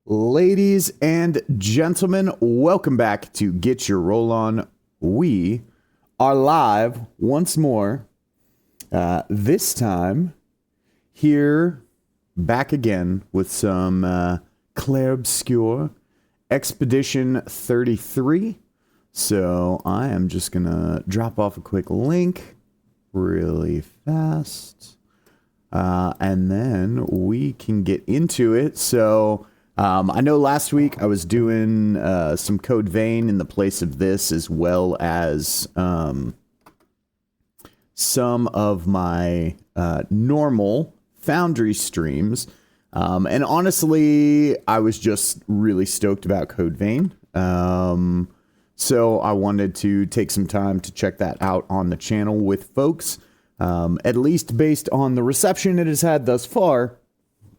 Ladies and gentlemen, welcome back to Get Your Roll On. We are live once more. This time, here, back again with some Clair Obscur, Expedition 33. So I am just going to drop off a quick link really fast. And then we can get into it. So I know last week I was doing some Code Vein in the place of this, as well as some of my normal Foundry streams. And honestly, I was just really stoked about Code Vein. So I wanted to take some time to check that out on the channel with folks, at least based on the reception it has had thus far.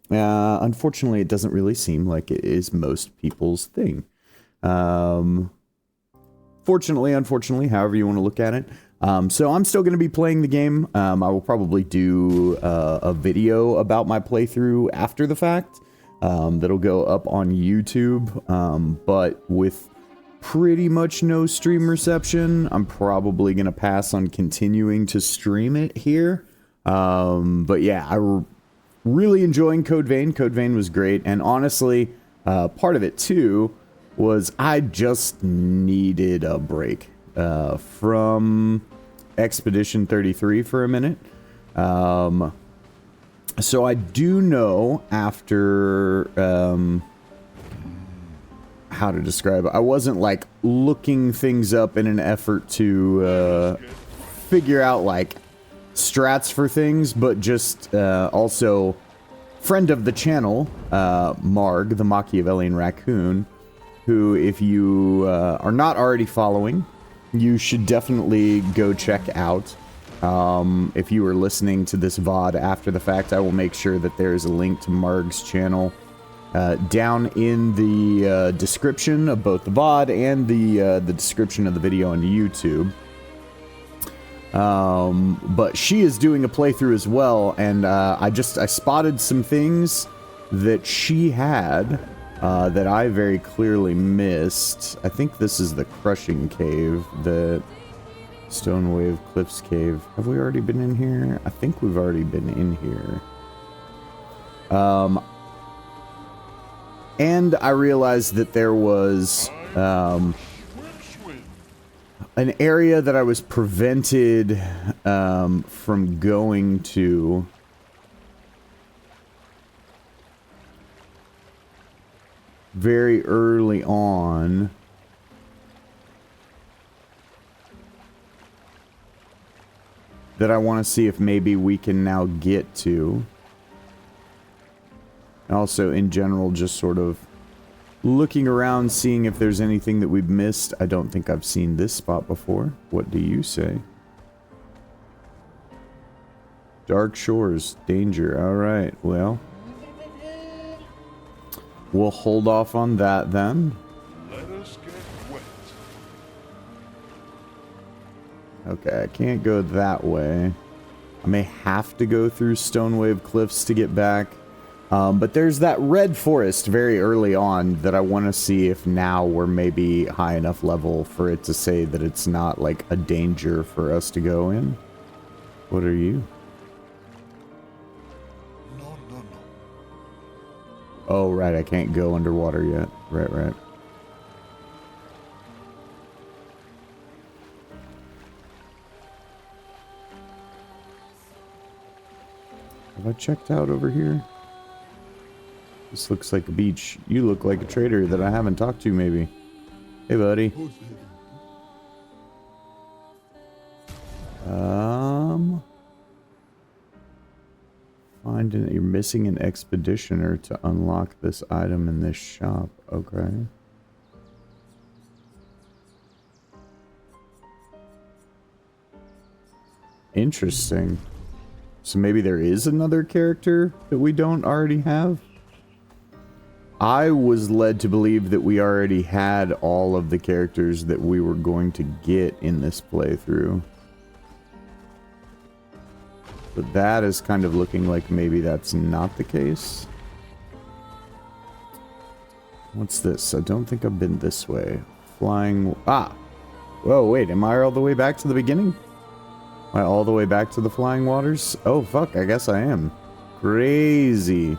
Unfortunately, it doesn't really seem like it is most people's thing. Fortunately, unfortunately, however you want to look at it. So I'm still going to be playing the game. I will probably do a video about my playthrough after the fact. That'll go up on YouTube. But with pretty much no stream reception, I'm probably going to pass on continuing to stream it here. But yeah, really enjoying Code Vein. Code Vein was great, and honestly, part of it too was I just needed a break from Expedition 33 for a minute. So I do know after how to describe it. I wasn't like looking things up in an effort to figure out like strats for things, but just also friend of the channel, Marg, the Machiavellian Raccoon, who if you are not already following, you should definitely go check out. If you are listening to this VOD after the fact, I will make sure that there is a link to Marg's channel down in the description of both the VOD and the description of the video on YouTube. But she is doing a playthrough as well, and I spotted some things that she had that I very clearly missed. I think this is the Crushing Cave, the Stone Wave Cliffs Cave. Have we already been in here? I think we've already been in here. And I realized that there was an area that I was prevented from going to very early on. That I want to see if maybe we can now get to. Also, in general, just sort of looking around, seeing if there's anything that we've missed. I don't think I've seen this spot before. What do you say? Dark Shores, danger. Alright, well. We'll hold off on that then. Let us get wet. Okay, I can't go that way. I may have to go through Stonewave Cliffs to get back. But there's that red forest very early on that I want to see if now we're maybe high enough level for it to say that it's not like a danger for us to go in. What are you? No. Oh, right, I can't go underwater yet. Right. Have I checked out over here? This looks like a beach. You look like a trader that I haven't talked to, maybe. Hey, buddy. Finding that you're missing an expeditioner to unlock this item in this shop. Okay. Interesting. So maybe there is another character that we don't already have? I was led to believe that we already had all of the characters that we were going to get in this playthrough. But that is kind of looking like maybe that's not the case. What's this? I don't think I've been this way. Flying... Ah! Whoa, wait, am I all the way back to the beginning? Am I all the way back to the flying waters? Oh, fuck, I guess I am. Crazy.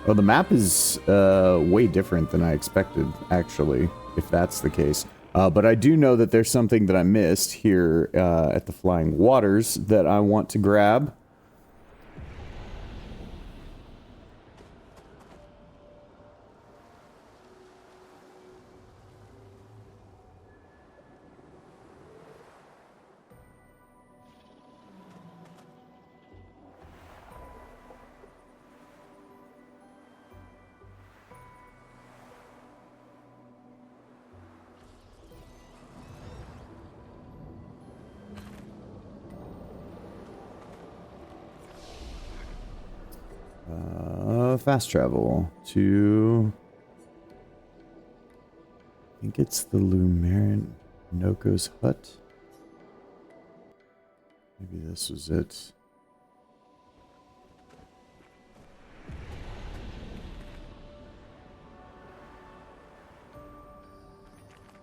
Oh, the map is way different than I expected, actually, if that's the case. But I do know that there's something that I missed here at the flying waters that I want to grab. Fast travel to... I think it's the Lumarin Noko's hut. Maybe this was it.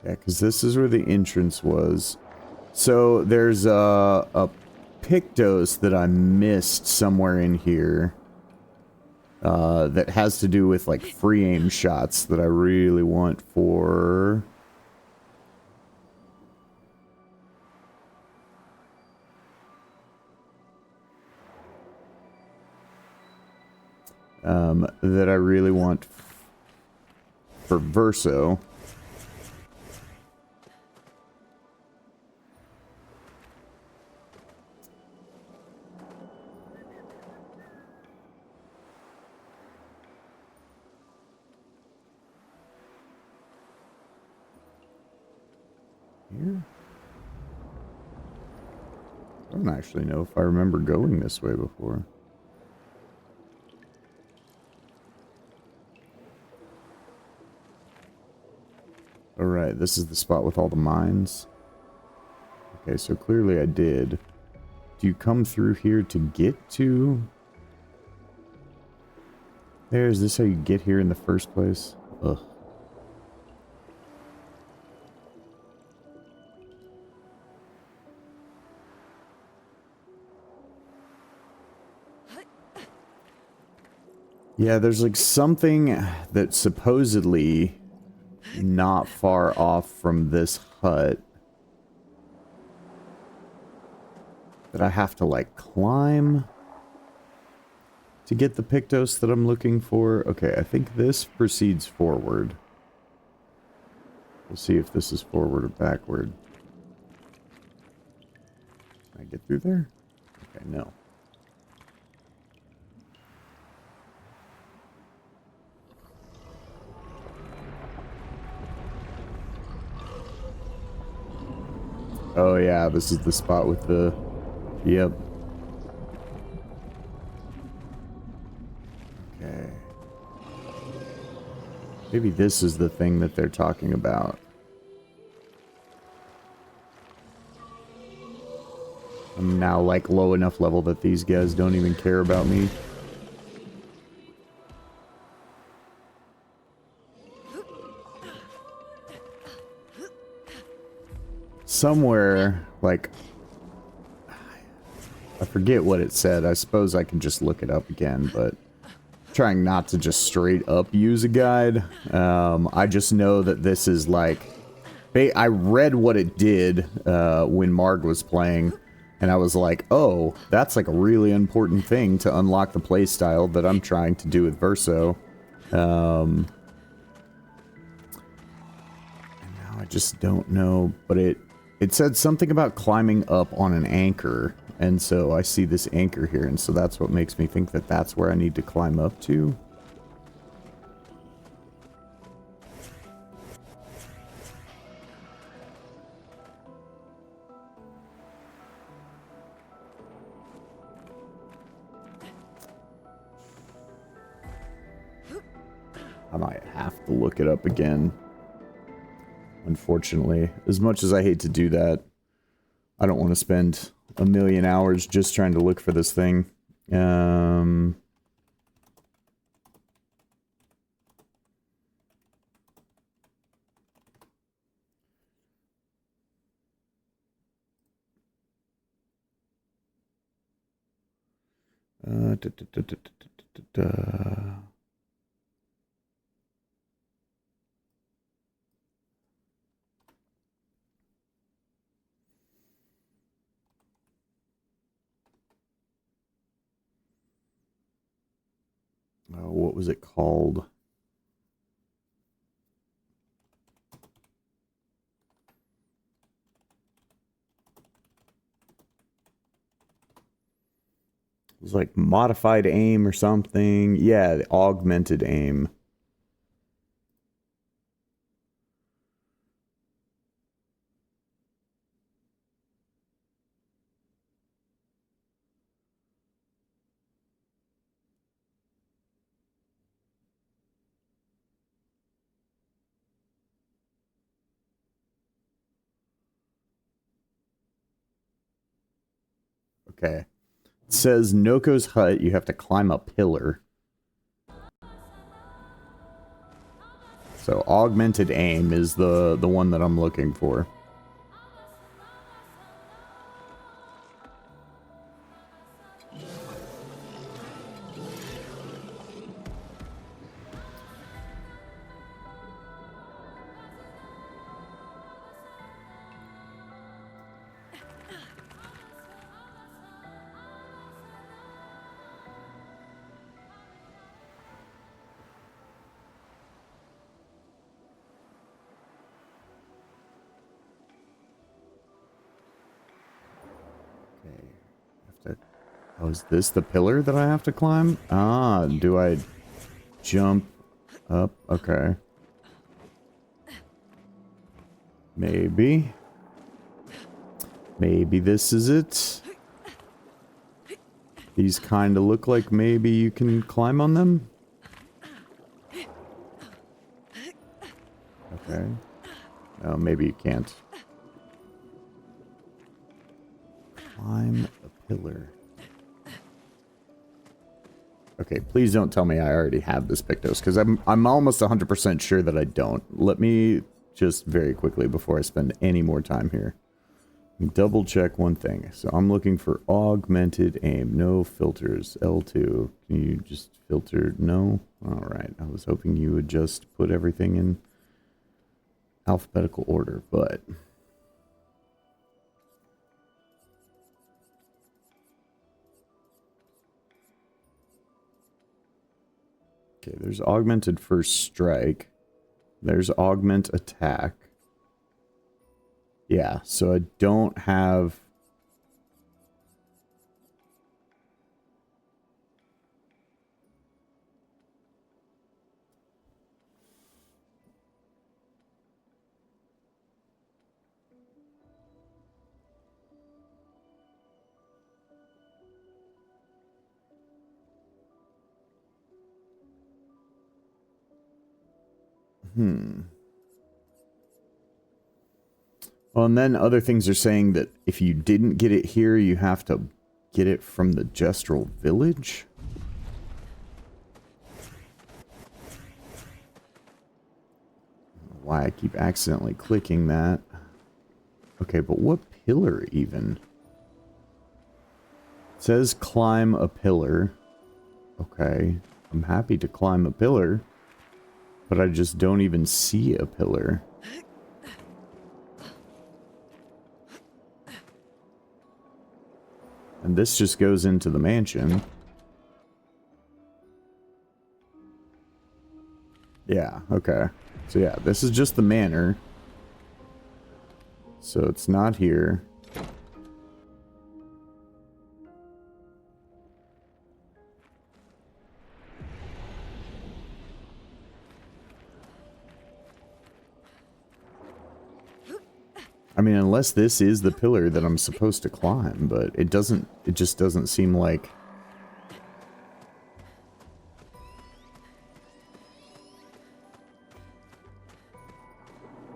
Yeah, because this is where the entrance was. So there's a pictos that I missed somewhere in here. That has to do with, like, free aim shots that I really want for... that I really want for Verso. Here? I don't actually know if I remember going this way before. Alright, this is the spot with all the mines. Okay, so clearly I did. Do you come through here to get to... There, is this how you get here in the first place? Ugh. Yeah, there's like something that's supposedly not far off from this hut that I have to like climb to get the pictos that I'm looking for. Okay, I think this proceeds forward. We'll see if this is forward or backward. Can I get through there? Okay, no. Oh yeah, this is the spot with the... Yep. Okay. Maybe this is the thing that they're talking about. I'm now like low enough level that these guys don't even care about me. Somewhere, like, I forget what it said. I suppose I can just look it up again, but trying not to just straight up use a guide. I just know that this is like, I read what it did when Marg was playing, and I was like, oh, that's like a really important thing to unlock the playstyle that I'm trying to do with Verso. And now I just don't know, but it said something about climbing up on an anchor, and so I see this anchor here, and so that's what makes me think that that's where I need to climb up to. I might have to look it up again. Unfortunately, as much as I hate to do that, I don't want to spend a million hours just trying to look for this thing. Da, da, da, da, da, da, da. What was it called? It was like modified aim or something. Yeah, the augmented aim. Okay. It says Noko's hut, you have to climb a pillar. So augmented aim is the one that I'm looking for. Okay. Have to, oh, is this the pillar that I have to climb? Ah, do I jump up? Okay. Maybe. Maybe this is it. These kind of look like maybe you can climb on them. Okay. Oh, maybe you can't. Climb a pillar. Okay, please don't tell me I already have this pictos, because I'm almost 100% sure that I don't. Let me just very quickly, before I spend any more time here, double check one thing. So I'm looking for augmented aim. No filters. L2. Can you just filter? No? Alright. I was hoping you would just put everything in alphabetical order, but... Okay, there's augmented first strike. There's augment attack. Yeah, so I don't have... Well, and then other things are saying that if you didn't get it here, you have to get it from the Gestural Village? Why I keep accidentally clicking that. Okay, but what pillar even? It says climb a pillar. Okay, I'm happy to climb a pillar, but I just don't even see a pillar. And this just goes into the mansion. Yeah, okay. So yeah, this is just the manor. So it's not here. I mean, unless this is the pillar that I'm supposed to climb, but it just doesn't seem like...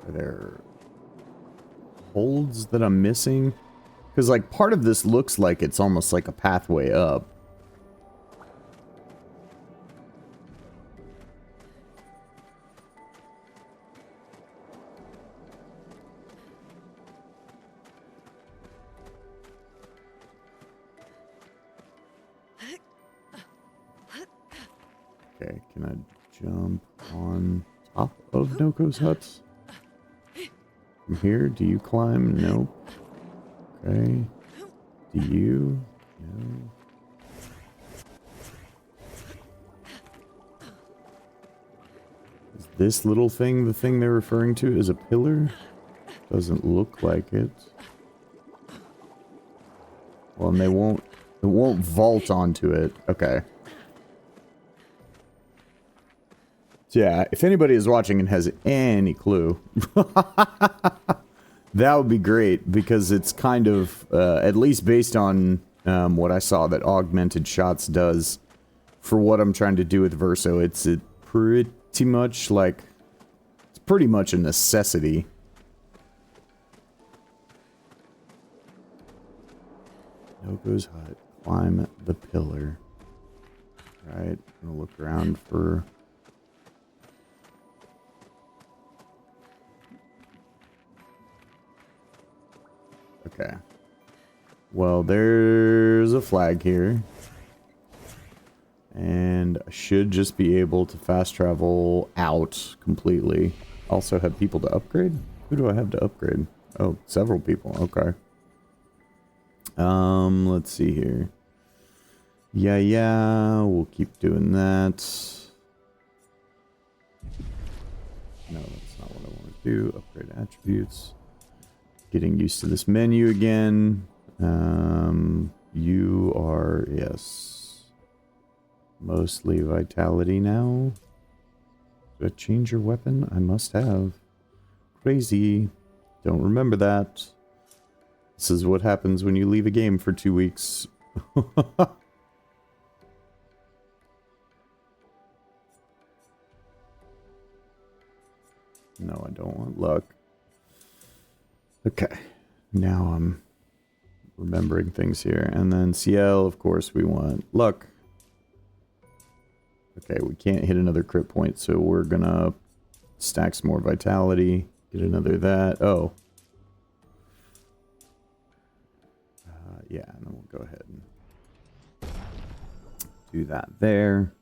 Are there holds that I'm missing? Because, like, part of this looks like it's almost like a pathway up. Okay, can I jump on top of Noko's hut? From here, do you climb? Nope. Okay. Do you? No. Is this little thing the thing they're referring to as a pillar? Doesn't look like it. Well, and it won't vault onto it. Okay. So yeah, if anybody is watching and has any clue, that would be great, because it's kind of, at least based on what I saw that Augmented Shots does for what I'm trying to do with Verso, it's pretty much like, it's pretty much a necessity. Noko's hut, climb the pillar. Right, I'm gonna look around for... Okay. Well, there's a flag here. And I should just be able to fast travel out completely. Also have people to upgrade? Who do I have to upgrade? Oh, several people. Okay. Let's see here. Yeah, we'll keep doing that. No, that's not what I want to do. Upgrade attributes. Getting used to this menu again. You are, yes, mostly vitality now. Do I change your weapon? I must have. Crazy. Don't remember that. This is what happens when you leave a game for 2 weeks. No, I don't want luck. Okay, now I'm remembering things here. And then CL, of course, we want luck. Okay, we can't hit another crit point, so we're gonna stack some more vitality. Get another that. Oh. Yeah, and then we'll go ahead and do that there.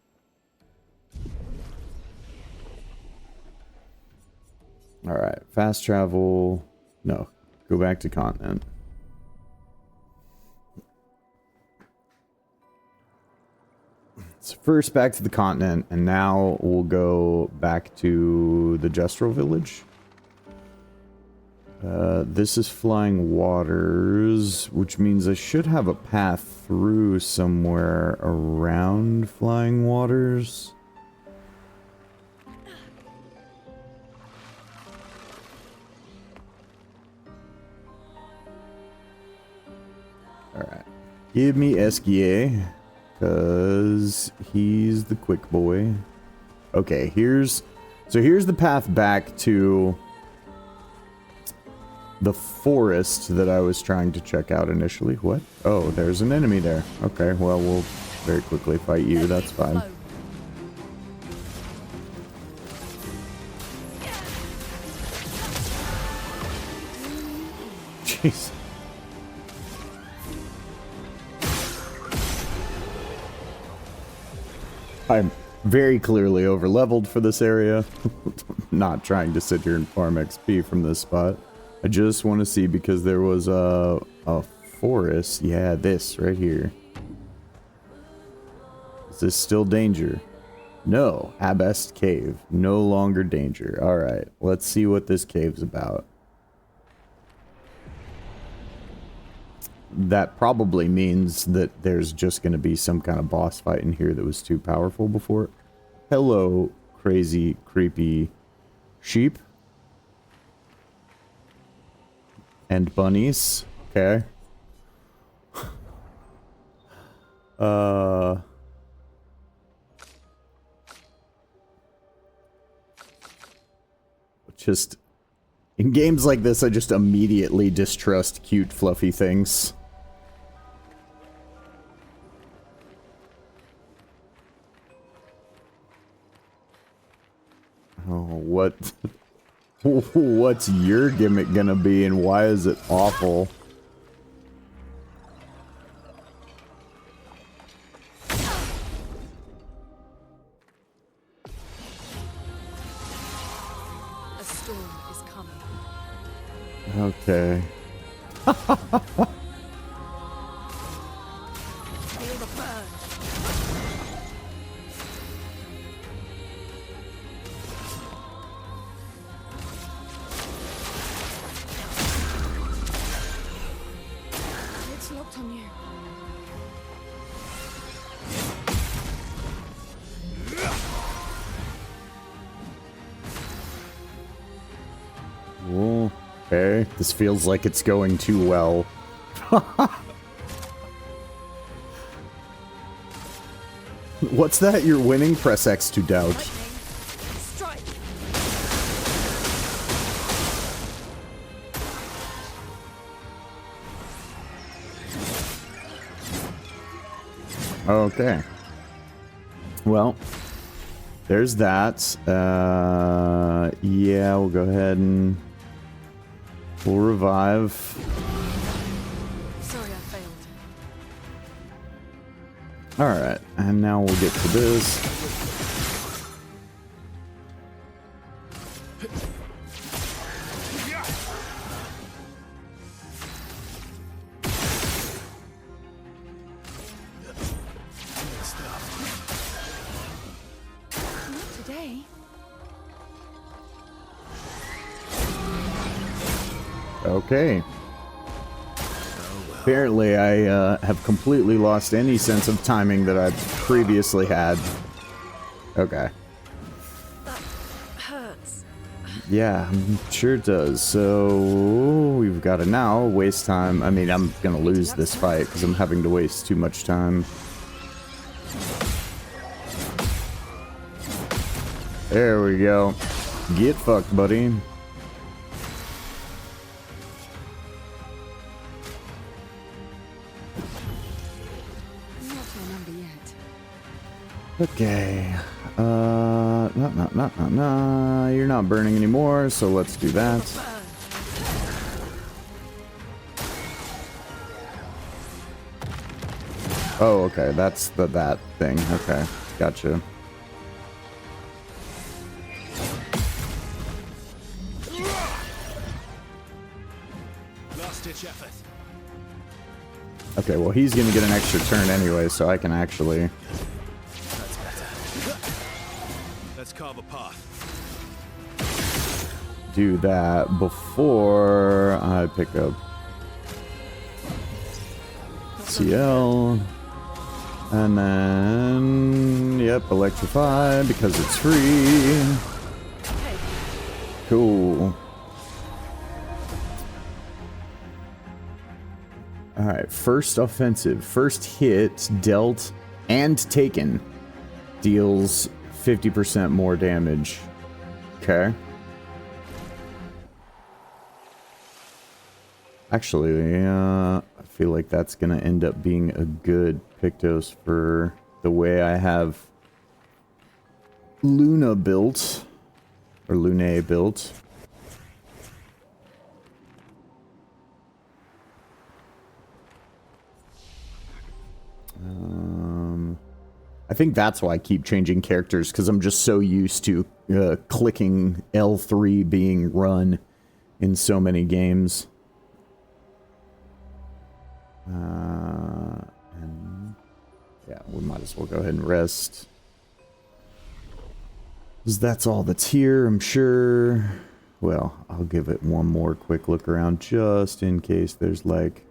Alright, fast travel. No, go back to continent. So first back to the continent, and now we'll go back to the Gestural Village. This is Flying Waters, which means I should have a path through somewhere around Flying Waters. Alright. Give me Esquier, because he's the quick boy. Okay, here's the path back to the forest that I was trying to check out initially. What? Oh, there's an enemy there. Okay, well, we'll very quickly fight you. That's fine. Jeez. I'm very clearly overleveled for this area. Not trying to sit here and farm XP from this spot. I just want to see, because there was a forest. Yeah, this right here. Is this still danger? No. Abest Cave. No longer danger. Alright, let's see what this cave's about. That probably means that there's just going to be some kind of boss fight in here that was too powerful before. Hello, crazy, creepy sheep. And bunnies. Okay. Just... in games like this, I just immediately distrust cute, fluffy things. Oh, what... what's your gimmick gonna be, and why is it awful? storm is coming. Okay. Feel the burn. It's locked on you. Ooh, okay. This feels like it's going too well. What's that? You're winning? Press X to doubt. Lightning. Strike. Okay. Well, there's that. Yeah, we'll go ahead and we'll revive. Sorry, I failed. Alright, and now we'll get to this. Not today. Okay. Apparently, I have completely lost any sense of timing that I previously had. Okay. That hurts. Yeah, I'm sure it does. So, we've got to now waste time. I mean, I'm going to lose this fight because I'm having to waste too much time. There we go. Get fucked, buddy. Not your number yet. Okay. No. You're not burning anymore, so let's do that. Burn. Oh, okay. That's that thing. Okay. Gotcha. Last ditch effort. Okay, well, he's gonna get an extra turn anyway, so I can actually... That's better. Let's carve a path. do that before I pick up CL. And then, yep, electrify because it's free. Hey, Cool. Alright, first offensive. First hit, dealt, and taken. Deals 50% more damage. Okay. Actually, I feel like that's gonna end up being a good Pictos for the way I have Luna built. Or Lune built. I think that's why I keep changing characters, because I'm just so used to clicking L3 being run in so many games. And yeah, we might as well go ahead and rest. 'Cause that's all that's here, I'm sure. Well, I'll give it one more quick look around just in case there's like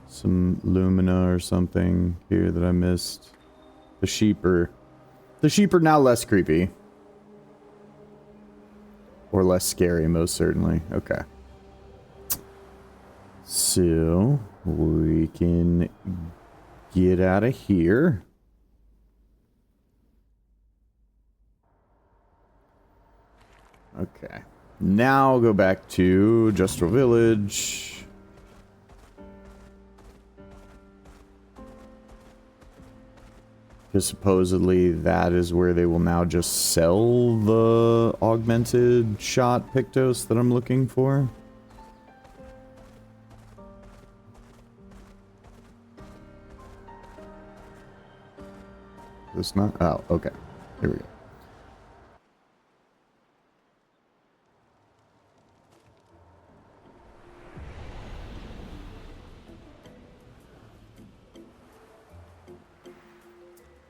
some Lumina or something here that I missed. The sheep are now less creepy. Or less scary, most certainly. Okay. So, we can get out of here. Okay. Now go back to Justro Village. Because supposedly that is where they will now just sell the augmented shot Pictos that I'm looking for. This not? Oh, okay. Here we go.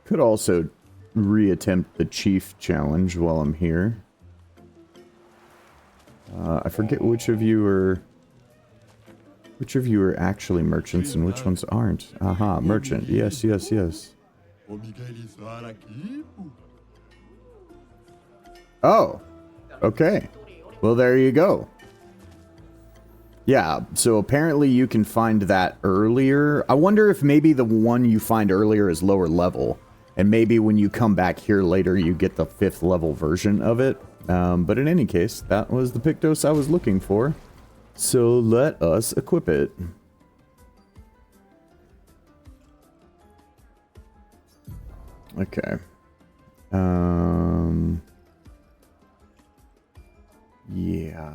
Could also reattempt the chief challenge while I'm here. I forget which of you are actually merchants and which ones aren't. Aha, merchant. Yes, yes, yes. Oh, okay. Well, there you go. Yeah, so apparently you can find that earlier. I wonder if maybe the one you find earlier is lower level. And maybe when you come back here later, you get the 5th level version of it. But in any case, that was the pictos I was looking for. So let us equip it. Okay. Yeah,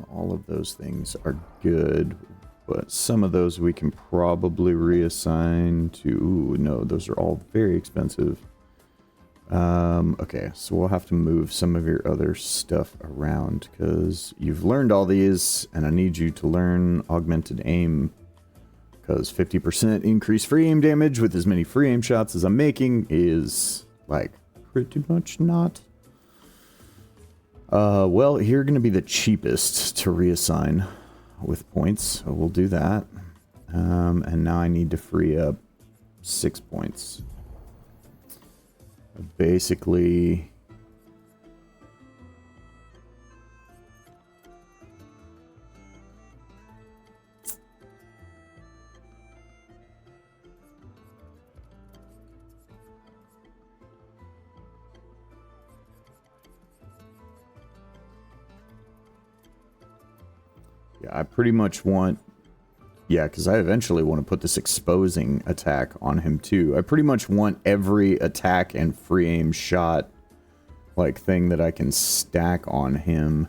all of those things are good, but some of those we can probably reassign to... Ooh, no, those are all very expensive. Okay, so we'll have to move some of your other stuff around, because you've learned all these, and I need you to learn augmented aim, because 50% increased free aim damage with as many free aim shots as I'm making is, like, pretty much not. Well, you're going to be the cheapest to reassign with points, so we'll do that. And now I need to free up 6 points. Basically... Yeah, I pretty much want... Yeah, because I eventually want to put this exposing attack on him too. I pretty much want every attack and free aim shot, like, thing that I can stack on him.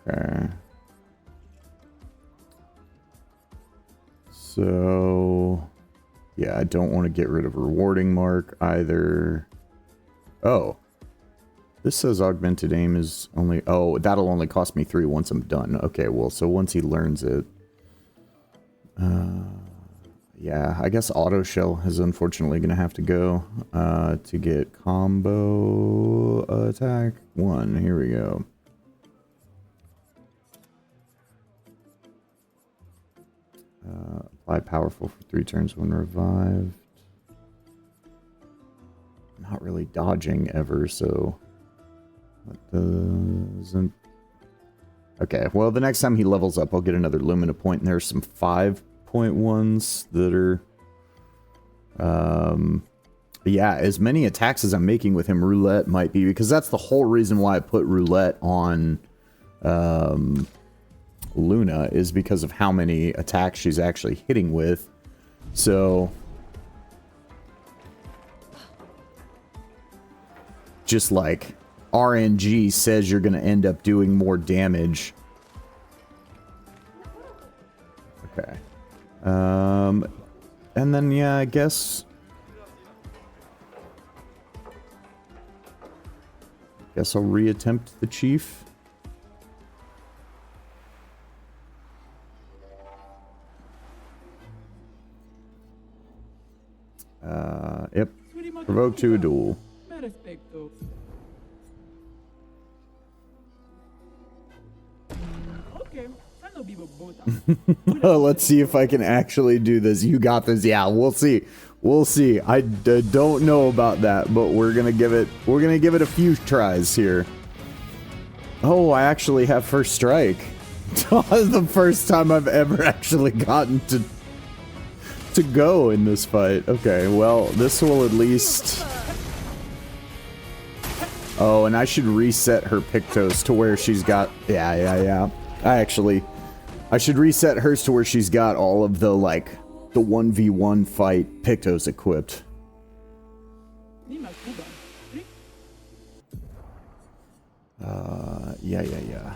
Okay. So... Yeah, I don't want to get rid of rewarding mark either. Oh. This says augmented aim is only... Oh, that'll only cost me 3 once I'm done. Okay, well, so once he learns it... yeah, I guess auto shell is unfortunately going to have to go to get combo attack 1. Here we go. Apply powerful for 3 turns when revived. Not really dodging ever, so... That doesn't... Okay, well, the next time he levels up, I'll get another Lumina point, and there's some 5.1s that are... yeah, as many attacks as I'm making with him, Roulette might be, because that's the whole reason why I put Roulette on Luna, is because of how many attacks she's actually hitting with. So... Just like... RNG says you're going to end up doing more damage. Okay. And then, yeah, I guess I'll reattempt the chief. Yep. Provoke to a duel. Let's see if I can actually do this. You got this. Yeah, we'll see. We'll see. I don't know about that, but we're gonna give it a few tries here. Oh, I actually have first strike. The first time I've ever actually gotten to go in this fight. Okay, well, this will at least... Oh, and I should reset her pictos to where she's got... Yeah. I should reset hers to where she's got all of the, like, the 1v1 fight pictos equipped. Yeah.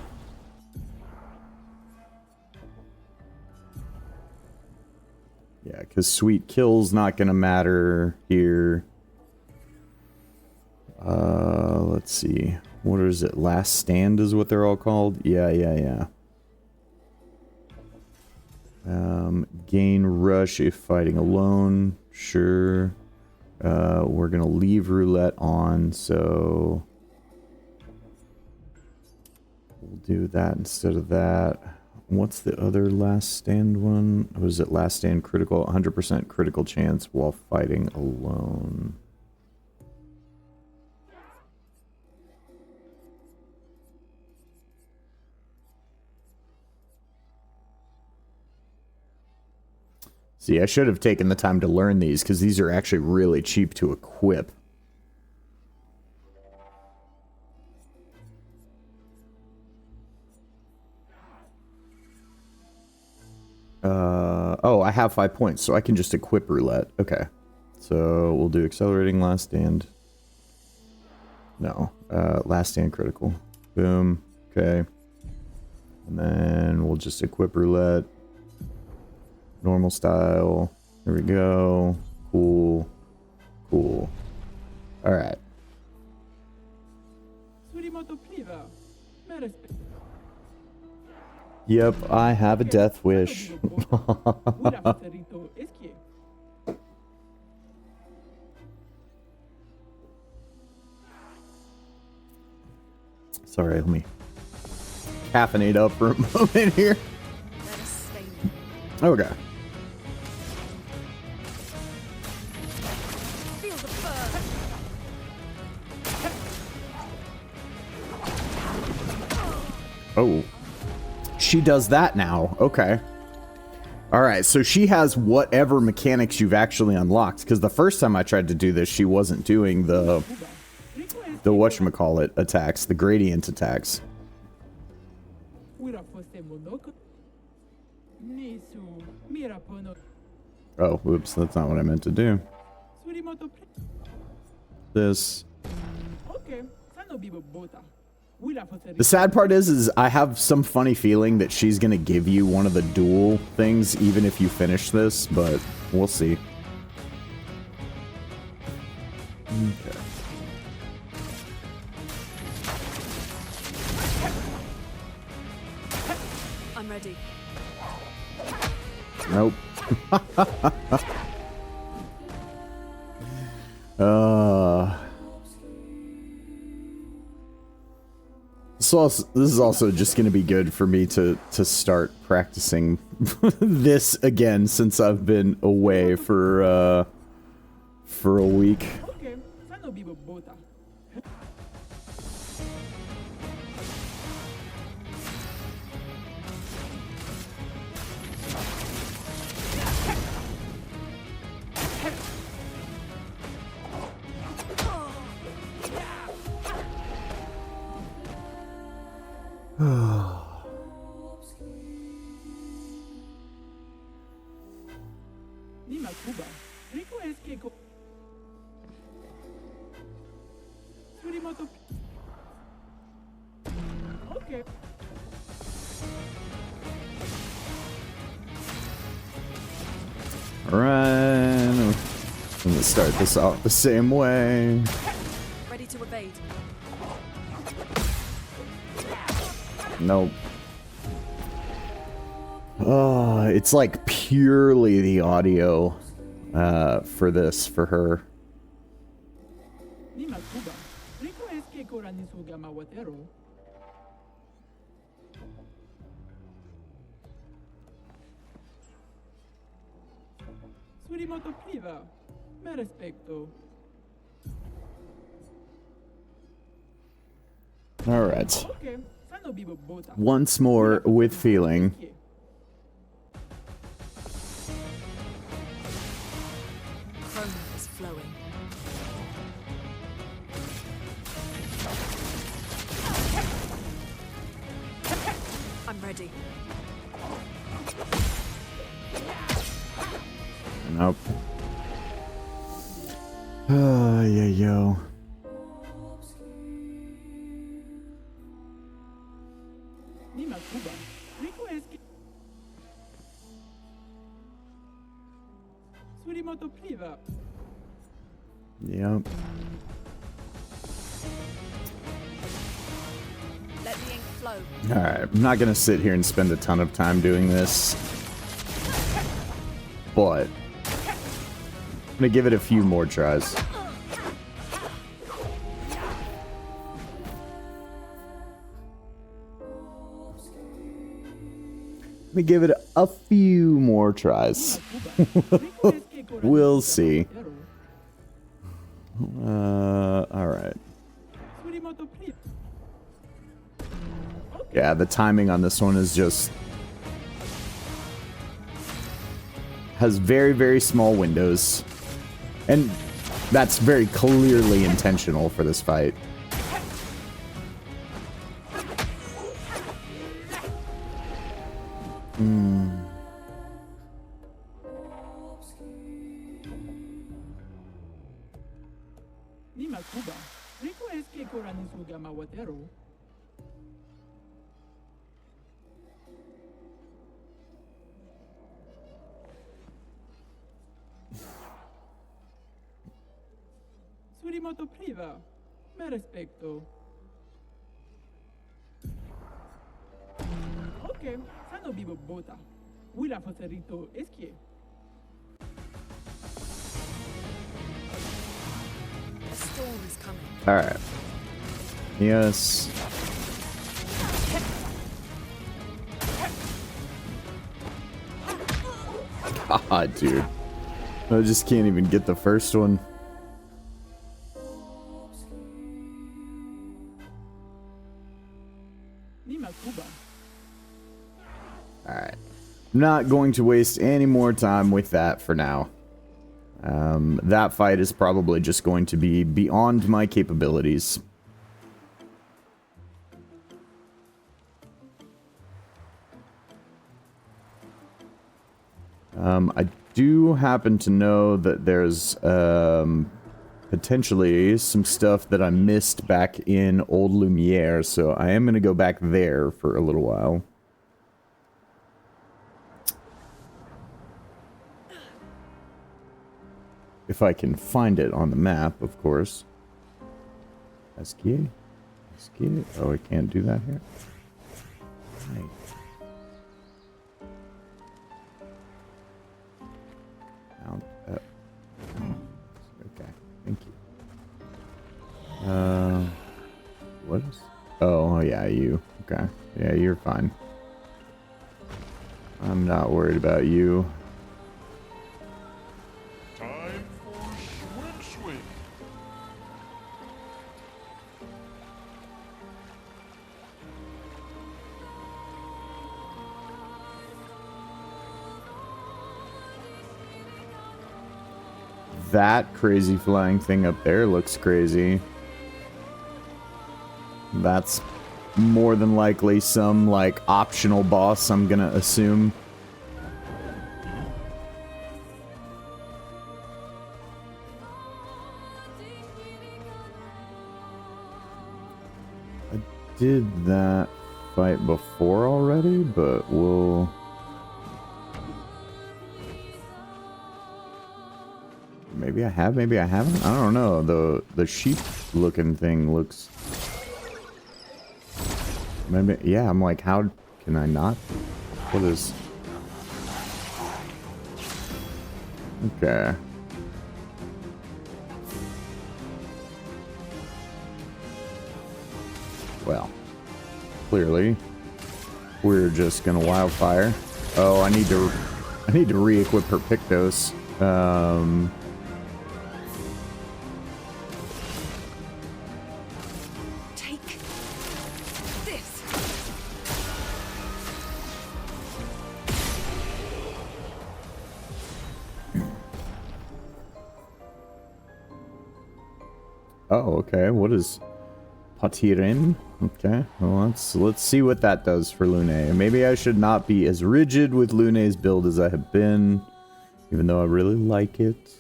Yeah, because sweet kill's not gonna matter here. Let's see. What is it? Last stand is what they're all called? Yeah. Gain rush if fighting alone. Sure. We're gonna leave roulette on, so we'll do that instead of that. What's the other last stand one? Was it last stand critical? 100% critical chance while fighting alone. See, I should have taken the time to learn these, because these are actually really cheap to equip. Oh, I have 5 points, so I can just equip roulette. Okay. So, we'll do accelerating last stand. No. Last stand critical. Boom. Okay. And then we'll just equip roulette. Normal style. There we go. Cool. Cool. Alright. Yep, I have a death wish. Sorry, let me caffeinate up for a moment here. Okay. Feel the burn. Oh. She does that now. Okay. Alright, so she has whatever mechanics you've actually unlocked. Because the first time I tried to do this, she wasn't doing the whatchamacallit attacks, the gradient attacks. Oh, whoops, that's not what I meant to do. This. The sad part is I have some funny feeling that she's gonna give you one of the dual things even if you finish this, but we'll see. Okay. I'm ready. Nope. This is also just going to be good for me to start practicing this again since I've been away for a week. Alright, let's start this off the same way. Ready to evade. Nope. Oh, it's like purely the audio for this, for her. Alright. Once more with feeling. Chrome is flowing. I'm ready. Nope. Yeah, yo. Yep. Let the ink flow. Alright, I'm not gonna sit here and spend a ton of time doing this. but I'm gonna give it a few more tries. Let me give it a few more tries. We'll see. Alright. Yeah, the timing on this one is just... has very, very small windows. And that's very clearly intentional for this fight. Surimoto priva, me respecto. Ok, sano vivo bota. Willa foserito eskie. The storm is coming. Alright. Yes. God, dude. I just can't even get the first one. Alright. I'm not going to waste any more time with that for now. That fight is probably just going to be beyond my capabilities. I do happen to know that there's potentially some stuff that I missed back in Old Lumiere, so I am going to go back there for a little while. If I can find it on the map, of course. Escape? Escape? Oh, I can't do that here. Right. Mount up. Okay, thank you. What is... Oh, yeah, you. Okay. Yeah, you're fine. I'm not worried about you. Time for swing. That crazy flying thing up there looks crazy. That's more than likely some, like, optional boss, I'm gonna assume. I did that fight before already, but we'll... Maybe I have, maybe I haven't. I don't know. The sheep-looking thing looks... Maybe, yeah, I'm like, how can I not? What is... Okay. Well, clearly, we're just gonna wildfire. Oh, I need to re-equip her pictos. Take this. Oh, okay. What is Patirin? Okay. Well, let's see what that does for Lune. Maybe I should not be as rigid with Lune's build as I have been, even though I really like it.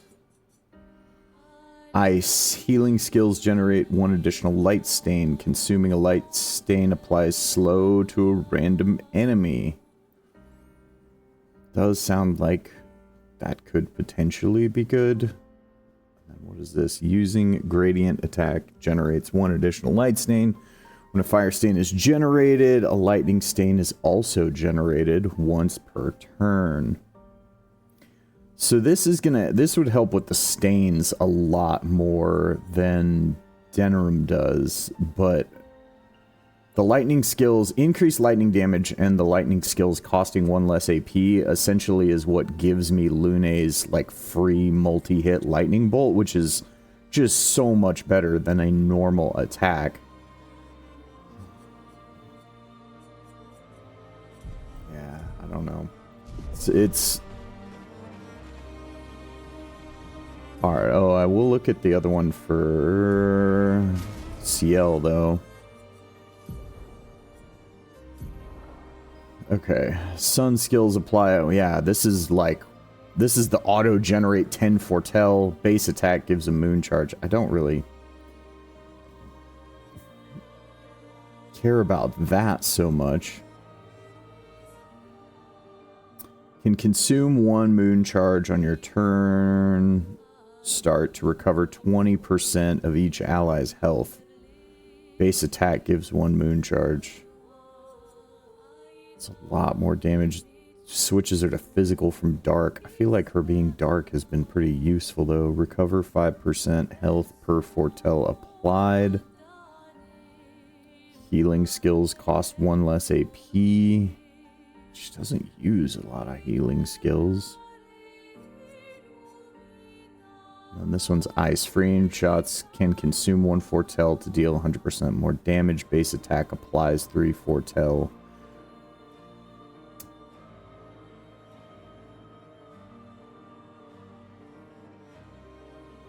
Ice. Healing skills generate 1 additional light stain. Consuming a light stain applies slow to a random enemy. Does sound like that could potentially be good. And what is this? Using gradient attack generates 1 additional light stain. When a fire stain is generated, a lightning stain is also generated once per turn. So this would help with the stains a lot more than Denerim does, but the lightning skills, increase lightning damage, and the lightning skills costing 1 less AP essentially is what gives me Lune's like free multi-hit lightning bolt, which is just so much better than a normal attack. Yeah, I don't know. It's alright, oh, I will look at the other one for CL, though. Okay, sun skills apply. Oh, yeah, this is the auto-generate 10 foretell. Base attack gives a moon charge. I don't really care about that so much. Can consume 1 moon charge on your turn start to recover 20% of each ally's health. Base attack gives 1 moon charge. It's a lot more damage. Switches her to physical from dark. I feel like her being dark has been pretty useful, though. Recover 5% health per foretell applied. Healing skills cost 1 less AP. She doesn't use a lot of healing skills. And this one's ice. Free shots can consume 1 foretell to deal 100% more damage. Base attack applies 3 foretell.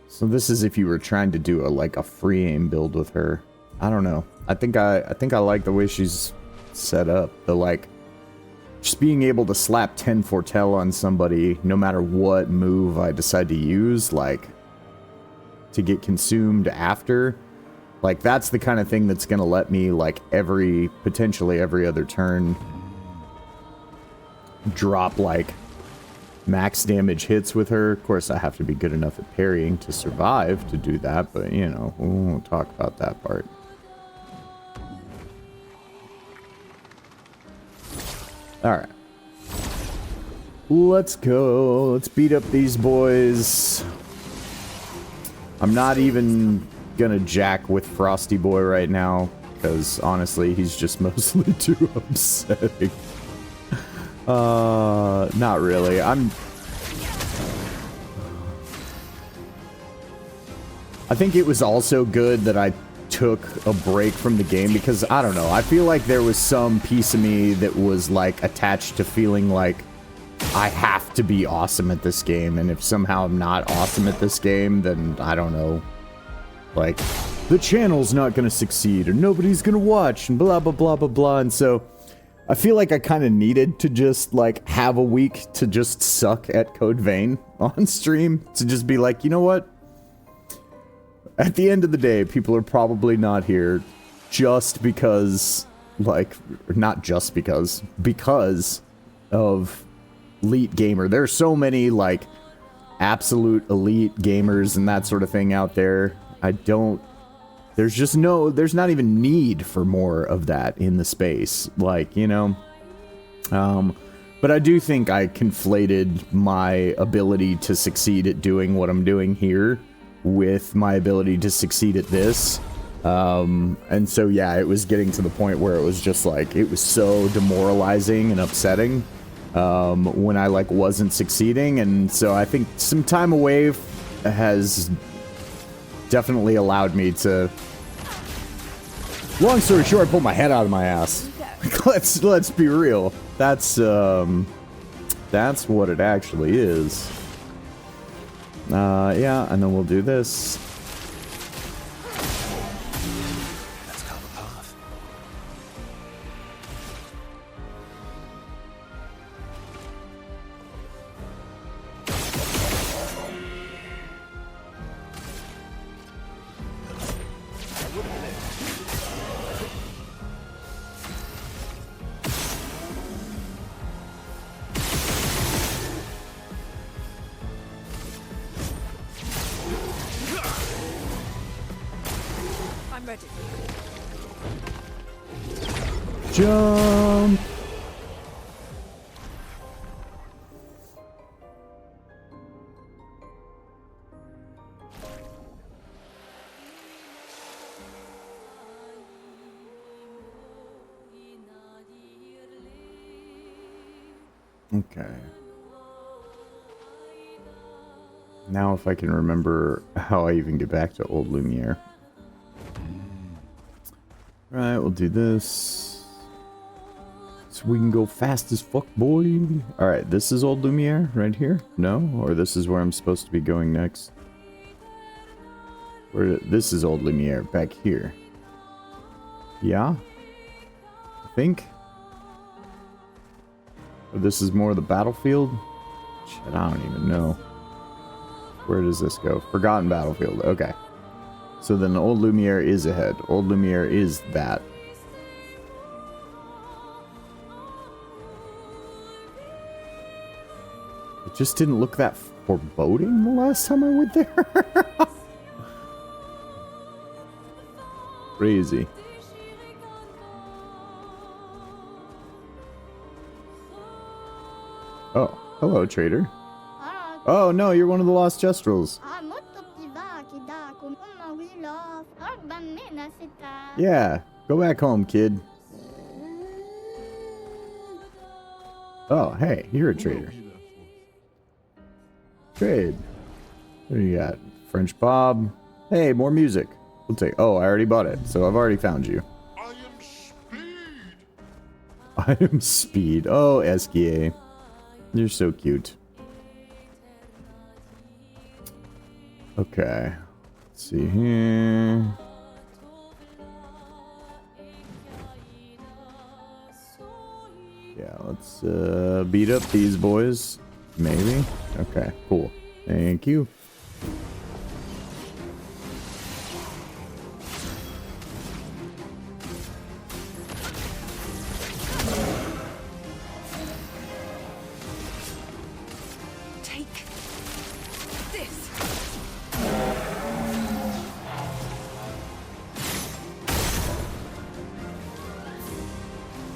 So this is if you were trying to do a free aim build with her. I don't know. I think I like the way she's set up. The just being able to slap 10 foretell on somebody no matter what move I decide to use, to get consumed after. That's the kind of thing that's gonna let me potentially every other turn drop max damage hits with her. Of course, I have to be good enough at parrying to survive to do that, but, you know, we won't talk about that part. Alright. Let's go. Let's beat up these boys. I'm not even gonna jack with Frosty Boy right now, because, honestly, he's just mostly too upsetting. Not really. I think it was also good that I took a break from the game because, I don't know, I feel like there was some piece of me that was, attached to feeling like I have to be awesome at this game, and if somehow I'm not awesome at this game, then, I don't know, the channel's not gonna succeed, or nobody's gonna watch, and blah, blah, blah, blah, blah, and so I feel like I kind of needed to just, have a week to just suck at Code Vein on stream. To just be like, you know what? At the end of the day, people are probably not here just because, not just because of Elite Gamer. There are so many, absolute elite gamers and that sort of thing out there. There's not even need for more of that in the space, you know. But I do think I conflated my ability to succeed at doing what I'm doing here with my ability to succeed at this. And so, yeah, it was getting to the point where it was just it was so demoralizing and upsetting when I wasn't succeeding. And so I think some time away has definitely allowed me to... Long story short, I pulled my head out of my ass. Let's be real. That's what it actually is. Yeah, and then we'll do this. Let's carve a path. I'm ready. Jump! Okay. Now if I can remember how I even get back to Old Lumiere. Right, we'll do this. So we can go fast as fuck, boy. Alright, this is Old Lumiere right here? No? Or this is where I'm supposed to be going next? This is Old Lumiere, back here. Yeah? I think? Or this is more the battlefield? Shit, I don't even know. Where does this go? Forgotten Battlefield. Okay. So then Old Lumiere is ahead. Old Lumiere is that. It just didn't look that foreboding the last time I went there. Crazy. Oh, hello, trader. Oh no, you're one of the lost Jestrels. Yeah, go back home, kid. Oh, hey, you're a trader. Trade. What do you got? French Bob. Hey, more music. We'll take. Oh, I already bought it, so I've already found you. I am Speed. I am Speed. Oh, Eskia. You're so cute. Okay. Let's see here. Yeah, let's beat up these boys. Maybe. Okay, cool. Thank you. Take this.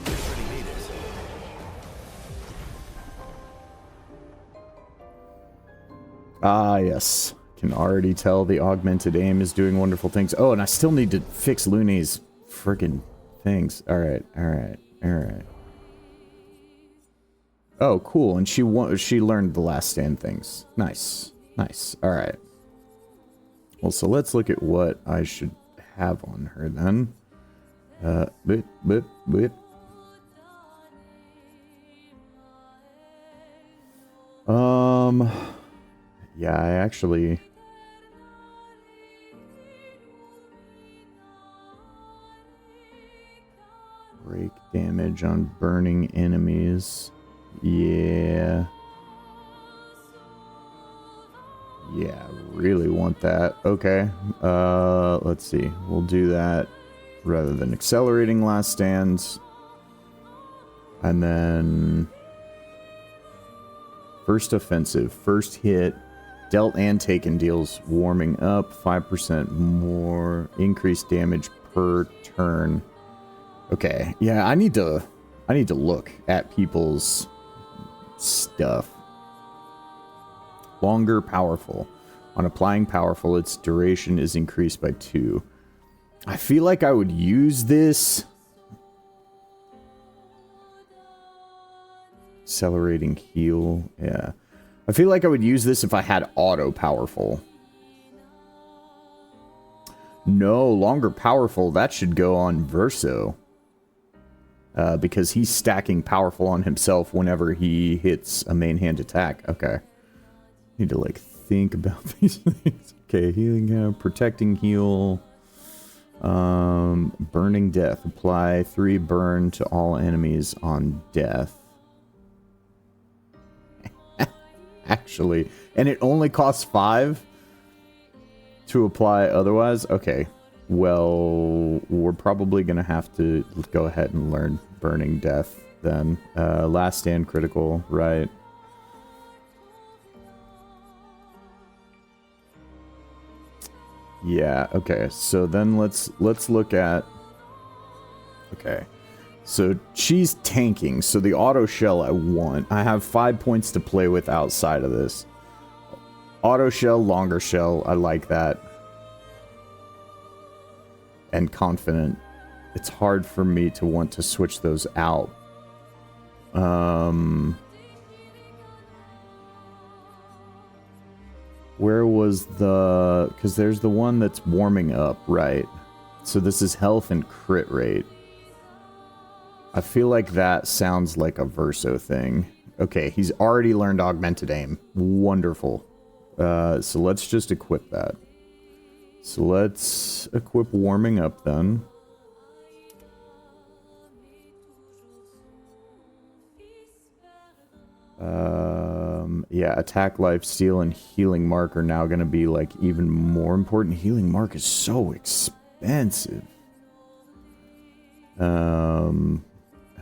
Pretty neat. Ah, yes. Can already tell the augmented aim is doing wonderful things. Oh, and I still need to fix Looney's friggin' things. Alright, alright, alright. Oh, cool. And she learned the last stand things. Nice. Nice. Alright. Well, so let's look at what I should have on her then. Bit, bit, bit. Yeah, I actually... break damage on burning enemies. Yeah. Yeah, I really want that. Okay. Let's see. We'll do that rather than accelerating last stands. And then... first offensive. First hit. Dealt and taken deals warming up. 5% more increased damage per turn. Okay. Yeah, I need to look at people's stuff. Longer powerful. On applying powerful, its duration is increased by 2. I feel like I would use this. Accelerating heal. Yeah. I feel like I would use this if I had auto powerful. No, longer powerful. That should go on Verso. Because he's stacking powerful on himself whenever he hits a main hand attack. Okay. Need to, like, think about these things. Okay, healing him, protecting heal. Burning death. Apply 3 burn to all enemies on death. Actually. And it only costs 5 to apply otherwise? Okay. Well, we're probably going to have to go ahead and learn Burning Death then. Last stand critical, right? Yeah, okay. So then let's look at... Okay. So she's tanking, so the auto shell I want. I have 5 points to play with outside of this. Auto shell, longer shell, I like that. And confident. It's hard for me to want to switch those out. Where was the... Because there's the one that's warming up, right? So this is health and crit rate. I feel like that sounds like a Verso thing. Okay, he's already learned Augmented Aim. Wonderful. So let's just equip that. So let's equip warming up then. Yeah, attack, life, steal, and healing mark are now going to be like even more important. Healing mark is so expensive. I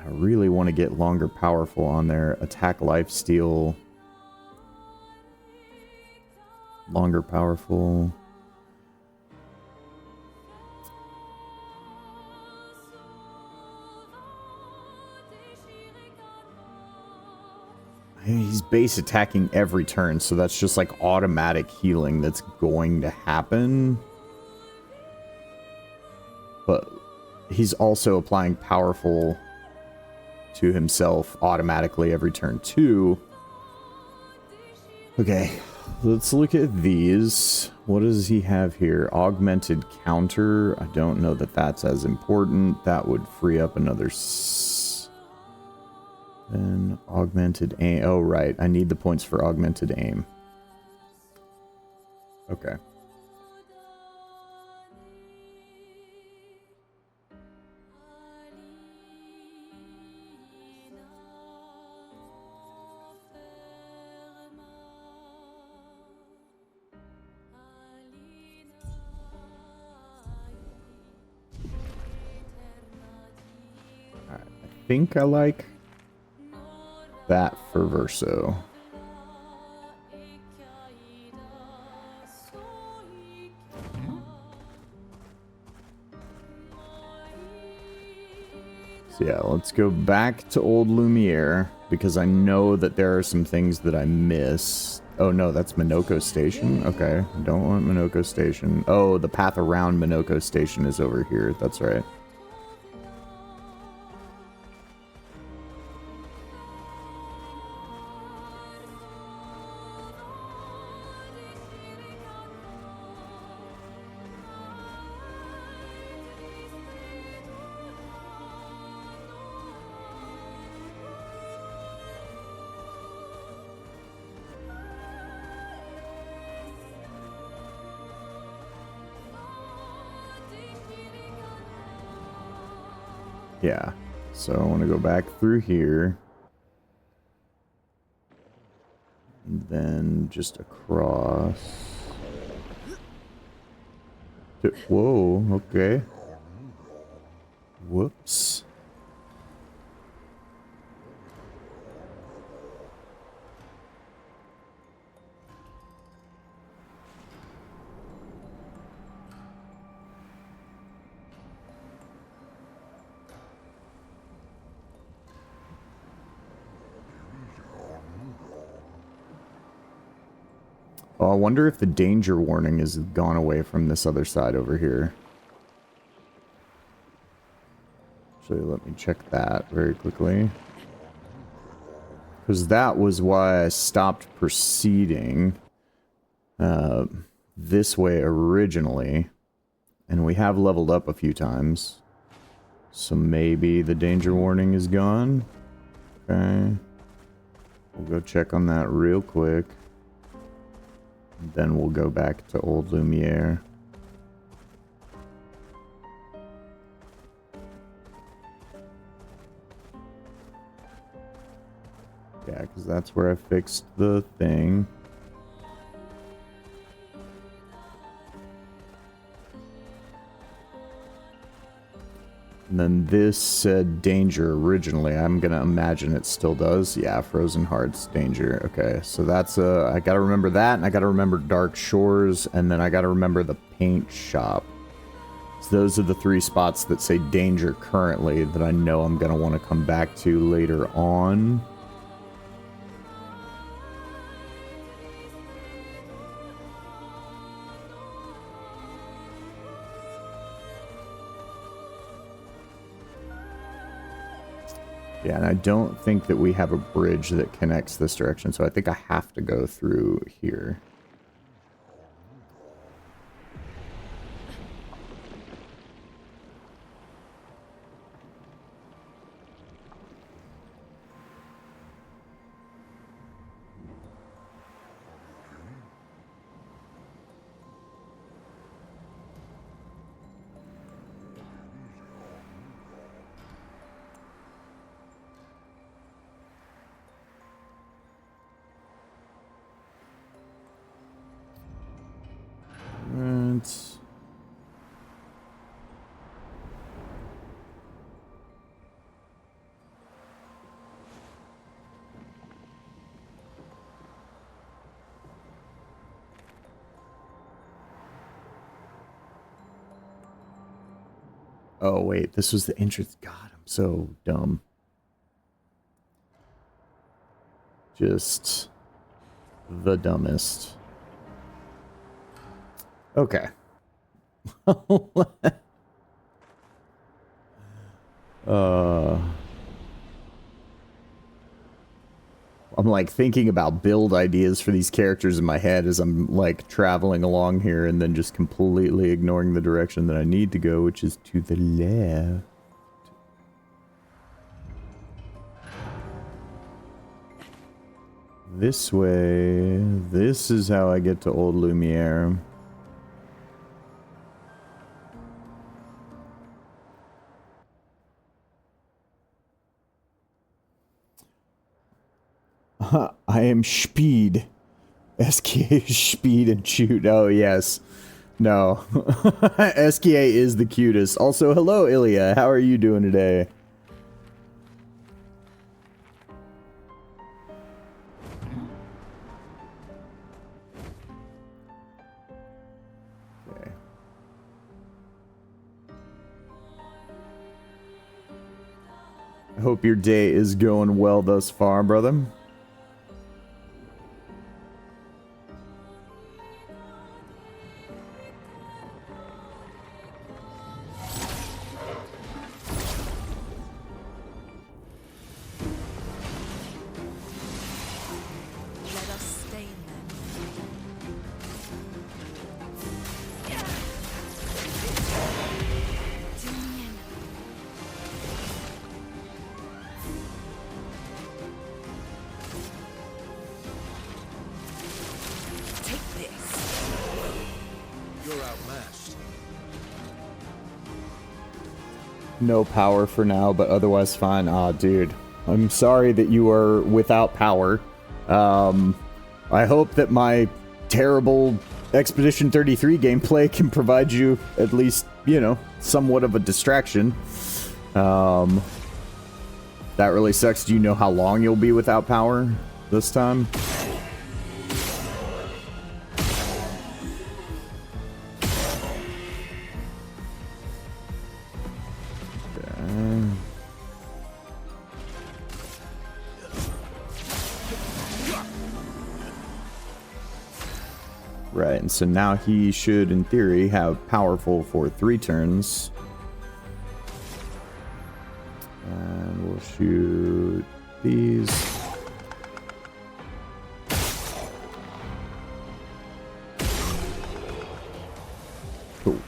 really want to get longer powerful on there. Attack, life, steal. Longer powerful. He's base attacking every turn, so that's just like automatic healing that's going to happen. But he's also applying powerful to himself automatically every turn too. Okay, let's look at these. What does he have here? Augmented counter. I don't know that that's as important. That would free up another... Then augmented aim. Oh, right. I need the points for augmented aim. Okay. Alright, I think I like that for Verso. So yeah, let's go back to Old Lumiere, because I know that there are some things that I miss. Oh no, that's Minoko Station? Okay, I don't want Minoko Station. Oh, the path around Minoko Station is over here, that's right. Yeah, so I want to go back through here. And then just across. Whoa, okay. Whoops. Oh, I wonder if the danger warning has gone away from this other side over here. Actually, let me check that very quickly. Because that was why I stopped proceeding this way originally. And we have leveled up a few times. So maybe the danger warning is gone. Okay. We'll go check on that real quick. Then we'll go back to Old Lumiere. Yeah, because that's where I fixed the thing. And then this said danger originally. I'm gonna imagine it still does. Yeah, Frozen Hearts, danger. Okay, so that's I gotta remember that, and I gotta remember Dark Shores, and then I gotta remember the paint shop. So those are the three spots that say danger currently that I know I'm gonna want to come back to later on. Yeah, and I don't think that we have a bridge that connects this direction, so I think I have to go through here. Oh, wait. This was the entrance. God, I'm so dumb. Just the dumbest. Okay. I'm like thinking about build ideas for these characters in my head as I'm like traveling along here and then just completely ignoring the direction that I need to go, which is to the left. This way. This is how I get to Old Lumiere. I am Speed. SKA is Speed and Shoot. Oh, yes. No. SKA is the cutest. Also, hello, Ilya. How are you doing today? Okay. I hope your day is going well thus far, brother. Let us stay in them. Dominion. Take this. You're outmatched. No power for now, but otherwise fine. Ah, dude. I'm sorry that you are without power. I hope that my terrible Expedition 33 gameplay can provide you at least, you know, somewhat of a distraction. That really sucks. Do you know how long you'll be without power this time? Right, and so now he should, in theory, have powerful for 3 turns. And we'll shoot these. Cool.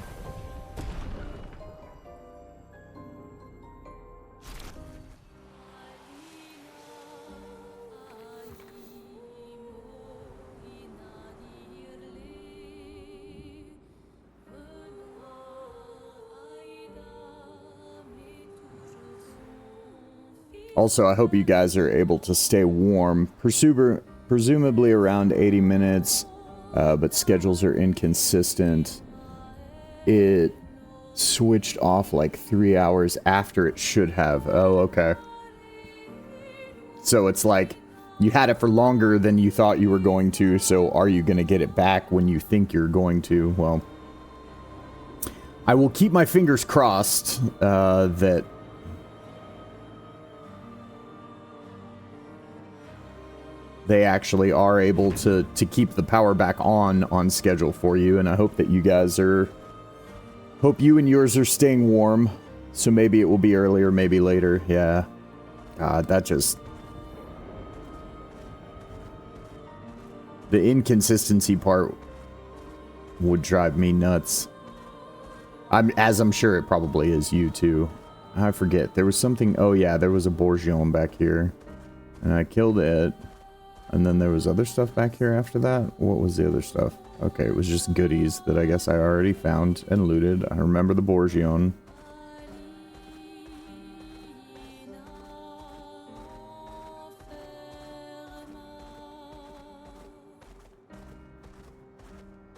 Also, I hope you guys are able to stay warm. Presumably around 80 minutes, but schedules are inconsistent. It switched off like 3 hours after it should have. Oh, okay. So it's like you had it for longer than you thought you were going to, so are you going to get it back when you think you're going to? Well, I will keep my fingers crossed that they actually are able to keep the power back on schedule for you, and I hope that you guys are... Hope you and yours are staying warm, so maybe it will be earlier, maybe later. Yeah. God, that just... The inconsistency part would drive me nuts. As I'm sure it probably is you, too. I forget. There was something... Oh, yeah, there was a Bourgeon back here. And I killed it. And then there was other stuff back here after that. What was the other stuff? Okay, it was just goodies that I guess I already found and looted. I remember the Bourgeon.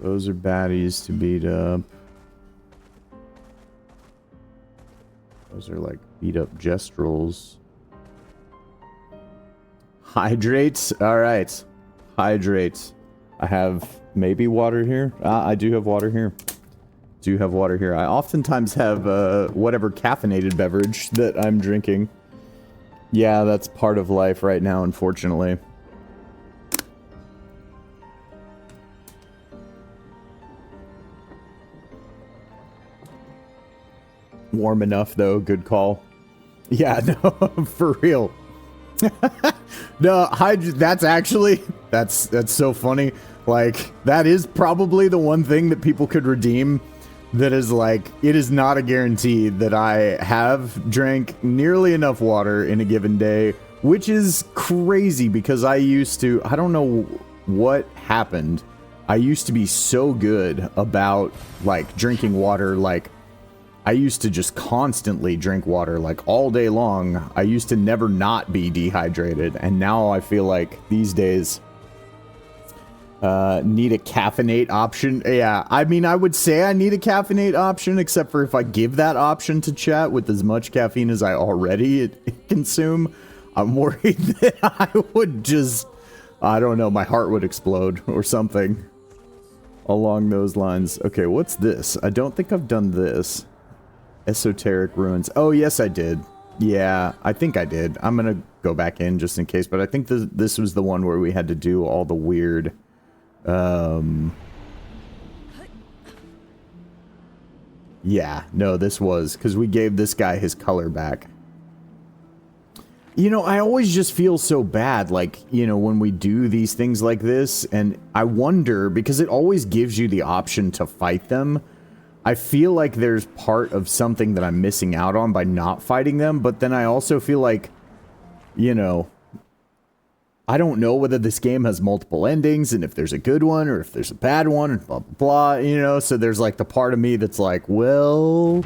Those are baddies to beat up. Those are like beat up Jestrels. Hydrates? Alright. Hydrates. I have maybe water here. I do have water here. do have water here. I oftentimes have whatever caffeinated beverage that I'm drinking. Yeah, that's part of life right now, unfortunately. Warm enough, though. Good call. Yeah, no, for real. No, that's actually, that's so funny. Like, that is probably the one thing that people could redeem that is like, it is not a guarantee that I have drank nearly enough water in a given day, which is crazy because I used to, I don't know what happened. I used to be so good about, like, drinking water, like, I used to just constantly drink water, like, all day long. I used to never not be dehydrated, and now I feel like these days need a caffeinate option. Yeah, I mean, I would say I need a caffeinate option, except for if I give that option to chat with as much caffeine as I already consume, I'm worried that I would just, I don't know, my heart would explode or something along those lines. Okay, what's this? I don't think I've done this. Esoteric ruins. Oh, yes, I did. Yeah, I think I did. I'm gonna go back in just in case, but I think this was the one where we had to do all the weird, yeah, no, this was, because we gave this guy his color back. You know, I always just feel so bad, like, you know, when we do these things like this, and I wonder, because it always gives you the option to fight them, I feel like there's part of something that I'm missing out on by not fighting them, but then I also feel like, you know, I don't know whether this game has multiple endings, and if there's a good one, or if there's a bad one, and blah, blah, blah, you know, so there's, like, the part of me that's like, well,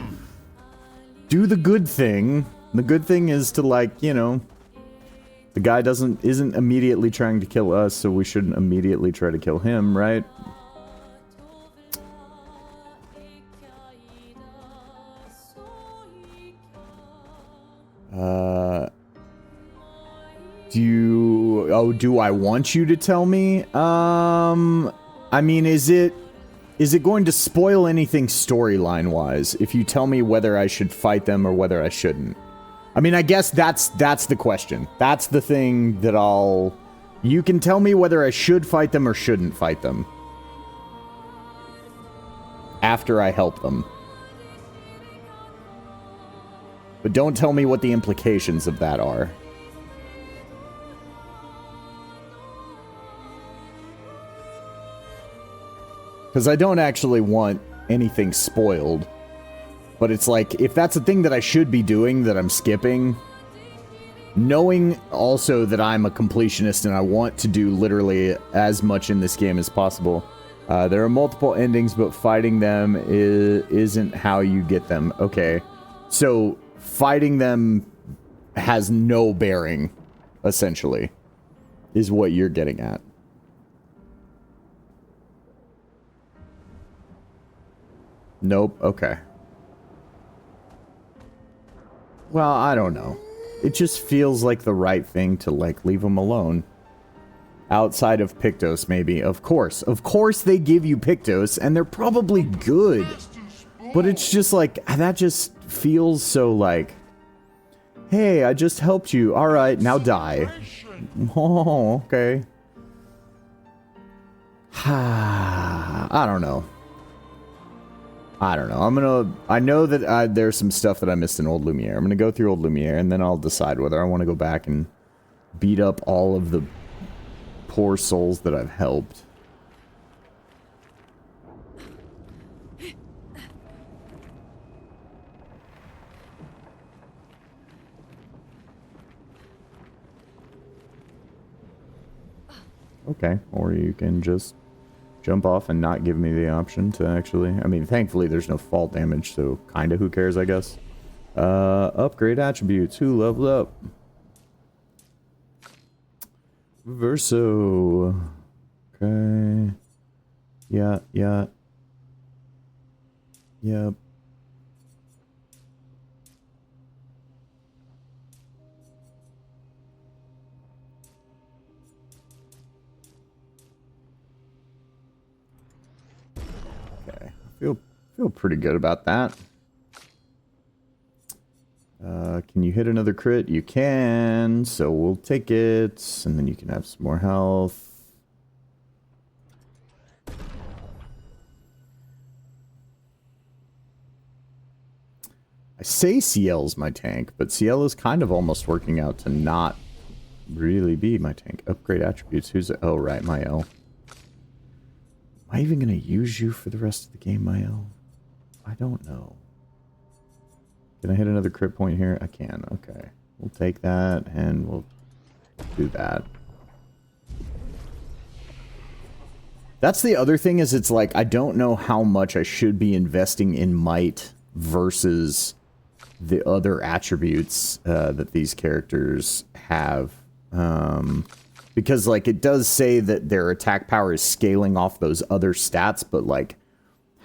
do the good thing. The good thing is to, like, you know, the guy isn't immediately trying to kill us, so we shouldn't immediately try to kill him, right? Do I want you to tell me? I mean, is it going to spoil anything storyline-wise if you tell me whether I should fight them or whether I shouldn't? I mean, I guess that's the question. That's the thing that you can tell me whether I should fight them or shouldn't fight them after I help them. But don't tell me what the implications of that are. Because I don't actually want anything spoiled. But it's like, if that's a thing that I should be doing that I'm skipping, knowing also that I'm a completionist and I want to do literally as much in this game as possible. There are multiple endings, but fighting them isn't how you get them. Okay. So fighting them has no bearing, essentially, is what you're getting at. Nope. Okay. Well, I don't know. It just feels like the right thing to, like, leave them alone. Outside of pictos, maybe. Of course. Of course they give you pictos, and they're probably good. But it's just like, that just feels so like, hey, I just helped you. Alright, now die. Oh, okay. I don't know. I don't know. I know that there's some stuff that I missed in Old Lumiere. I'm gonna go through Old Lumiere, and then I'll decide whether I want to go back and beat up all of the poor souls that I've helped. Okay, or you can just jump off and not give me the option to actually... I mean, thankfully there's no fall damage, so kinda who cares, I guess. Upgrade attributes. Who leveled up? Verso. Okay. Yeah. Yep. Feel pretty good about that. Can you hit another crit? You can, so we'll take it, and then you can have some more health. I say CL's my tank, but CL is kind of almost working out to not really be my tank. Upgrade attributes. Who's it? Oh, right, Mael. Am I even going to use you for the rest of the game, Mael? I don't know. Can I hit another crit point here? I can. Okay. We'll take that, and we'll do that. That's the other thing, is it's like, I don't know how much I should be investing in might versus the other attributes that these characters have. Because, like, it does say that their attack power is scaling off those other stats, but, like,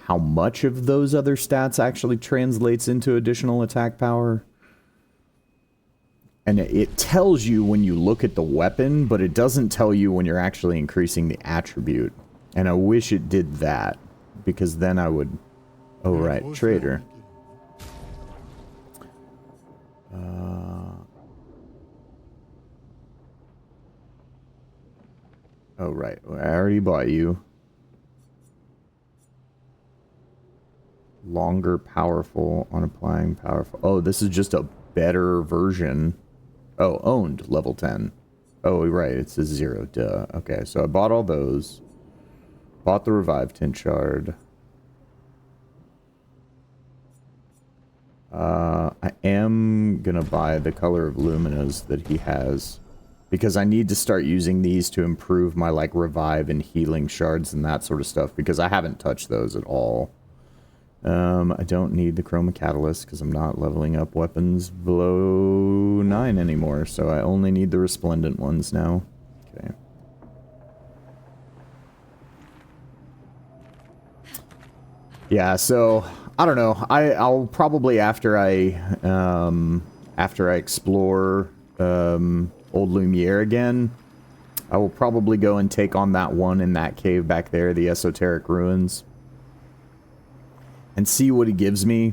how much of those other stats actually translates into additional attack power? And it tells you when you look at the weapon, but it doesn't tell you when you're actually increasing the attribute. And I wish it did that, because then I would... Oh, right, trader. Oh, right, I already bought you. Longer powerful on applying powerful. Oh, this is just a better version. Oh, owned, level 10. Oh, right, it's a 0, duh. Okay, so I bought all those. Bought the Revive Tint Shard. I am gonna buy the Color of Luminas that he has, because I need to start using these to improve my, like, Revive and Healing Shards and that sort of stuff, because I haven't touched those at all. I don't need the Chroma Catalyst because I'm not leveling up weapons below 9 anymore, so I only need the Resplendent ones now. Okay. Yeah, so I don't know. I'll probably after I explore Old Lumiere again, I will probably go and take on that one in that cave back there, the Esoteric Ruins. And see what he gives me.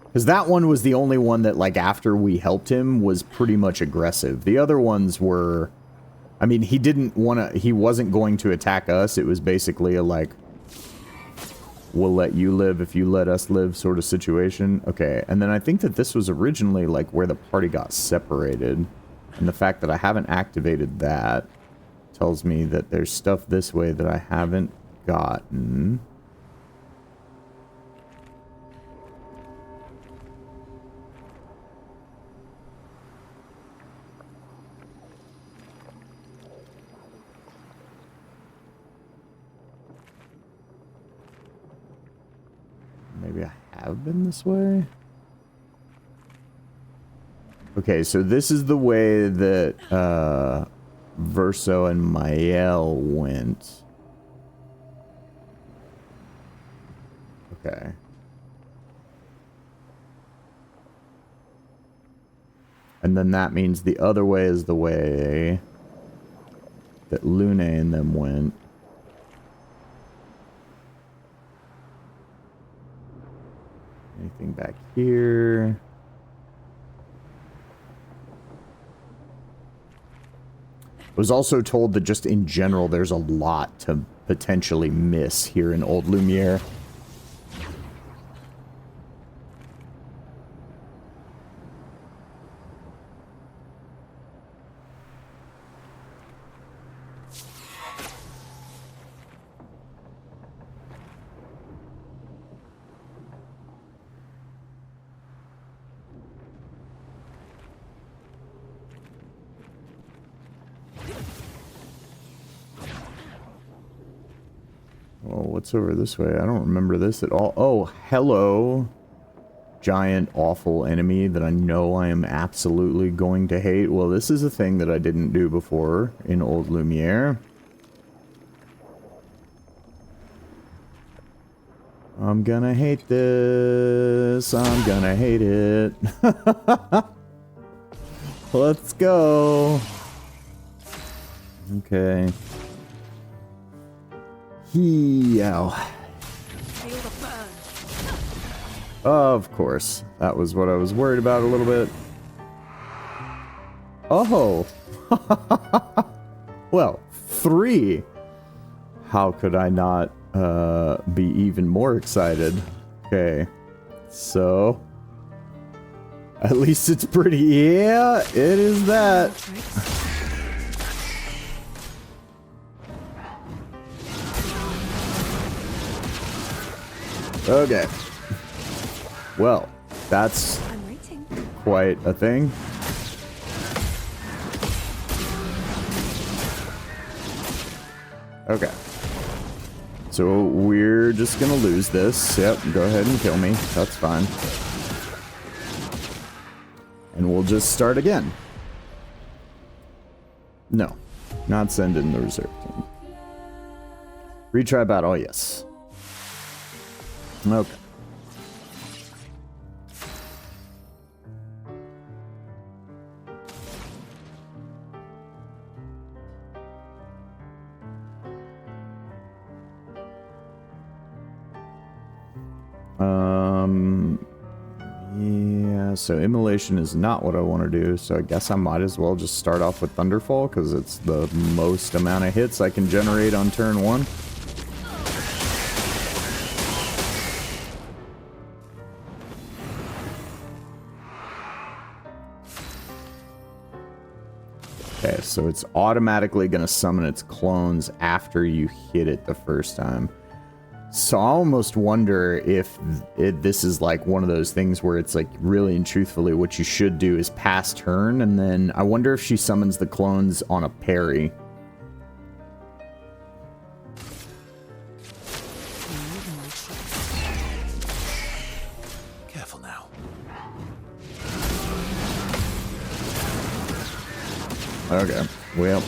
Because that one was the only one that, like, after we helped him, was pretty much aggressive. The other ones were... I mean, he didn't want to... He wasn't going to attack us. It was basically a, like... We'll let you live if you let us live sort of situation. Okay, and then I think that this was originally, like, where the party got separated. And the fact that I haven't activated that... tells me that there's stuff this way that I haven't gotten. Maybe I have been this way? Okay, so this is the way that, Verso and Mael went. Okay. And then that means the other way is the way that Lune and them went. Anything back here? I was also told that just in general there's a lot to potentially miss here in Old Lumiere. What's over this way? I don't remember this at all. Oh, hello. Giant, awful enemy that I know I am absolutely going to hate. Well, this is a thing that I didn't do before in Old Lumiere. I'm gonna hate this. I'm gonna hate it. Let's go. Okay. Heal. Feel the burn. Of course. That was what I was worried about a little bit. Oh. Well, 3. How could I not be even more excited? Okay. So. At least it's pretty. Yeah, it is that. Okay. Well, that's I'm waiting. quite a thing. Okay. So we're just gonna lose this. Yep, go ahead and kill me. That's fine. And we'll just start again. No, not send in the reserve team. Retry battle, yes. Okay. Yeah, so immolation is not what I want to do, so I guess I might as well just start off with Thunderfall, because it's the most amount of hits I can generate on turn 1. Okay, so it's automatically going to summon its clones after you hit it the first time. So I almost wonder if this is like one of those things where it's like really and truthfully what you should do is pass turn, and then I wonder if she summons the clones on a parry. Careful now. Okay, well.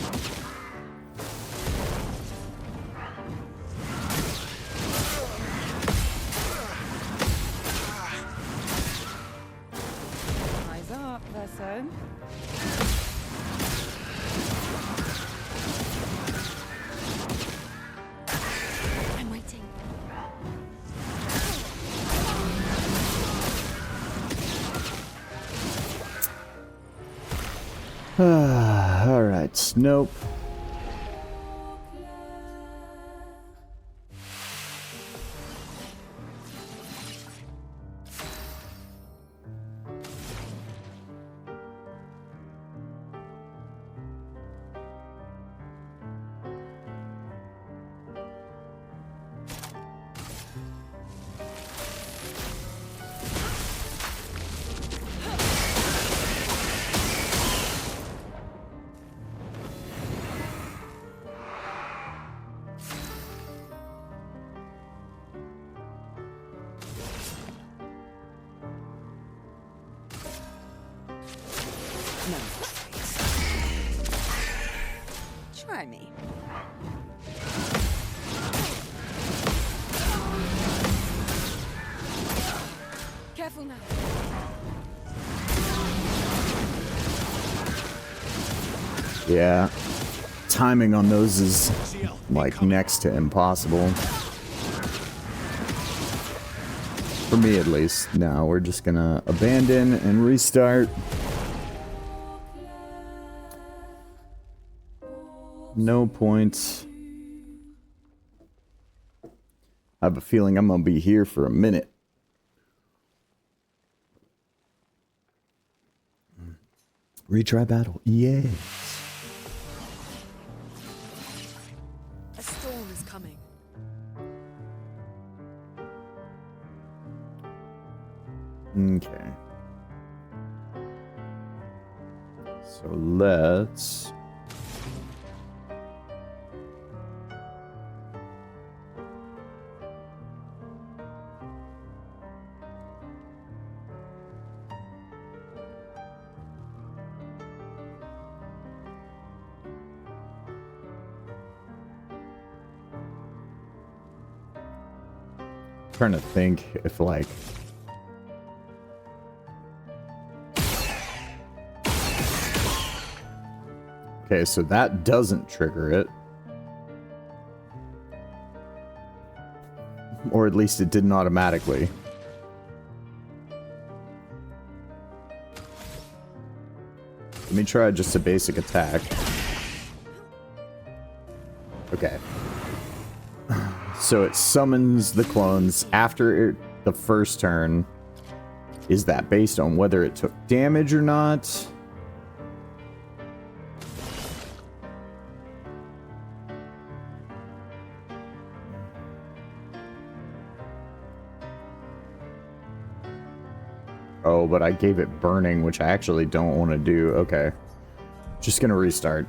Eyes up, person. I'm waiting. Alright, nope. No. Try me. Careful now. Yeah. Timing on those is like next to impossible. For me at least. Now we're just gonna abandon and restart. No points. I have a feeling I'm gonna be here for a minute. Retry battle. Yes. A storm is coming. Okay. So let's... trying to think if like okay, so that doesn't trigger it. Or at least it didn't automatically. Let me try just a basic attack. Okay. So it summons the clones after the first turn. Is that based on whether it took damage or not? Oh, but I gave it burning, which I actually don't want to do. Okay. Just gonna restart.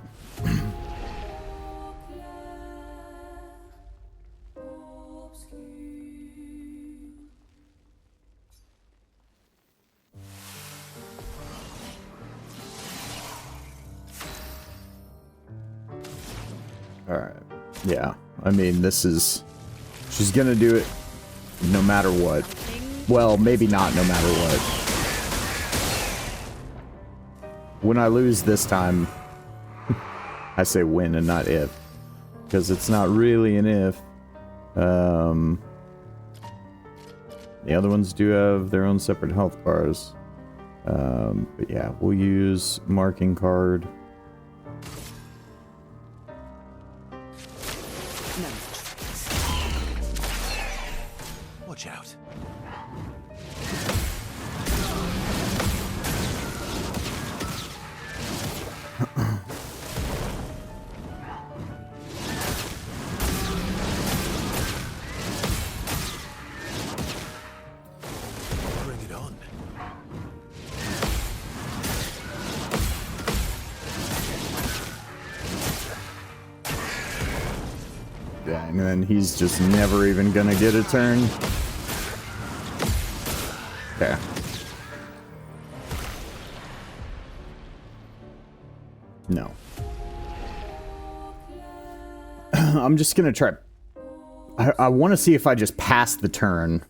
Alright. Yeah. I mean, this is... She's gonna do it no matter what. Well, maybe not no matter what. When I lose this time... I say when and not if. Because it's not really an if. The other ones do have their own separate health bars. But yeah, we'll use marking card. Watch out. Bring it on. Yeah, and then he's just never even gonna get a turn. Okay. No. I'm just gonna try. I want to see if I just pass the turn.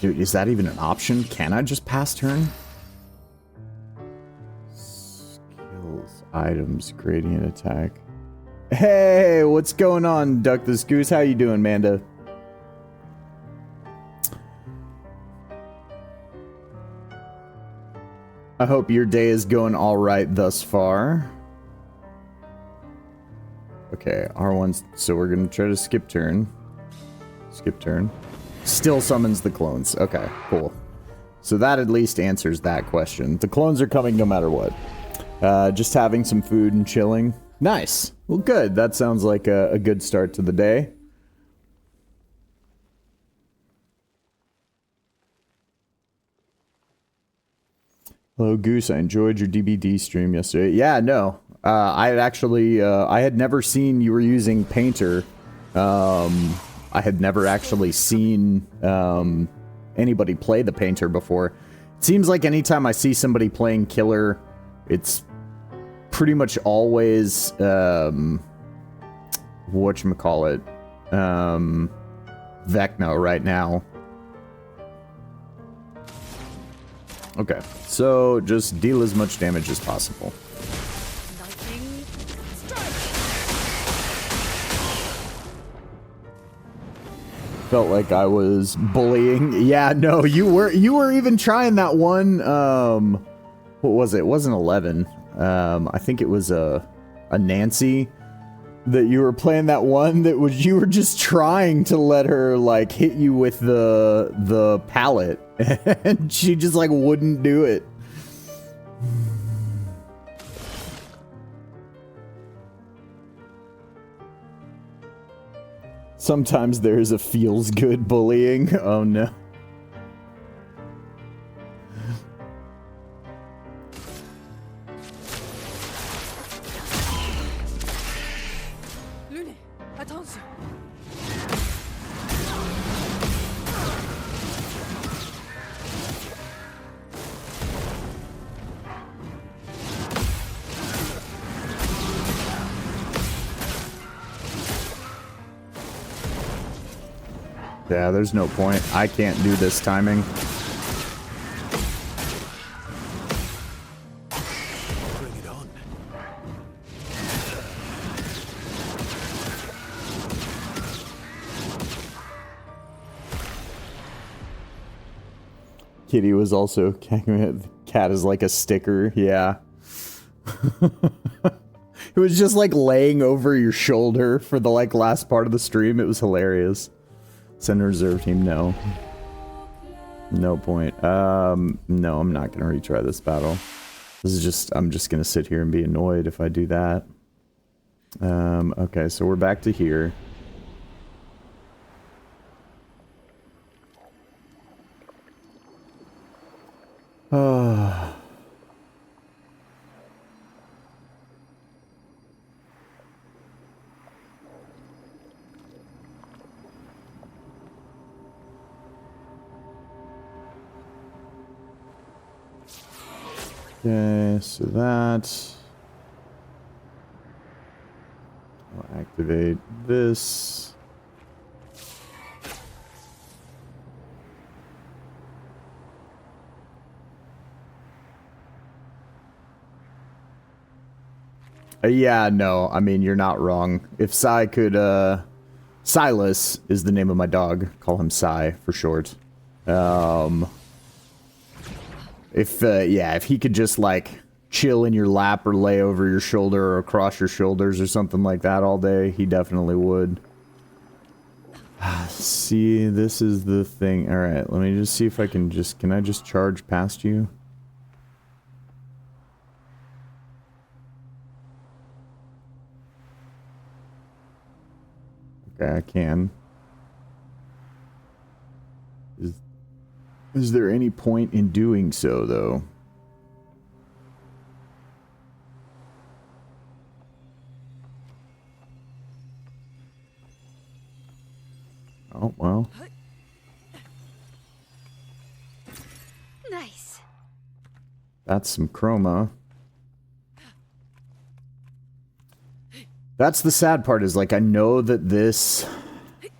Dude, is that even an option? Can I just pass turn? Skills, items, gradient attack. Hey, what's going on, Duck this Goose? How you doing, Manda? I hope your day is going all right thus far. Okay, R1, so we're gonna try to skip turn. Skip turn. Still summons the clones. Okay, cool. So that at least answers that question. The clones are coming no matter what. Just having some food and chilling. Nice. Well, good. That sounds like a good start to the day. Hello, Goose. I enjoyed your DBD stream yesterday. Yeah, no. I had actually, I had never seen you were using Painter. I had never actually seen anybody play the Painter before. It seems like anytime I see somebody playing Killer, it's pretty much always, whatchamacallit, Vecna right now. Okay, so just deal as much damage as possible. Lightning strike. Felt like I was bullying. Yeah, no, you were even trying that one. What was it? It wasn't 11. I think it was a Nancy that you were playing that one that was you were just trying to let her like hit you with the pallet and she just like wouldn't do it. Sometimes there's a feels good bullying. Oh no. Lune, attention. Yeah, there's no point. I can't do this timing. Bring it on. Kitty was also cat is like a sticker. Yeah. It was just like laying over your shoulder for the like last part of the stream. It was hilarious. Send a reserve team. No. No point. No, I'm not gonna retry this battle. This is just, I'm just gonna sit here and be annoyed if I do that. Okay, so we're back to here. Okay, so that... I'll activate this. Yeah, no, I mean, you're not wrong. If Sai could, Silas is the name of my dog. Call him Sai for short. If he could just, like, chill in your lap or lay over your shoulder or across your shoulders or something like that all day, he definitely would. See, this is the thing. Alright, let me just see if I can just... Can I just charge past you? Okay, I can. Is there any point in doing so, though? Oh, well. Nice. That's some chroma. That's the sad part, is, like, I know that this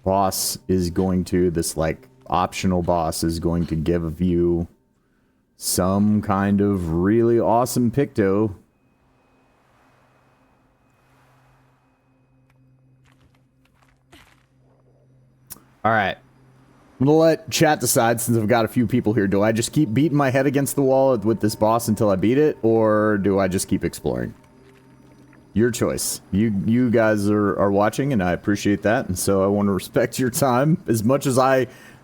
boss is going to, this, like, optional boss is going to give you some kind of really awesome picto. Alright. I'm gonna let chat decide, since I've got a few people here. Do I just keep beating my head against the wall with this boss until I beat it, or do I just keep exploring? Your choice. You guys are watching, and I appreciate that, and so I want to respect your time as much as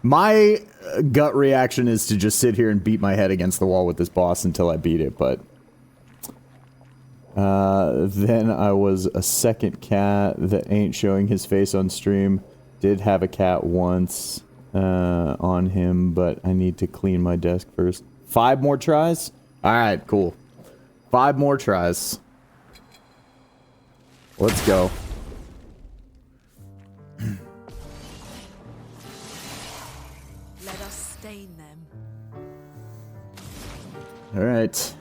my gut reaction is to just sit here and beat my head against the wall with this boss until I beat it, but then I was a second cat that ain't showing his face on stream. Did have a cat once on him, but I need to clean my desk first. 5 more tries? Alright, cool. 5 more tries. Let's go. Let us stain them. Alright.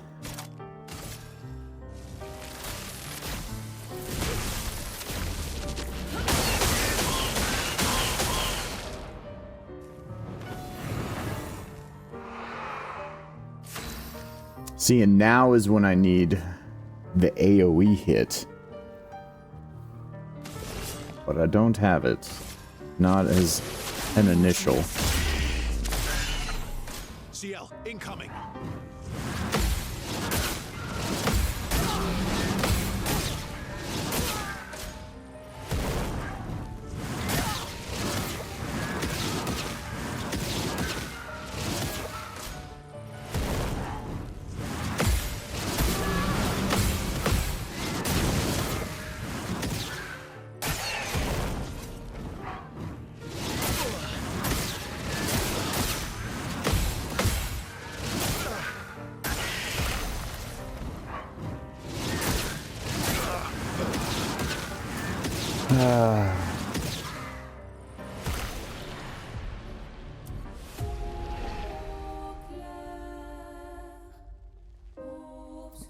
See, and now is when I need the AoE hit. But I don't have it. Not as an initial. CL, incoming.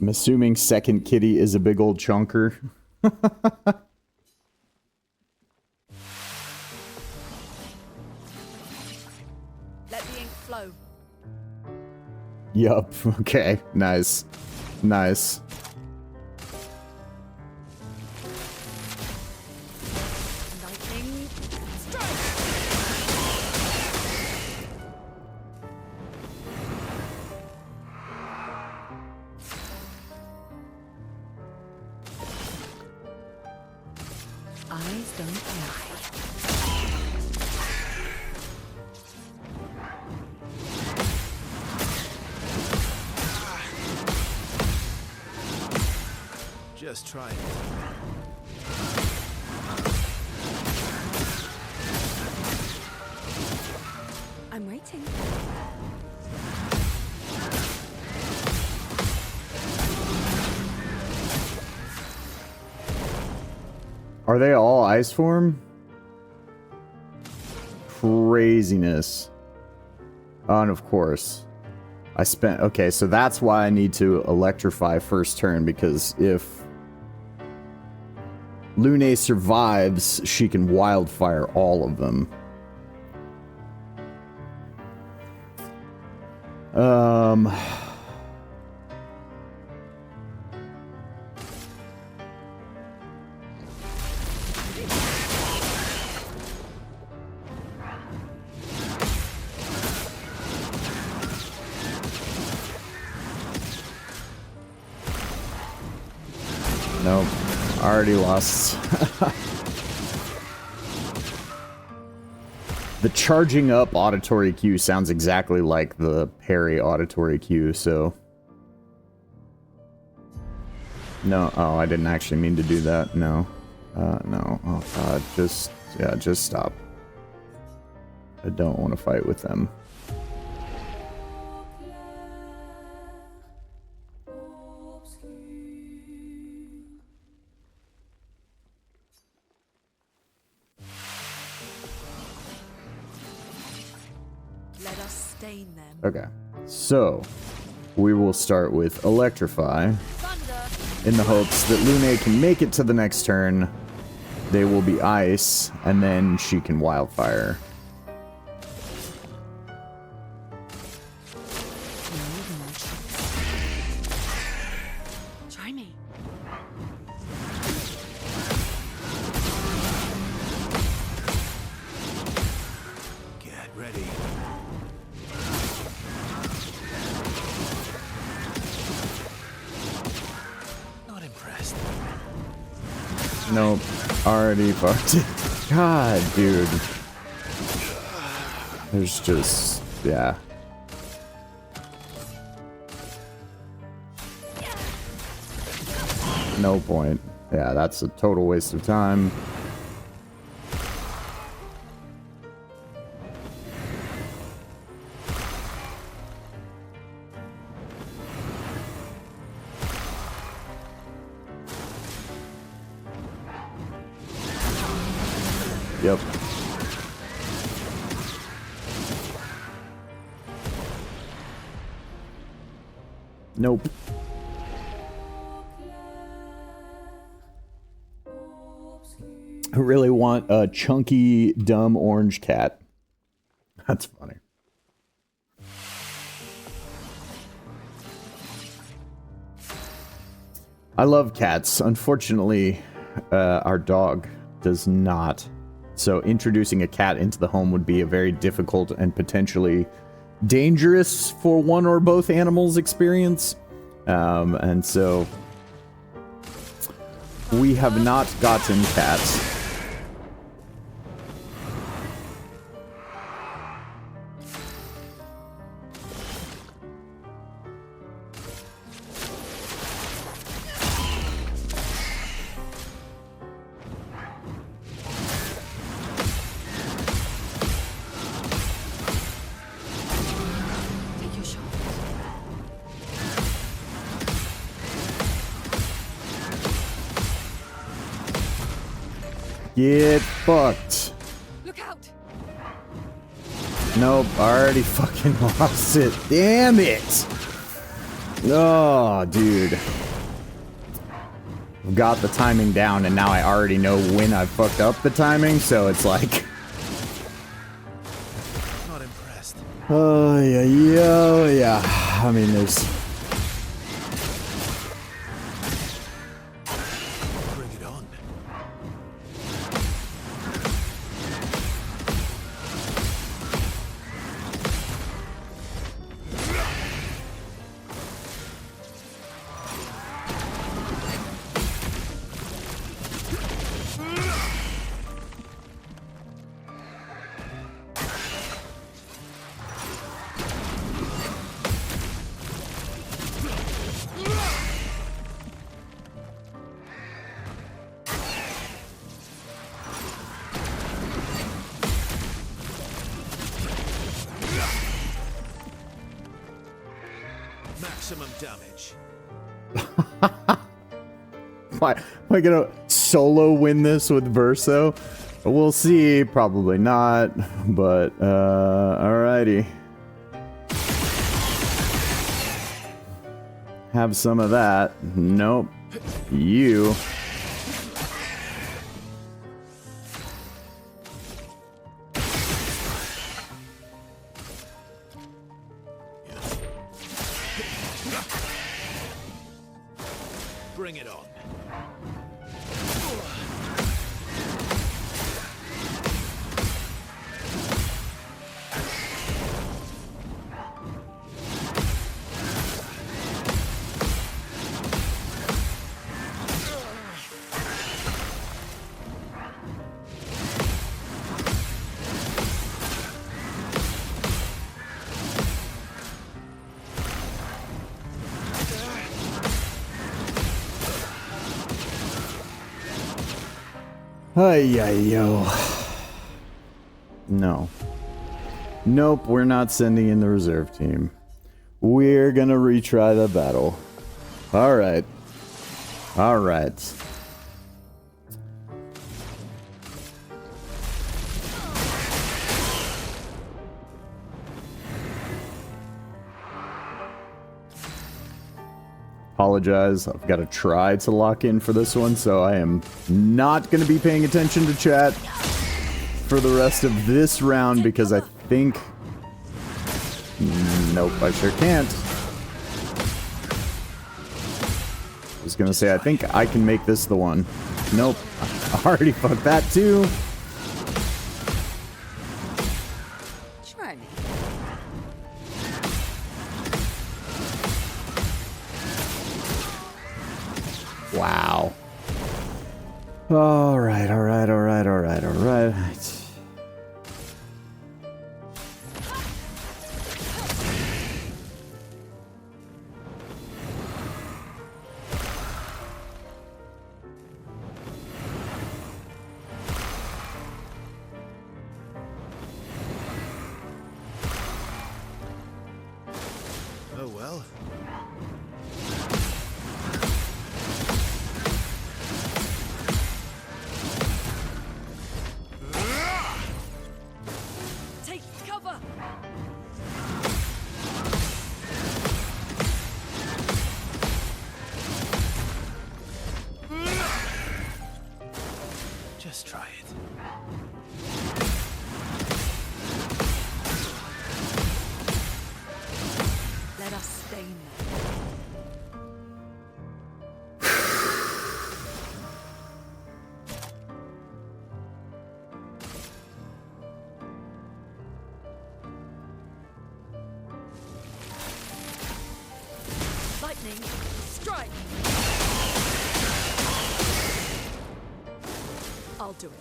I'm assuming second kitty is a big old chunker. Let the ink flow. Yup. Okay. Nice. Nice. Lightning strike. don't lie. Just try it. I'm waiting. Are they all ice form? Craziness. Oh, and of course. Okay, so that's why I need to electrify first turn, because if Lune survives, she can wildfire all of them. Nope. Already lost. The charging up auditory cue sounds exactly like the parry auditory cue, so... No, oh, I didn't actually mean to do that, no. No, oh god, just stop. I don't want to fight with them. Let us stain them. Okay, so we will start with Electrify Thunder. in the hopes that Lune can make it to the next turn. They will be ice, and then she can Wildfire. Try me. Get ready. Not impressed. Nope. Already fucked it. God, dude. There's just... yeah. No point. Yeah, that's a total waste of time. Yep. Nope. I really want a chunky, dumb orange cat. That's funny. I love cats. Unfortunately, our dog does not. So introducing a cat into the home would be a very difficult and potentially dangerous for one or both animals experience. And so we have not gotten cats. Take your shot. Get fucked. Look out! Nope, already fucking lost it. Damn it! Oh, dude. I've got the timing down, and now I already know when I fucked up the timing, so it's like... Not impressed. Oh, yeah. I mean, there's... Bring it on. maximum damage. Am I gonna solo win this with Verso? We'll see. Probably not. But, alrighty. Have some of that. Nope. You. Bring it on. Ay-yi-yo. No. Nope, we're not sending in the reserve team. We're gonna retry the battle. Alright. Alright. Apologize. I've got to try to lock in for this one, so I am not going to be paying attention to chat for the rest of this round because I think... Nope, I sure can't. I was going to say, I think I can make this the one. Nope. I already fucked that too. Try me. Wow. Alright, alright, alright, alright, alright. Oh well. Take cover. Just try it. Let us stain them. Lightning, strike! I'll do it.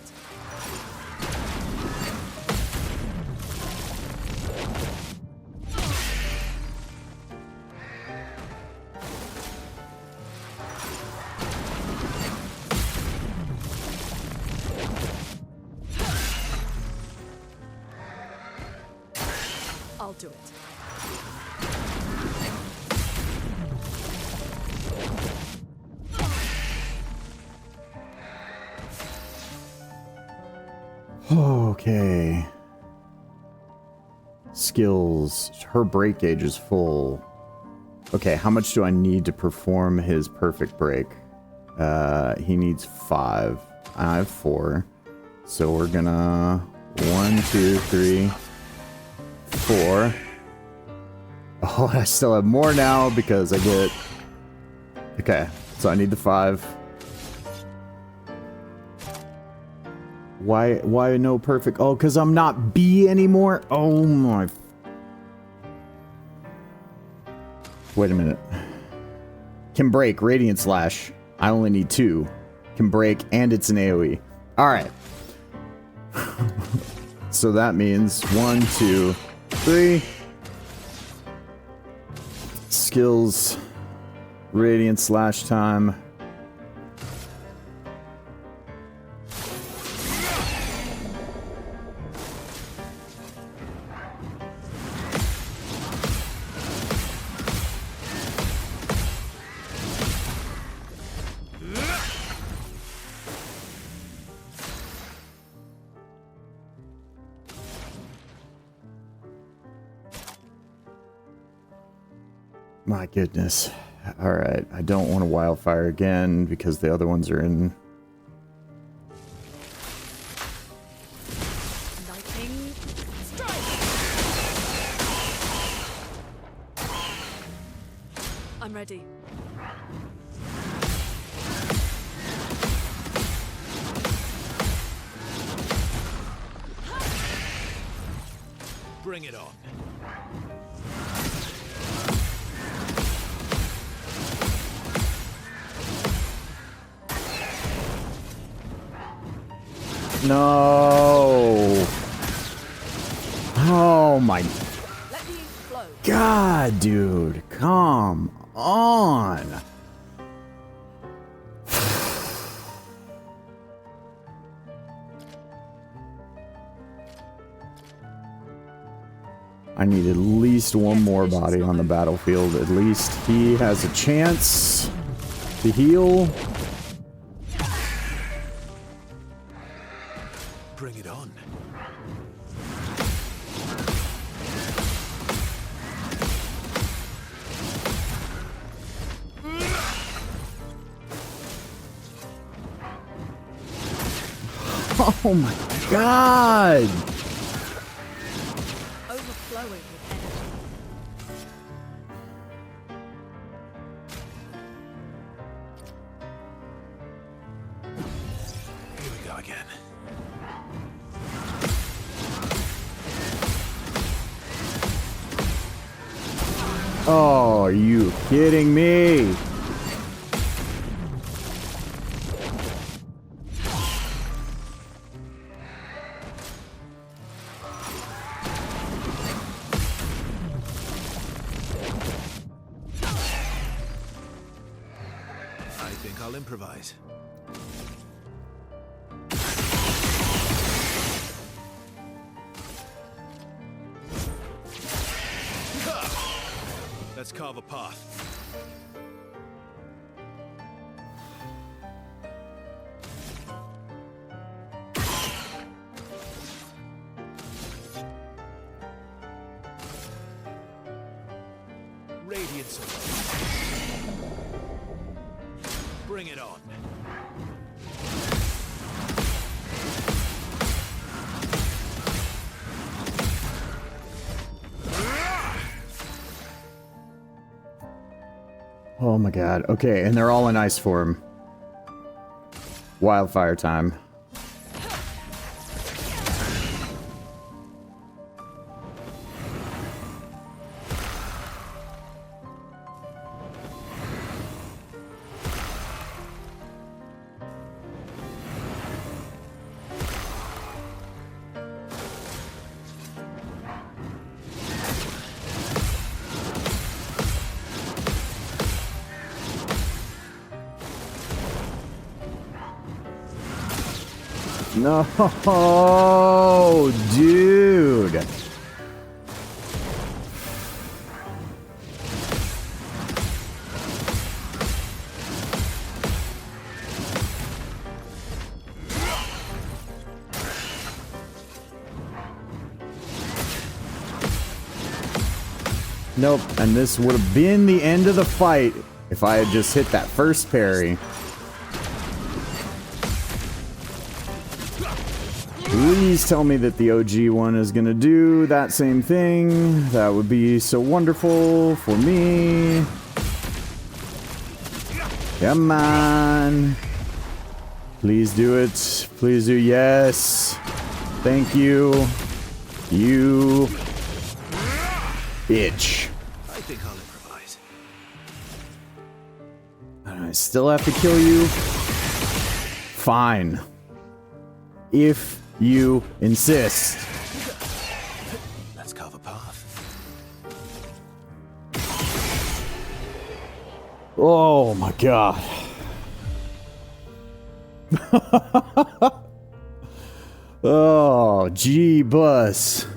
I'll do it. Okay. Skills. Her break gauge is full. Okay, how much do I need to perform his perfect break? He needs 5. I have 4. So we're gonna... 1, 2, 3, 4. Oh, I still have more now because I get... Okay, so I need the 5. Why no perfect? Oh, because I'm not B anymore? Oh my... Wait a minute. Can break, Radiant Slash. I only need 2. Can break, and it's an AoE. Alright. So that means 1, 2, 3. Skills. Radiant Slash time. my goodness. Alright, I don't want a wildfire again because the other ones are in. Lightning strike. I'm ready. Bring it on. No. Oh my Let me flow. god, dude. Come on. I need at least one more body on the battlefield. At least he has a chance to heal. Bring it on. Oh my god. Overflowing with energy. Here we go again. Oh, are you kidding me? I think I'll improvise. Let's carve a path. Radiance. Bring it on. Oh my god. Okay, and they're all in ice form. Wildfire time. No, dude. Nope, and this would have been the end of the fight if I had just hit that first parry. Please tell me that the OG one is gonna do that same thing. That would be so wonderful for me. Come on. Please do it. Please do. Yes. Thank you. You bitch. I think I'll improvise. I still have to kill you. Fine. If you insist. Let's carve a path. Oh my god. Oh, gee, bus.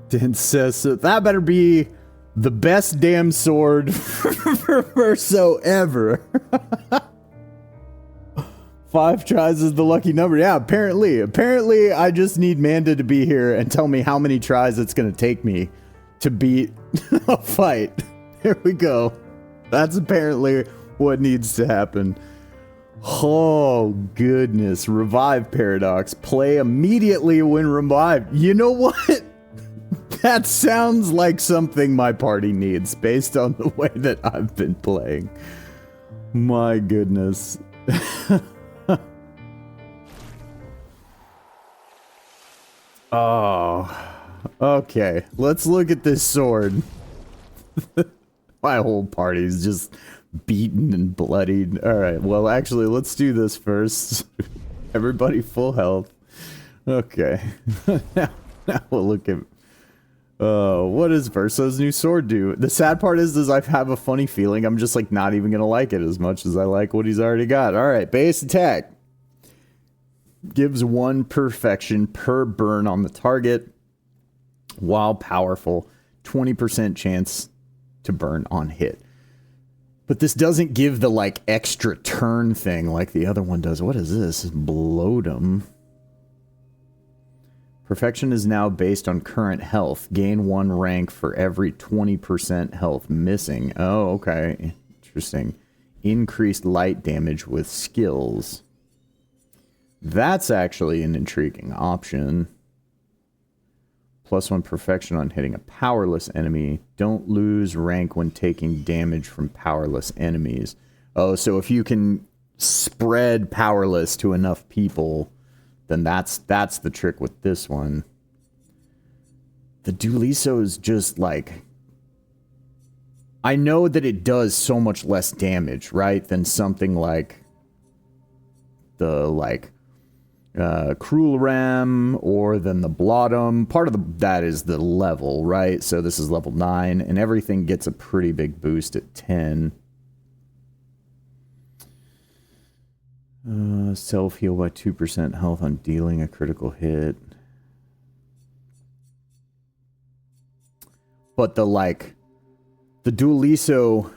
That better be the best damn sword for so ever. 5 tries is the lucky number. Yeah, apparently. Apparently, I just need Manda to be here and tell me how many tries it's going to take me to beat a fight. Here we go. That's apparently what needs to happen. Oh, goodness. Revive paradox. Play immediately when revived. You know what? That sounds like something my party needs based on the way that I've been playing. My goodness. Oh, okay. Let's look at this sword. My whole party's just beaten and bloodied. All right, well, actually, let's do this first. Everybody full health. Okay. now we'll look at... what does Verso's new sword do? The sad part is I have a funny feeling I'm just, like, not even gonna like it as much as I like what he's already got. All right, base attack. Gives 1 perfection per burn on the target. While powerful, 20% chance to burn on hit. But this doesn't give the, like, extra turn thing like the other one does. What is this? Bloatum. Perfection is now based on current health. Gain 1 rank for every 20% health missing. Oh, okay. Interesting. Increased light damage with skills. That's actually an intriguing option. +1 perfection on hitting a powerless enemy. Don't lose rank when taking damage from powerless enemies. Oh, so if you can spread powerless to enough people, then that's the trick with this one. The Dualiso is just like... I know that it does so much less damage, right? Than something like the, like... Cruel Ram, or then the Blottum. Part of that is the level, right? So this is level 9, and everything gets a pretty big boost at 10. Self-heal by 2% health on dealing a critical hit. But the Dualiso,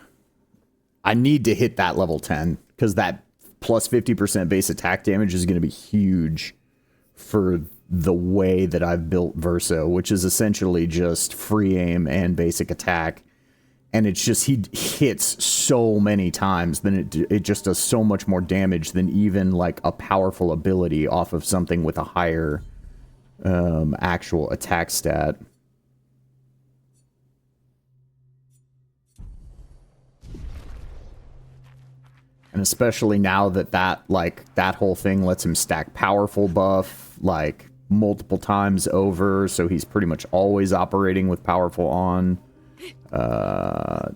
I need to hit that level 10, because that plus 50% base attack damage is going to be huge for the way that I've built Verso, which is essentially just free aim and basic attack. And it's just, he hits so many times, then it just does so much more damage than even like a powerful ability off of something with a higher actual attack stat. And especially now that whole thing lets him stack powerful buff, like, multiple times over, so he's pretty much always operating with powerful on. Okay,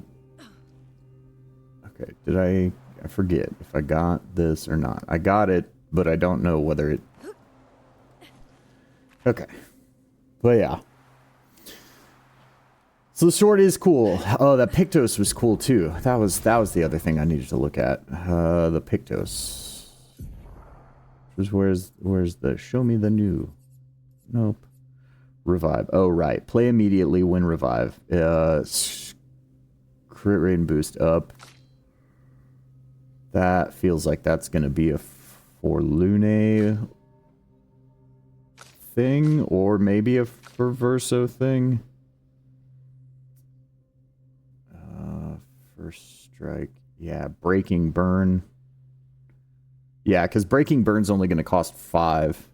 did I forget if I got this or not. I got it, but I don't know whether it... Okay. But yeah. So the sword is cool. Oh, that pictos was cool too. That was the other thing I needed to look at. The pictos. Where's the show me the new? Nope. Revive. Oh right. Play immediately when revive. Crit rate and boost up. That feels like that's gonna be a Forlune thing, or maybe a Verso thing. First strike. Yeah, breaking burn. Yeah, because breaking burn's only going to cost 5.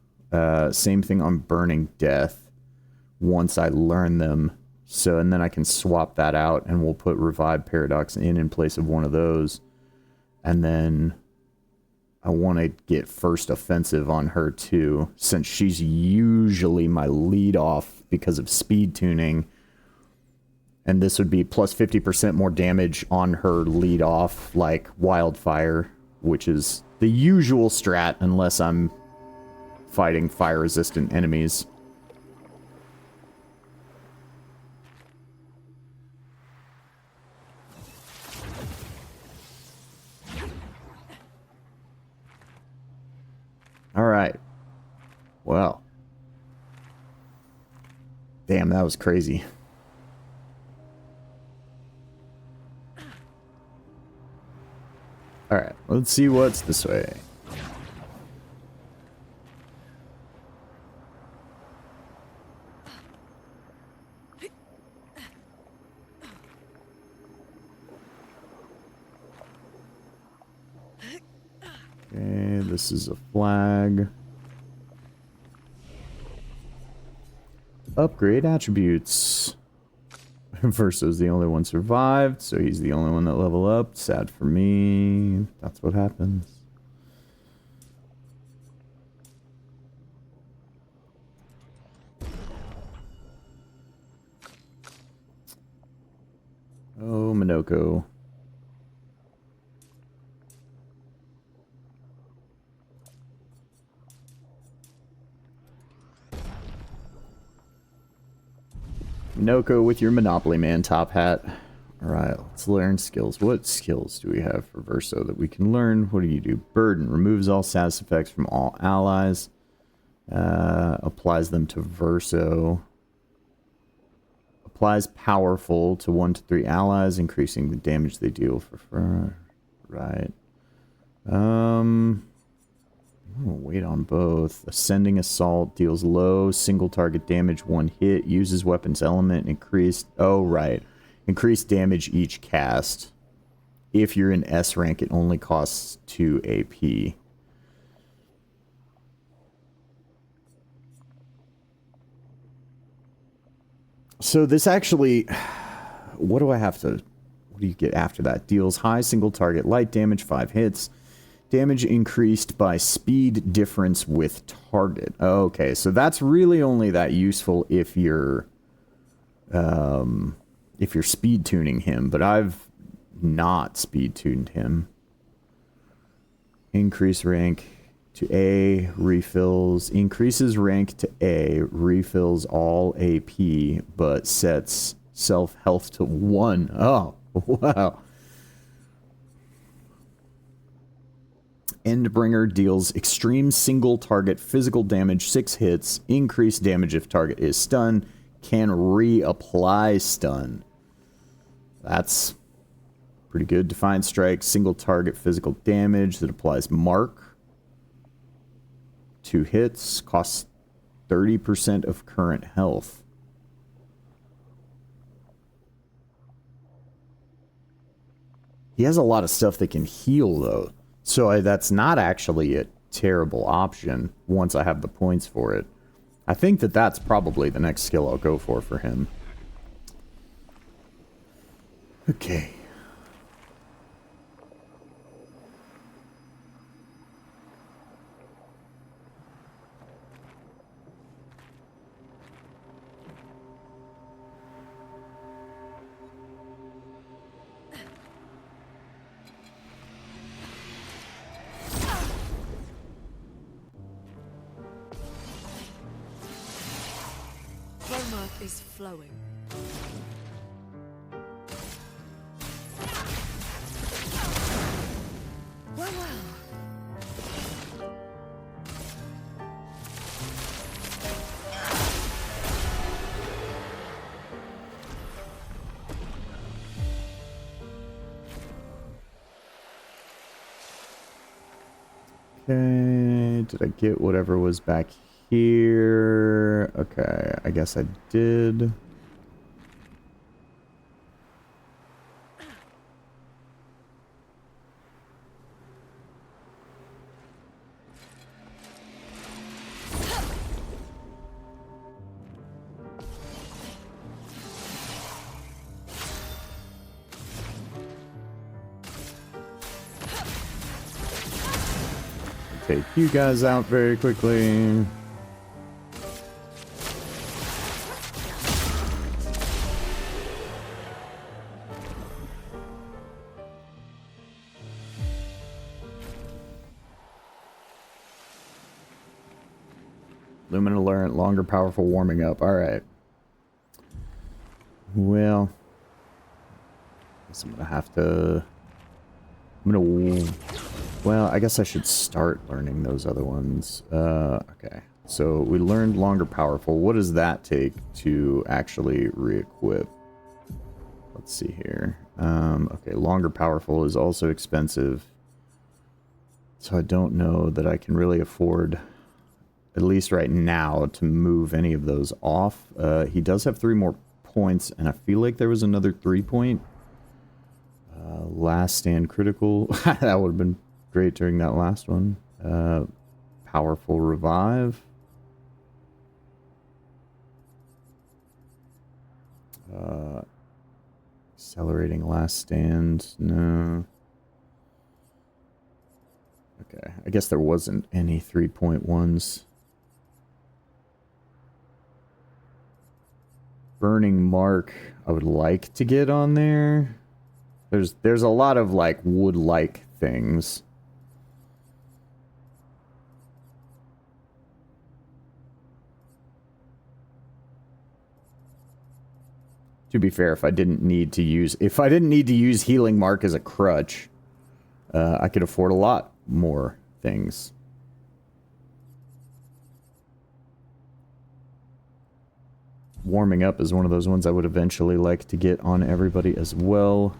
Same thing on burning death once I learn them. So, and then I can swap that out, and we'll put revive paradox in place of one of those. And then I want to get first offensive on her too, since she's usually my lead off because of speed tuning. And this would be plus 50% more damage on her lead off, like wildfire, which is the usual strat unless I'm fighting fire resistant enemies. All right. Well. Damn, that was crazy. Alright, let's see what's this way. Okay, this is a flag. Upgrade attributes. Verso's the only one survived, so he's the only one that leveled up. Sad for me. That's what happens. Oh, Minoko. Minoko with your Monopoly Man top hat. Alright, let's learn skills. What skills do we have for Verso that we can learn? What do you do? Burden. Removes all status effects from all allies. Applies them to Verso. Applies powerful to 1 to 3 allies, increasing the damage they deal for right. I'm gonna wait on both. Ascending Assault deals low single target damage 1 hit, uses weapons element, increased. Oh, right. Increased damage each cast. If you're in S rank, it only costs 2 AP. So this actually, what do you get after that? Deals high single target light damage, 5 hits. Damage increased by speed difference with target. Okay, so that's really only that useful if you're speed tuning him, but I've not speed tuned him. Increase rank to A, refills, increases rank to A, refills all AP, but sets self-health to 1. Oh, wow. Endbringer deals extreme single target physical damage, 6 hits, increased damage if target is stunned, can reapply stun. That's pretty good. Defiant Strike, single target physical damage that applies mark. 2 hits, costs 30% of current health. He has a lot of stuff that can heal, though. So that's not actually a terrible option once I have the points for it. I think that that's probably the next skill I'll go for him. Okay. Is flowing. Well, Okay, did I get whatever was back here? Okay, I guess I did. Take you guys out very quickly. Lumen alert, longer powerful warming up. Alright. Well, I guess I'm gonna have to... Well, I guess I should start learning those other ones. Okay. So we learned longer powerful. What does that take to actually re-equip? Let's see here. Okay, longer powerful is also expensive. So I don't know that I can really afford, at least right now, to move any of those off. He does have 3 more points, and I feel like there was another 3-point. Last stand critical. That would have been great during that last one. Powerful revive. Accelerating last stand. No. Okay, I guess there wasn't any 3.1s. Burning Mark, I would like to get on there. There's a lot of like wood-like things. To be fair, if I didn't need to use Healing Mark as a crutch, I could afford a lot more things. Warming Up is one of those ones I would eventually like to get on everybody as well.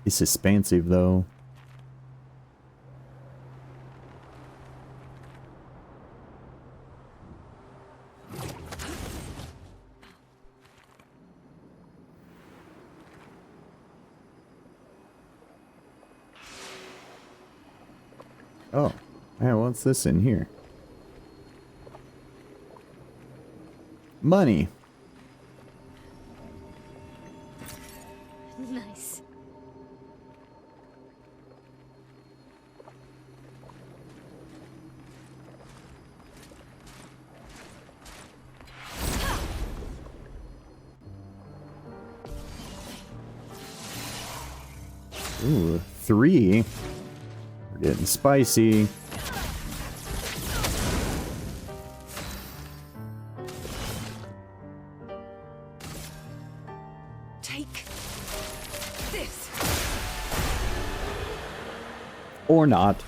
It's expensive though. Oh, man, what's this in here? Money. Nice. Ooh, 3. We're getting spicy. Take this. Or not.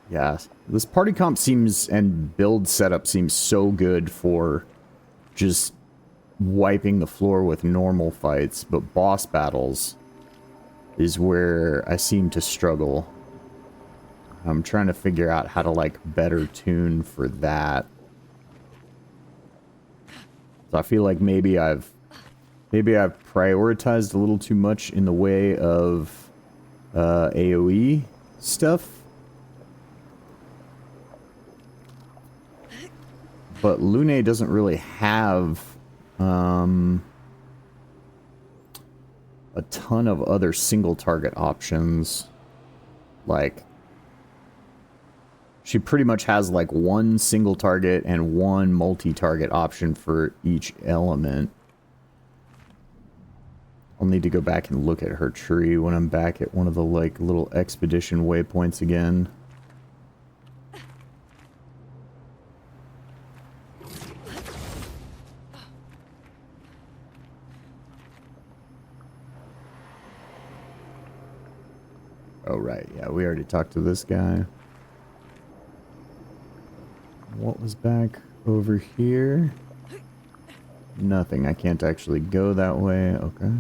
Yeah, this party comp seems, and build setup seems so good for just wiping the floor with normal fights, but boss battles is where I seem to struggle. I'm trying to figure out how to, like, better tune for that. So I feel like maybe I've prioritized a little too much in the way of AoE stuff. But Lune doesn't really have a ton of other single target options. Like, she pretty much has like one single target and one multi-target option for each element. I'll need to go back and look at her tree when I'm back at one of the like little expedition waypoints again. Oh, right. Yeah, we already talked to this guy. What was back over here? Nothing. I can't actually go that way. Okay.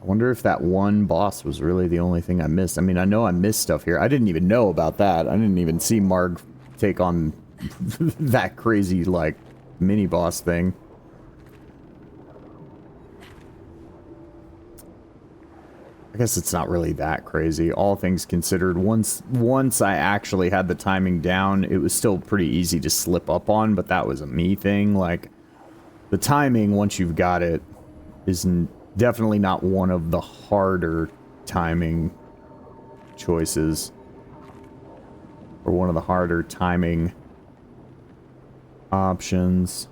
I wonder if that one boss was really the only thing I missed. I mean, I know I missed stuff here. I didn't even know about that. I didn't even see Marg take on that crazy, like, mini-boss thing. I guess it's not really that crazy, all things considered. Once I actually had the timing down, it was still pretty easy to slip up on, but that was a me thing. Like, the timing, once you've got it, is definitely not one of the harder timing choices. Or one of the harder timing options.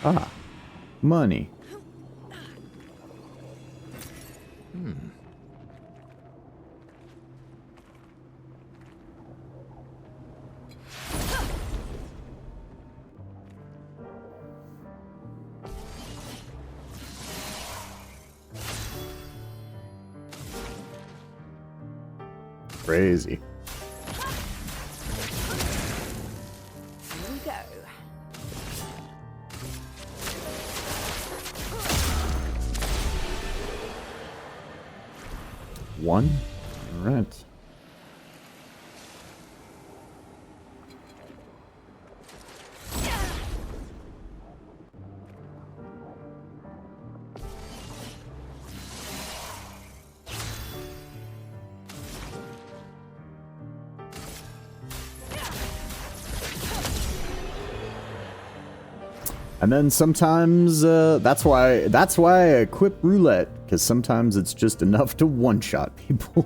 Ah. Money. Crazy. Here we go. 1. All right. And then sometimes that's why I equip roulette, because sometimes it's just enough to one-shot people.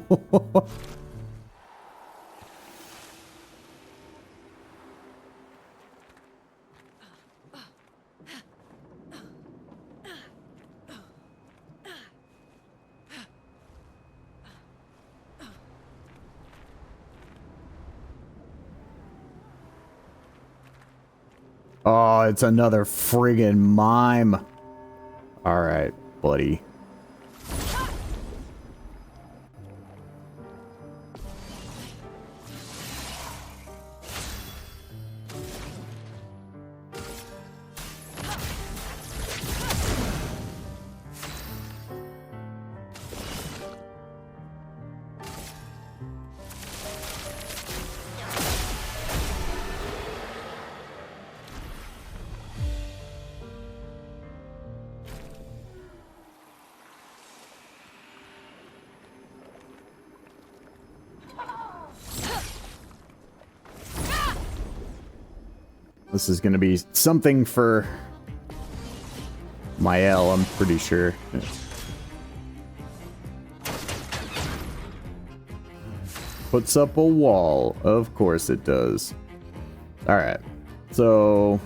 Oh, it's another friggin' mime. All right, buddy. This is going to be something for Mael, I'm pretty sure. Puts up a wall. Of course it does. Alright. So...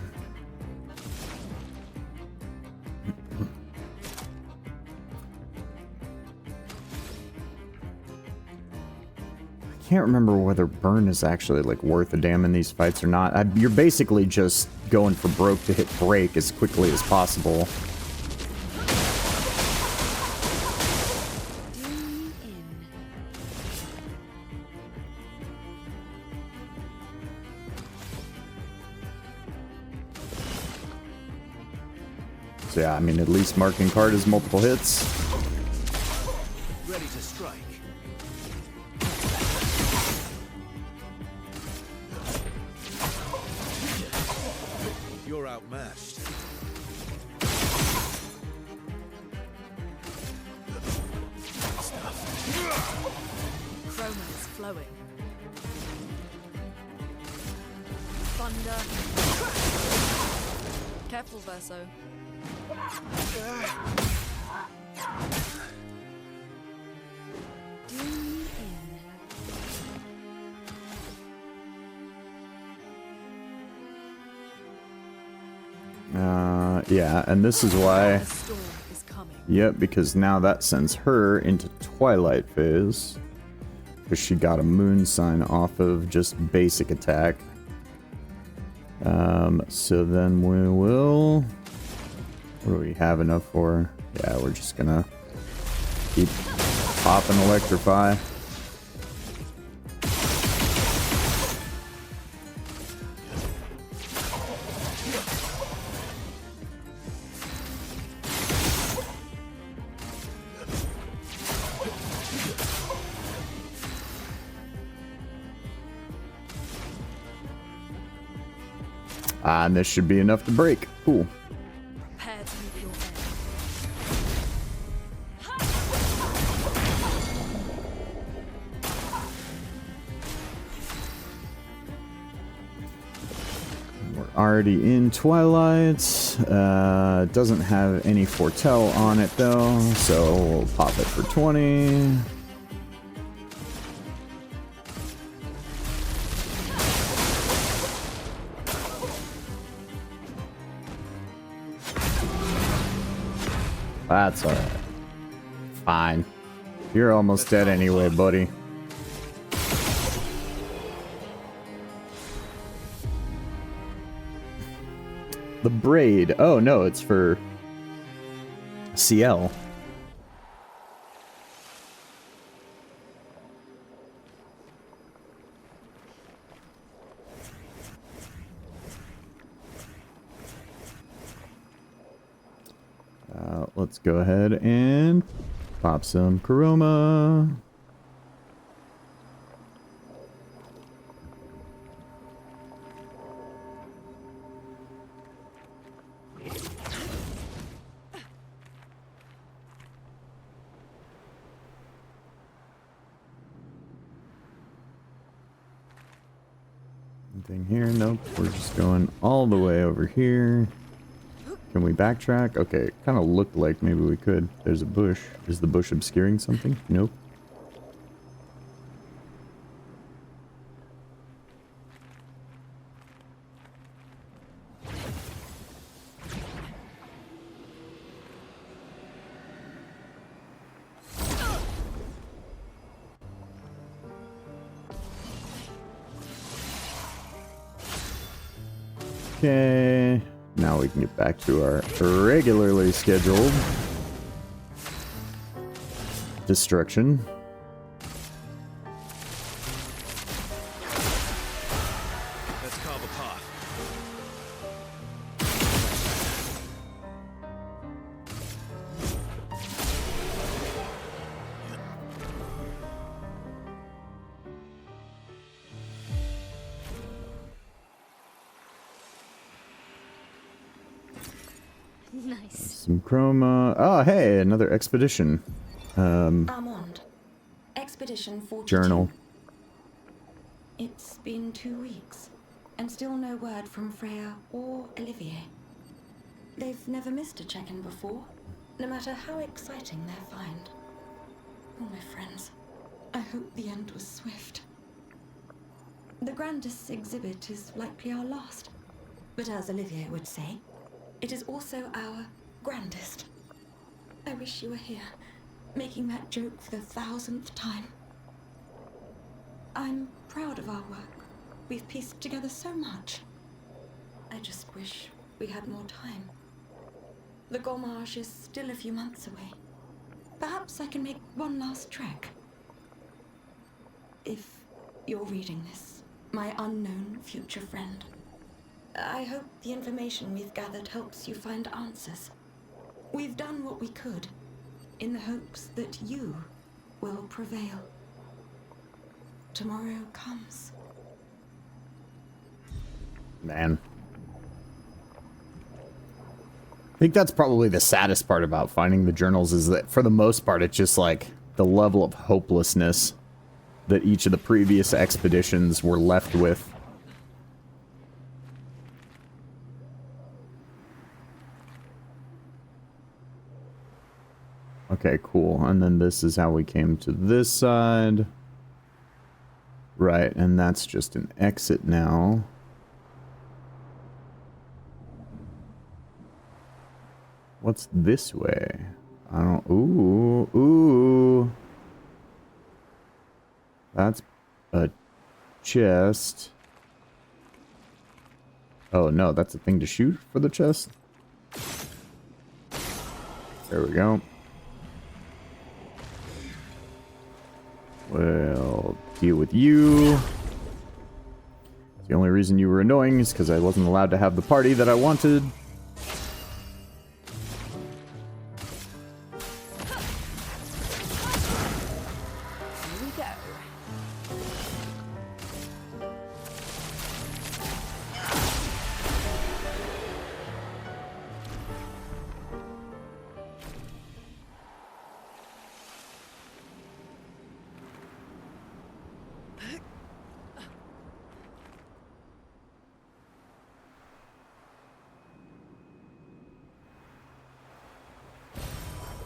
I can't remember whether burn is actually like worth a damn in these fights or not. You're basically just going for broke to hit break as quickly as possible. So yeah, I mean, at least marking card is multiple hits. Ready to strike. You're outmatched. Chroma is flowing. Thunder. Careful, Verso. Do me in. Yeah, and this is why... A storm is coming. Yep, because now that sends her into Twilight phase. Because she got a moon sign off of just basic attack. So then we will... What do we have enough for? Yeah, we're just gonna keep popping Electrify. And this should be enough to break. Cool. Prepare to meet your end. We're already in Twilight. Doesn't have any Foretell on it though, so we'll pop it for 20. That's alright. Fine. You're almost dead anyway, buddy. The braid. Oh no, it's for CL. Let's go ahead and pop some Chroma. Anything here? Nope. We're just going all the way over here. Can we backtrack? Okay, it kind of looked like maybe we could. There's a bush. Is the bush obscuring something? Nope. Okay, now we can get back to our regularly scheduled destruction. Let's carve a path. Nice. Some chroma. Oh, hey, another expedition. Armand, Expedition 42. Journal. It's been 2 weeks, and still no word from Freya or Olivier. They've never missed a check-in before, no matter how exciting their find. Oh, my friends, I hope the end was swift. The grandest exhibit is likely our last, but as Olivier would say, it is also our grandest. I wish you were here, making that joke for the 1000th time. I'm proud of our work. We've pieced together so much. I just wish we had more time. The Gommage is still a few months away. Perhaps I can make one last trek. If you're reading this, my unknown future friend, I hope the information we've gathered helps you find answers. We've done what we could, in the hopes that you will prevail. Tomorrow comes. Man. I think that's probably the saddest part about finding the journals is that for the most part it's just like the level of hopelessness that each of the previous expeditions were left with. Okay, cool. And then this is how we came to this side. Right, and that's just an exit now. What's this way? I don't... Ooh. That's a chest. Oh, no, that's a thing to shoot for the chest. There we go. Well, deal with you. The only reason you were annoying is because I wasn't allowed to have the party that I wanted. Here we go.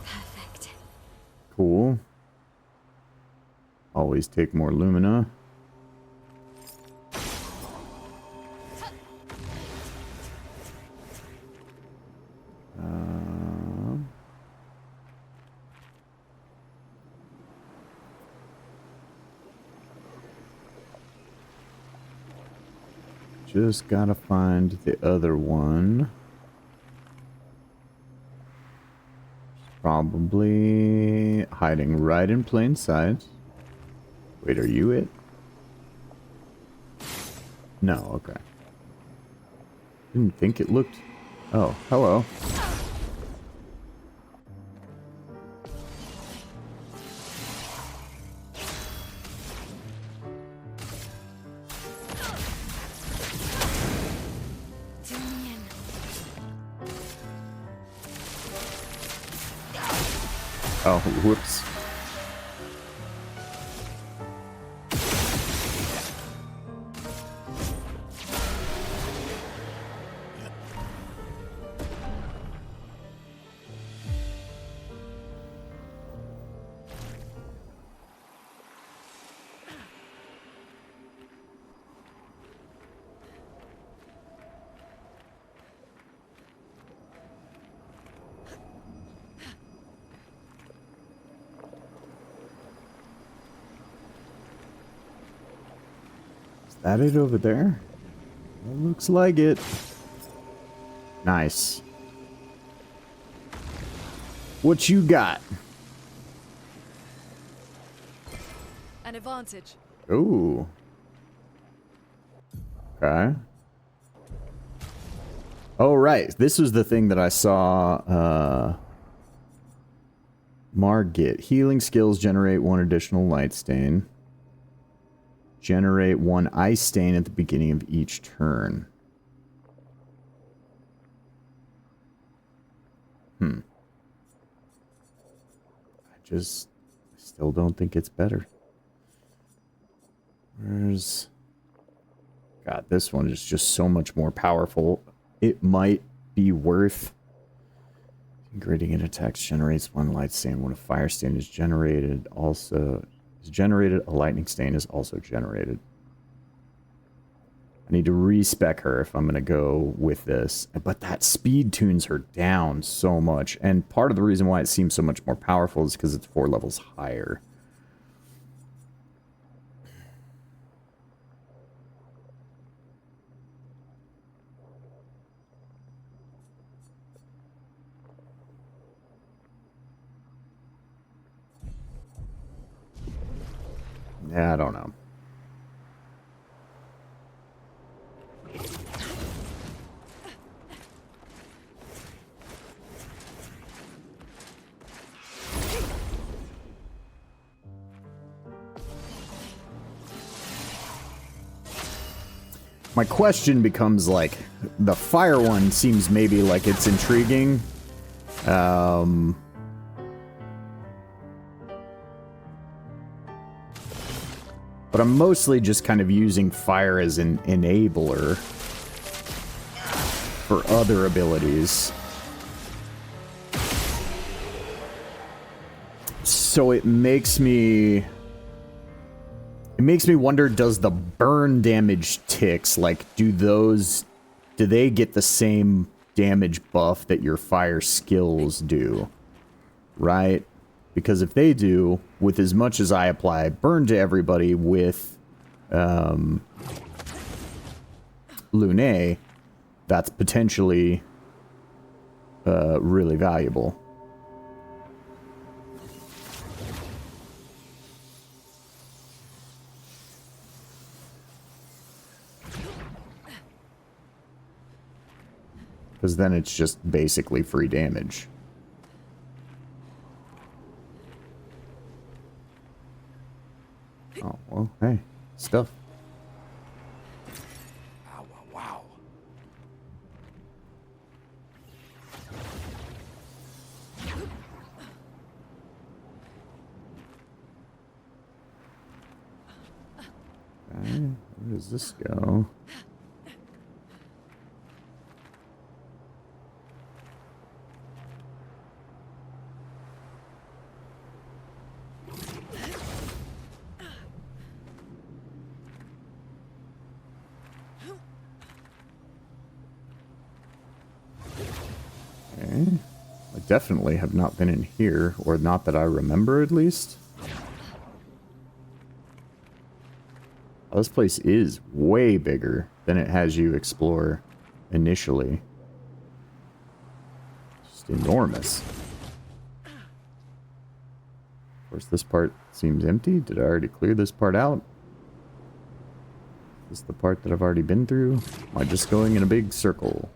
Perfect. Cool. Always take more lumina. Just gotta find the other one. Probably hiding right in plain sight. Wait, are you it? No, okay. Didn't think it looked... Oh, hello. Zooming in. Oh, whoops. That it over there? It looks like it. Nice. What you got? An advantage. Ooh. Okay. Oh, right. This was the thing that I saw Margit. Healing skills generate 1 additional light stain. Generate 1 ice stain at the beginning of each turn. I still don't think it's better. Where's... God, this one is just so much more powerful. It might be worth... Grading an attack generates 1 light stain when a fire stain is generated. Also is generated, a lightning stain is also generated. I need to respec her if I'm going to go with this. But that speed tunes her down so much. And part of the reason why it seems so much more powerful is because it's 4 levels higher. Yeah, I don't know. My question becomes, like, the fire one seems maybe like it's intriguing. But I'm mostly just kind of using fire as an enabler for other abilities. So it makes me wonder, does the burn damage ticks, like, do they get the same damage buff that your fire skills do? Right? Because if they do, with as much as I apply burn to everybody with Lune, that's potentially really valuable. Because then it's just basically free damage. Oh, well, hey, stuff. Wow, wow, wow. Okay, where does this go? I definitely have not been in here, or not that I remember at least. Oh, this place is way bigger than it has you explore initially. Just enormous. Of course, this part seems empty. Did I already clear this part out? Is this the part that I've already been through? Am I just going in a big circle?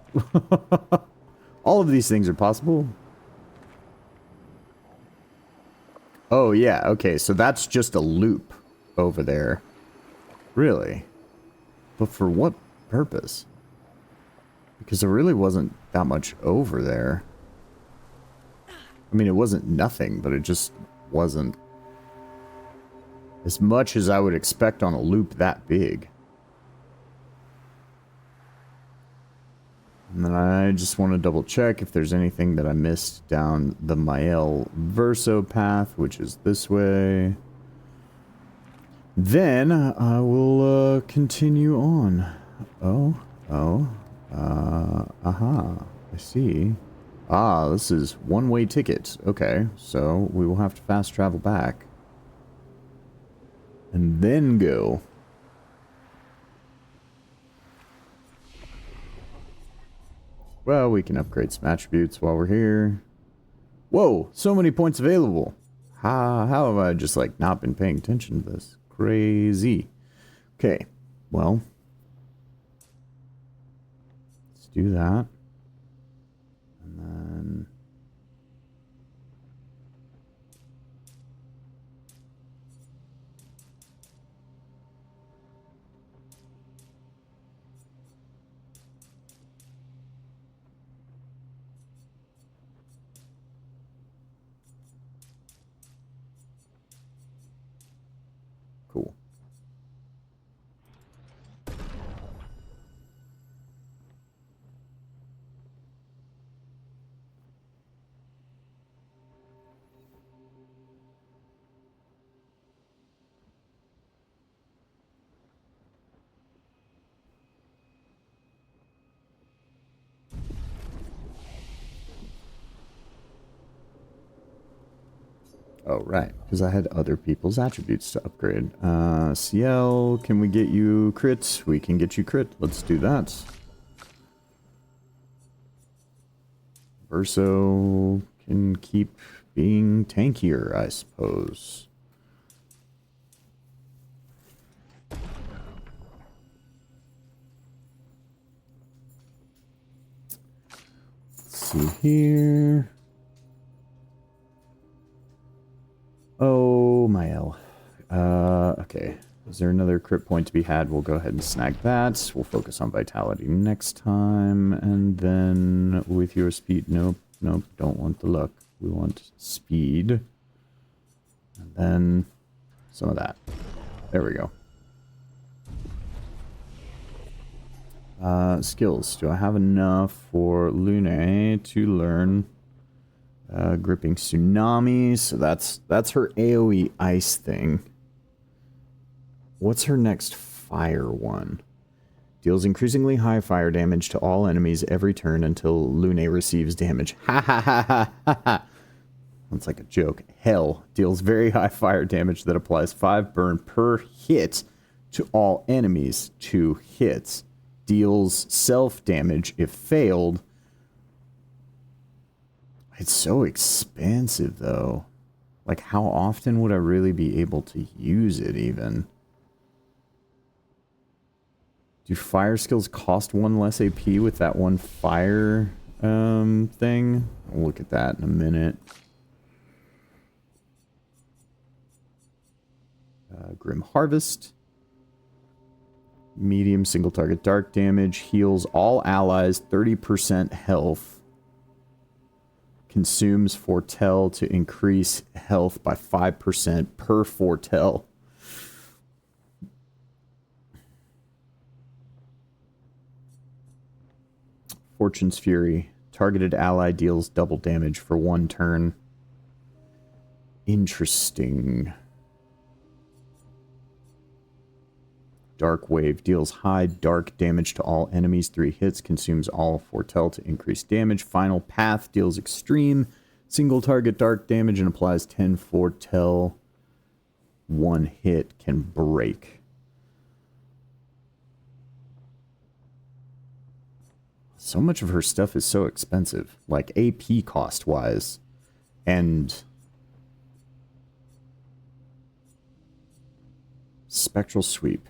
All of these things are possible. Oh, yeah. Okay, so that's just a loop over there. Really? But for what purpose? Because there really wasn't that much over there. I mean, it wasn't nothing, but it just wasn't as much as I would expect on a loop that big. And then I just want to double check if there's anything that I missed down the Mael Verso path, which is this way. Then I will continue on. Aha, I see. Ah, this is one-way ticket. Okay, so we will have to fast travel back. And then go. Well, we can upgrade some attributes while we're here. Whoa, so many points available. How have I just like not been paying attention to this? Crazy. Okay, well, let's do that. And then cool. Oh, right, because I had other people's attributes to upgrade. CL, can we get you crit? We can get you crit. Let's do that. Verso can keep being tankier, I suppose. Let's see here. Oh, my L. Okay. Is there another crit point to be had? We'll go ahead and snag that. We'll focus on vitality next time. And then with your speed... Nope, nope, don't want the luck. We want speed. And then some of that. There we go. Skills. Do I have enough for Lune to learn... gripping tsunami, so that's her AoE ice thing. What's her next fire one? Deals increasingly high fire damage to all enemies every turn until Lune receives damage. Ha ha ha ha ha ha. That's like a joke. Hell deals very high fire damage that applies 5 burn per hit to all enemies. 2 hits. Deals self damage if failed. It's so expensive, though. Like, how often would I really be able to use it, even? Do fire skills cost 1 less AP with that one fire thing? We'll look at that in a minute. Grim Harvest. Medium single target dark damage. Heals all allies 30% health. Consumes foretell to increase health by 5% per foretell. Fortune's Fury. Targeted ally deals double damage for 1 turn. Interesting. Dark Wave deals high dark damage to all enemies. 3 hits. Consumes all foretell to increase damage. Final Path deals extreme single target dark damage and applies 10 foretell. 1 hit can break. So much of her stuff is so expensive. Like AP cost wise. And Spectral Sweep.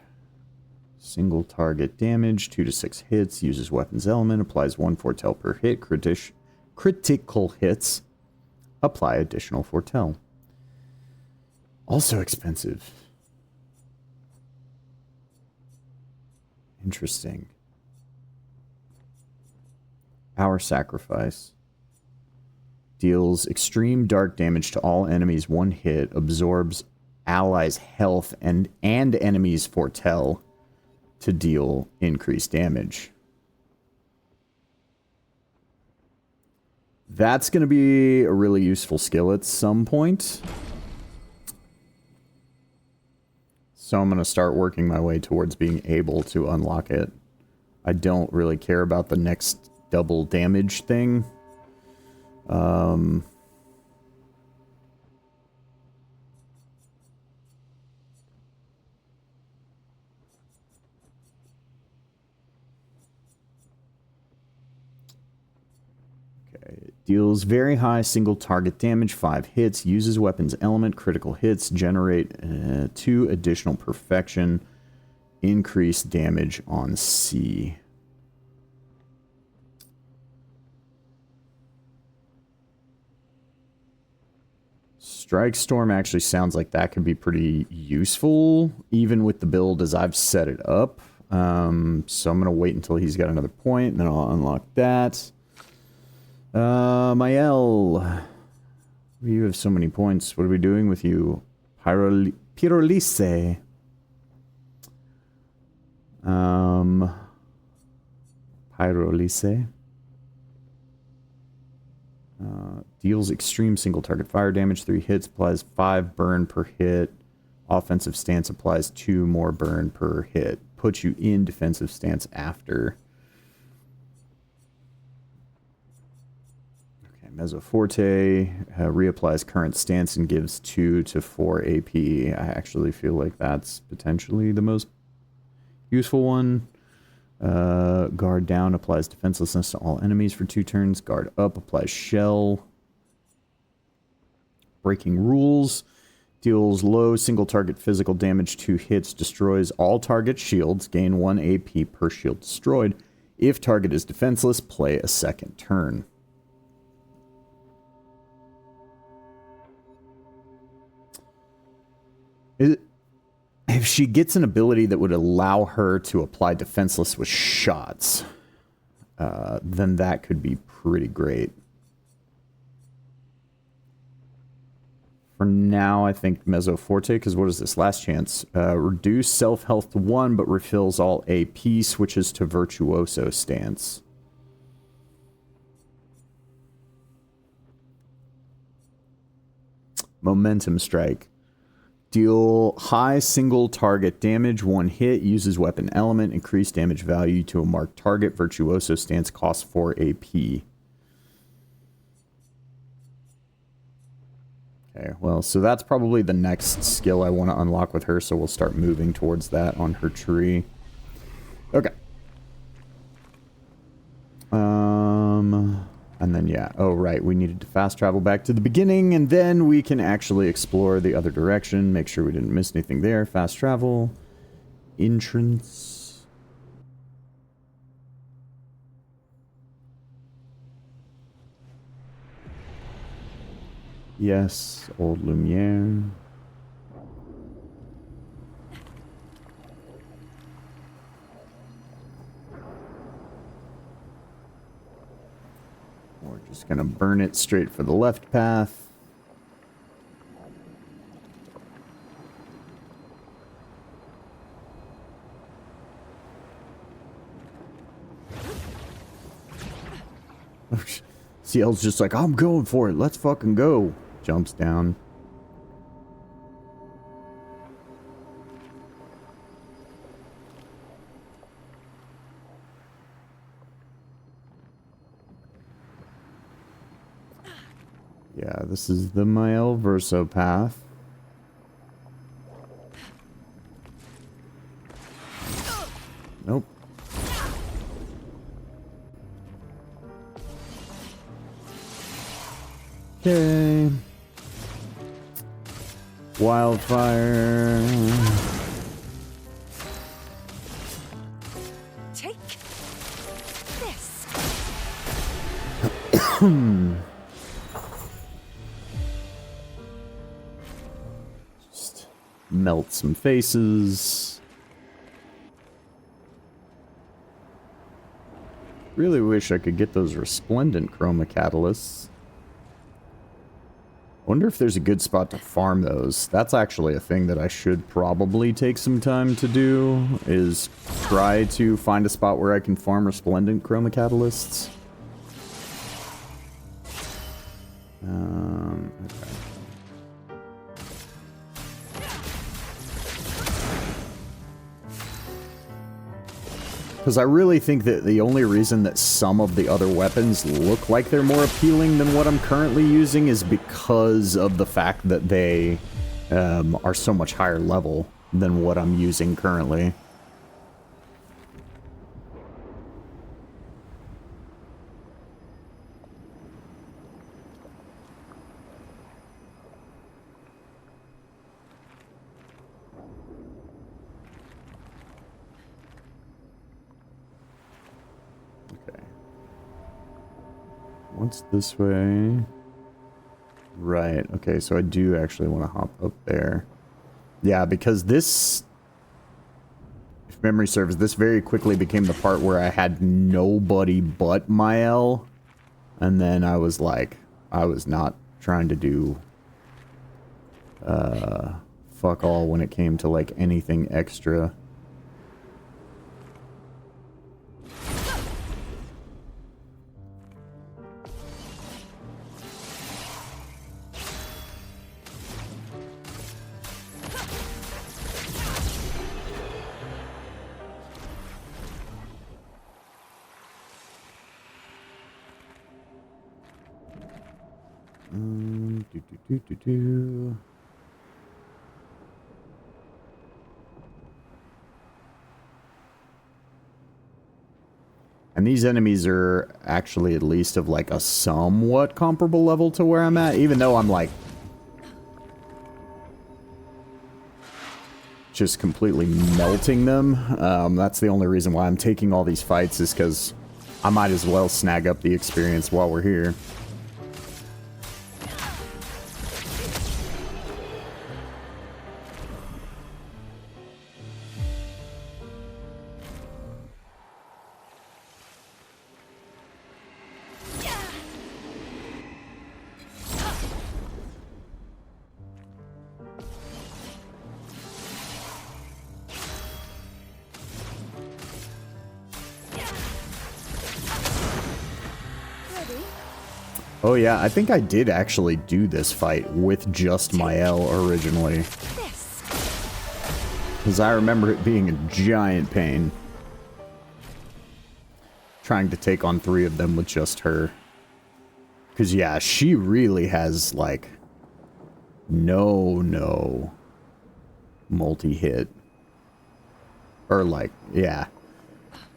Single target damage, 2 to 6 hits, uses weapons element, applies 1 foretell per hit, critical hits, apply additional foretell. Also expensive. Interesting. Our Sacrifice. Deals extreme dark damage to all enemies 1 hit, absorbs allies' health and enemies' foretell to deal increased damage. That's going to be a really useful skill at some point. So I'm going to start working my way towards being able to unlock it. I don't really care about the next double damage thing. Okay. It deals very high single target damage, 5 hits, uses weapons element, critical hits, generate 2 additional perfection, increase damage on C. Strike Storm actually sounds like that could be pretty useful, even with the build as I've set it up. So I'm going to wait until he's got another point, and then I'll unlock that. Mael, you have so many points. What are we doing with you? Pyrolise. Pyrolise. Deals extreme single target fire damage, 3 hits, applies 5 burn per hit. Offensive stance applies 2 more burn per hit. Puts you in defensive stance after. Okay, Mezzoforte reapplies current stance and gives 2 to 4 AP. I actually feel like that's potentially the most useful one. Guard down applies defenselessness to all enemies for 2 turns. Guard up applies shell. Breaking rules. Deals low single target physical damage, 2 hits, destroys all target shields, gain 1 AP per shield destroyed. If target is defenseless, play a second turn. If she gets an ability that would allow her to apply defenseless with shots, then that could be pretty great. For now, I think Mezzoforte, because what is this? Last chance. Reduce self-health to 1, but refills all AP, switches to Virtuoso stance. Momentum Strike. Deal high single target damage, 1 hit, uses weapon element, increase damage value to a marked target. Virtuoso stance costs 4 AP. Okay, well, so that's probably the next skill I want to unlock with her, so we'll start moving towards that on her tree. Okay. And then, yeah. Oh, right. We needed to fast travel back to the beginning, and then we can actually explore the other direction. Make sure we didn't miss anything there. Fast travel. Entrance. Yes, old Lumiere. We're just gonna burn it straight for the left path. CL's just like, I'm going for it. Let's fucking go. Jumps down. Yeah, this is the Mael Verso path. Nope. Okay. Wildfire. Take this. Just melt some faces. Really wish I could get those resplendent chroma catalysts. Wonder if there's a good spot to farm those. That's actually a thing that I should probably take some time to do, is try to find a spot where I can farm resplendent chroma catalysts. Okay. Because I really think that the only reason that some of the other weapons look like they're more appealing than what I'm currently using is because of the fact that they are so much higher level than what I'm using currently. What's this way? Right. Okay, so I do actually want to hop up there. Yeah, because this, if memory serves, this very quickly became the part where I had nobody but Mael. And then I was like, I was not trying to do fuck all when it came to like anything extra. Do. And these enemies are actually at least of like a somewhat comparable level to where I'm at, even though I'm like just completely melting them. That's the only reason why I'm taking all these fights, is because I might as well snag up the experience while we're here. Oh yeah, I think I did actually do this fight with just Mael originally. Because I remember it being a giant pain. Trying to take on 3 of them with just her. Because yeah, she really has like no multi-hit. Or like, yeah.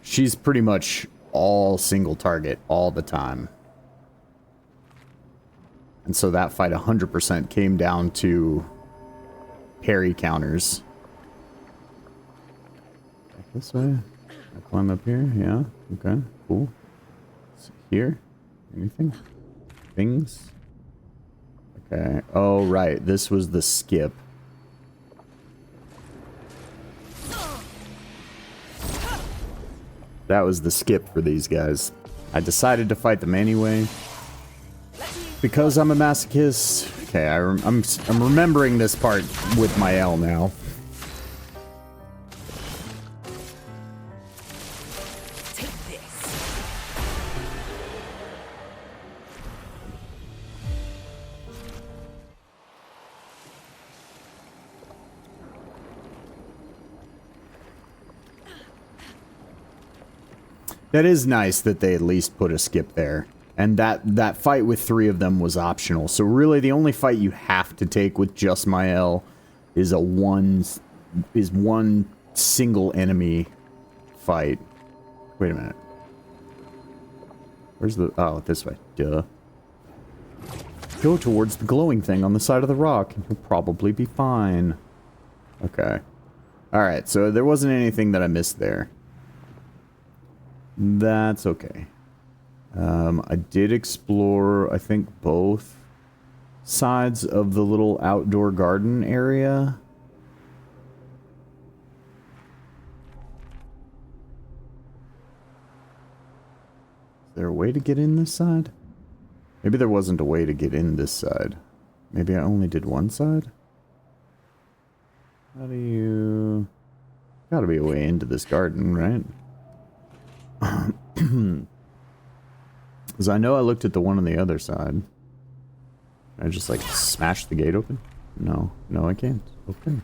She's pretty much all single target all the time. And so that fight 100% came down to parry counters. This way? I climb up here? Yeah. Okay. Cool. Here? Anything? Things? Okay. Oh, right. This was the skip. That was the skip for these guys. I decided to fight them anyway. Because I'm a masochist. Okay, I'm remembering this part with Mael now. Take this. That is nice that they at least put a skip there. And that fight with 3 of them was optional. So really the only fight you have to take with just Mael is one single enemy fight. Wait a minute. Where's the... Oh, this way. Duh. Go towards the glowing thing on the side of the rock, and you'll probably be fine. Okay. Alright, so there wasn't anything that I missed there. That's okay. I did explore, I think, both sides of the little outdoor garden area. Is there a way to get in this side? Maybe there wasn't a way to get in this side. Maybe I only did one side? How do you... Gotta be a way into this garden, right? Because I know I looked at the one on the other side. I just, like, smash the gate open? No. No, I can't. Okay.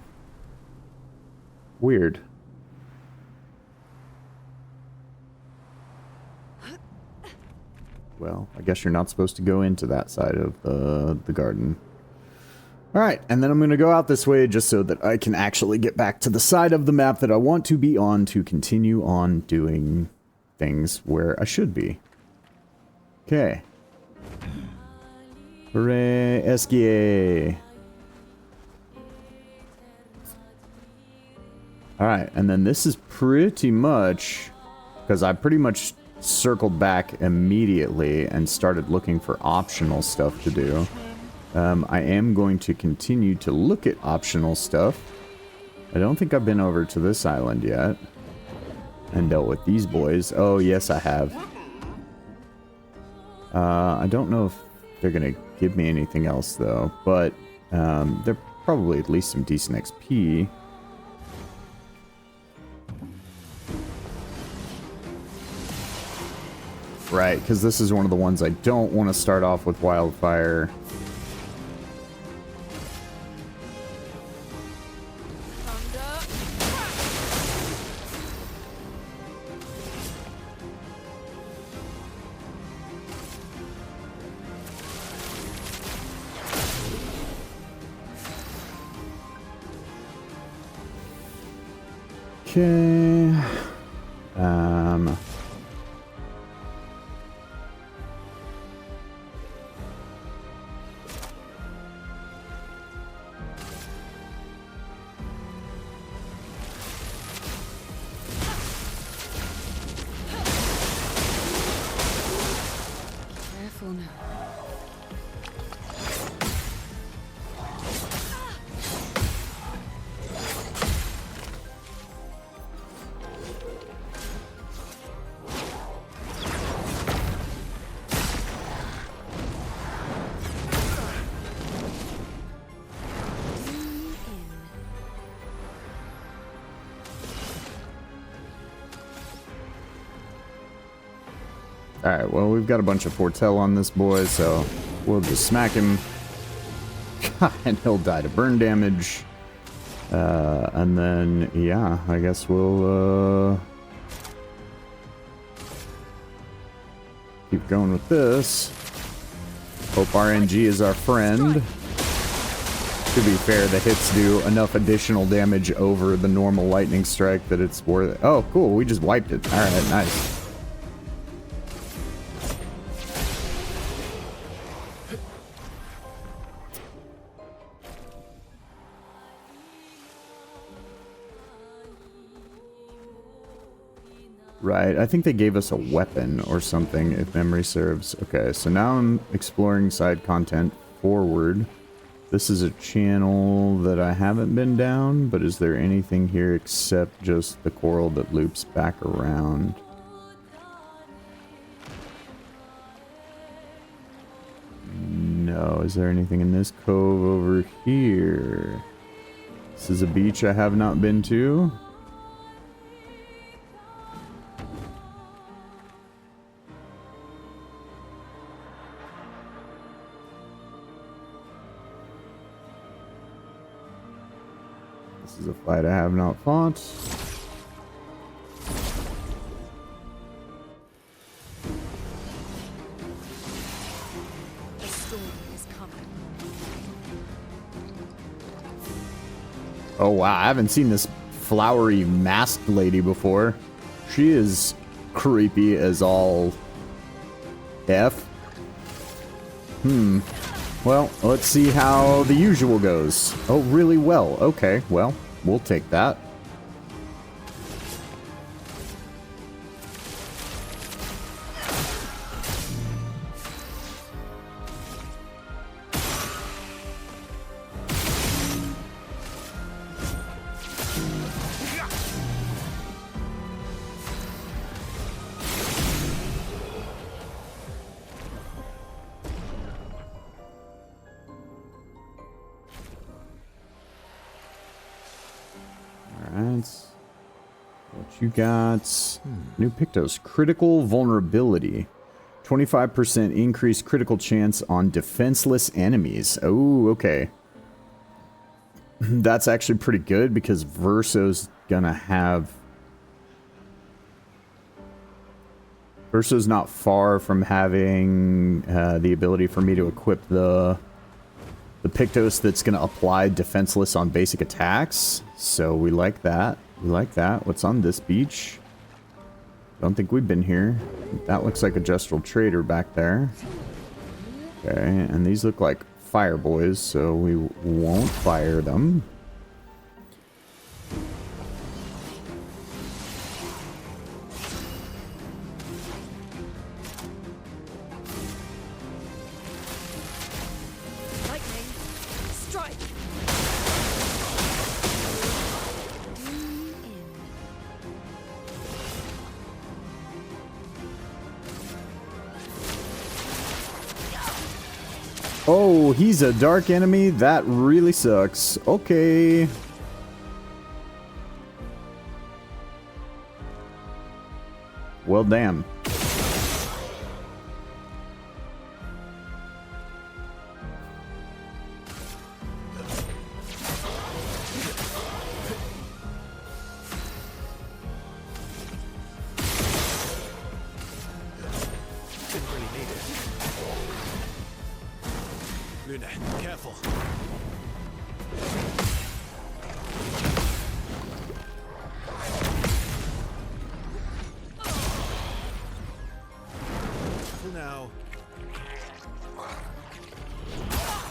Weird. Well, I guess you're not supposed to go into that side of the garden. Alright, and then I'm going to go out this way just so that I can actually get back to the side of the map that I want to be on to continue on doing things where I should be. Okay. Hooray, Esquier. Alright, and then this is pretty much... Because I pretty much circled back immediately and started looking for optional stuff to do. I am going to continue to look at optional stuff. I don't think I've been over to this island yet and dealt with these boys. Oh, yes, I have. I don't know if they're going to give me anything else, though, but they're probably at least some decent XP. Right, because this is one of the ones I don't want to start off with wildfire. Okay. Careful now. Alright, well, we've got a bunch of foretell on this boy, so we'll just smack him. And he'll die to burn damage. And then, yeah, I guess we'll keep going with this. Hope RNG is our friend. To be fair, the hits do enough additional damage over the normal lightning strike that it's worth it. Oh, cool, we just wiped it. Alright, nice. Right, I think they gave us a weapon or something, if memory serves. Okay, so now I'm exploring side content forward. This is a channel that I haven't been down, but is there anything here except just the coral that loops back around? No, is there anything in this cove over here? This is a beach I have not been to. This is a fight I have not fought. The storm is coming. Oh wow, I haven't seen this flowery masked lady before. She is creepy as all F. Well, let's see how the usual goes. Oh, really well. Okay, well, we'll take that. Alright. What you got? New pictos. Critical vulnerability. 25% increased critical chance on defenseless enemies. Oh, okay. That's actually pretty good because Verso's gonna have... Verso's not far from having the ability for me to equip the pictos that's going to apply defenseless on basic attacks. So we like that. We like that. What's on this beach? Don't think we've been here. That looks like a Gestural Trader back there. Okay, and these look like fire boys, so we won't fire them. Oh, he's a dark enemy? That really sucks. Okay. Well, damn. Didn't really need it. Luna, careful. Careful now.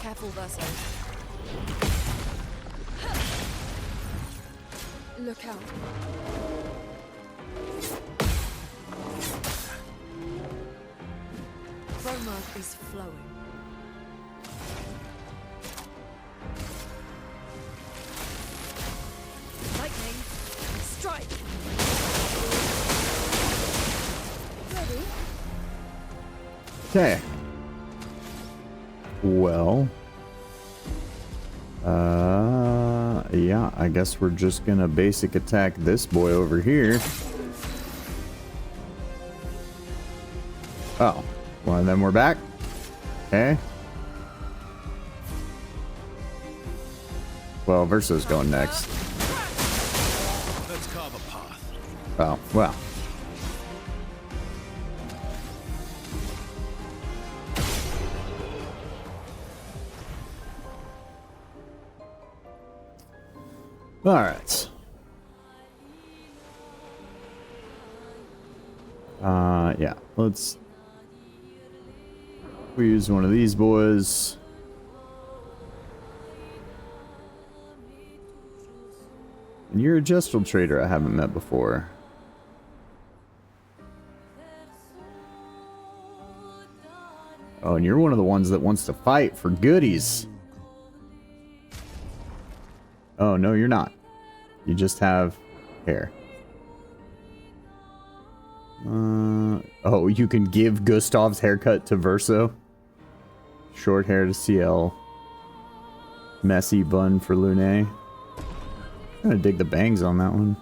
Careful, Verso. Look out. Chroma is flowing. Lightning, strike. Ready? Okay. Well. Yeah, I guess we're just gonna basic attack this boy over here. Oh. Well, and then we're back. Okay. Well, Verso's going next. Let's carve a path. Oh, well. All right. Yeah, let's we use one of these boys. And you're a gestural trader I haven't met before. Oh, and you're one of the ones that wants to fight for goodies. Oh, no, you're not. You just have hair. Oh, you can give Gustav's haircut to Verso. Short hair to CL. Messy bun for Lune. I'm gonna dig the bangs on that one.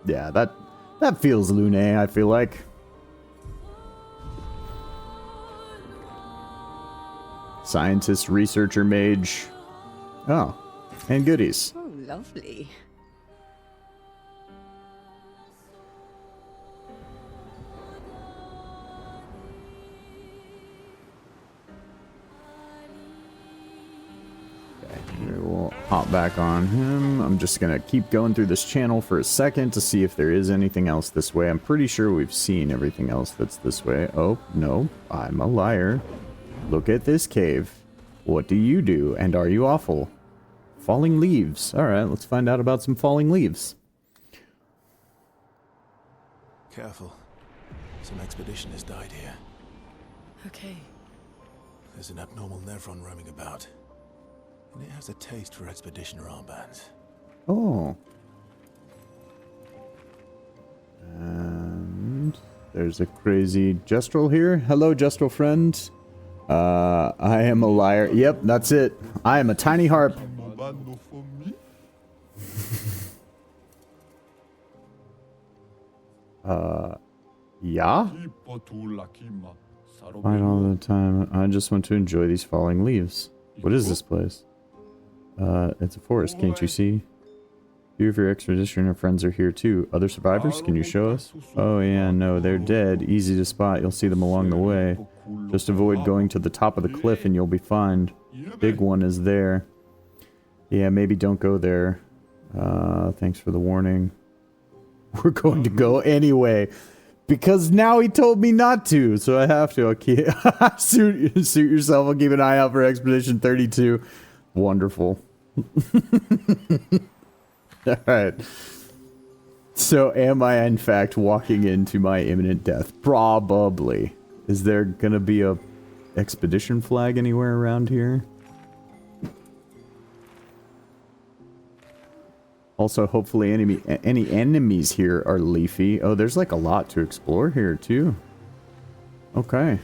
Yeah, that feels Lune, I feel like. Scientist, researcher, mage. Oh, and goodies. Oh, lovely. We'll hop back on him. I'm just gonna keep going through this channel for a second to see if there is anything else this way. I'm pretty sure we've seen everything else that's this way. Oh, no, I'm a liar. Look at this cave. What do you do, and are you awful? Falling leaves. Alright, let's find out about some falling leaves. Careful. Some expedition has died here. Okay. There's an abnormal Nevron roaming about. And it has a taste for expeditioner armbands. Oh. And there's a crazy Gestrel here. Hello, Gestrel friend. I am a liar. Yep, that's it. I am a tiny harp. Yeah? Fight all the time. I just want to enjoy these falling leaves. What is this place? It's a forest, can't you see? Few of your expeditioner friends are here too. Other survivors, can you show us? Oh yeah, no, they're dead. Easy to spot, you'll see them along the way. Just avoid going to the top of the cliff and you'll be fine. Big one is there. Yeah, maybe don't go there. Thanks for the warning. We're going to go anyway. Because now he told me not to, so I have to. I'll keep suit yourself. I'll keep an eye out for Expedition 32. Wonderful. Alright. So am I in fact walking into my imminent death? Probably. Is there gonna be a expedition flag anywhere around here? Also, hopefully any enemies here are leafy. Oh, there's like a lot to explore here too. Okay.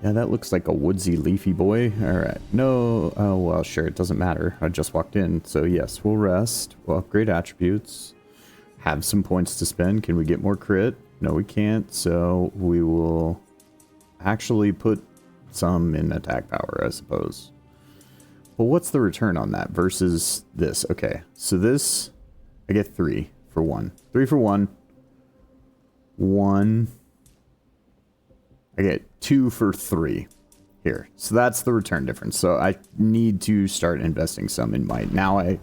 Yeah, that looks like a woodsy leafy boy. Alright. No, oh well, sure, it doesn't matter. I just walked in. So yes, we'll rest. We'll upgrade attributes. Have some points to spend. Can we get more crit? No, we can't. So we will actually put some in attack power, I suppose. Well, what's the return on that versus this? Okay, so this, I get 3 for 1. 3 for 1. 1. I get 2 for 3 here. So that's the return difference. So I need to start investing some in might. Now I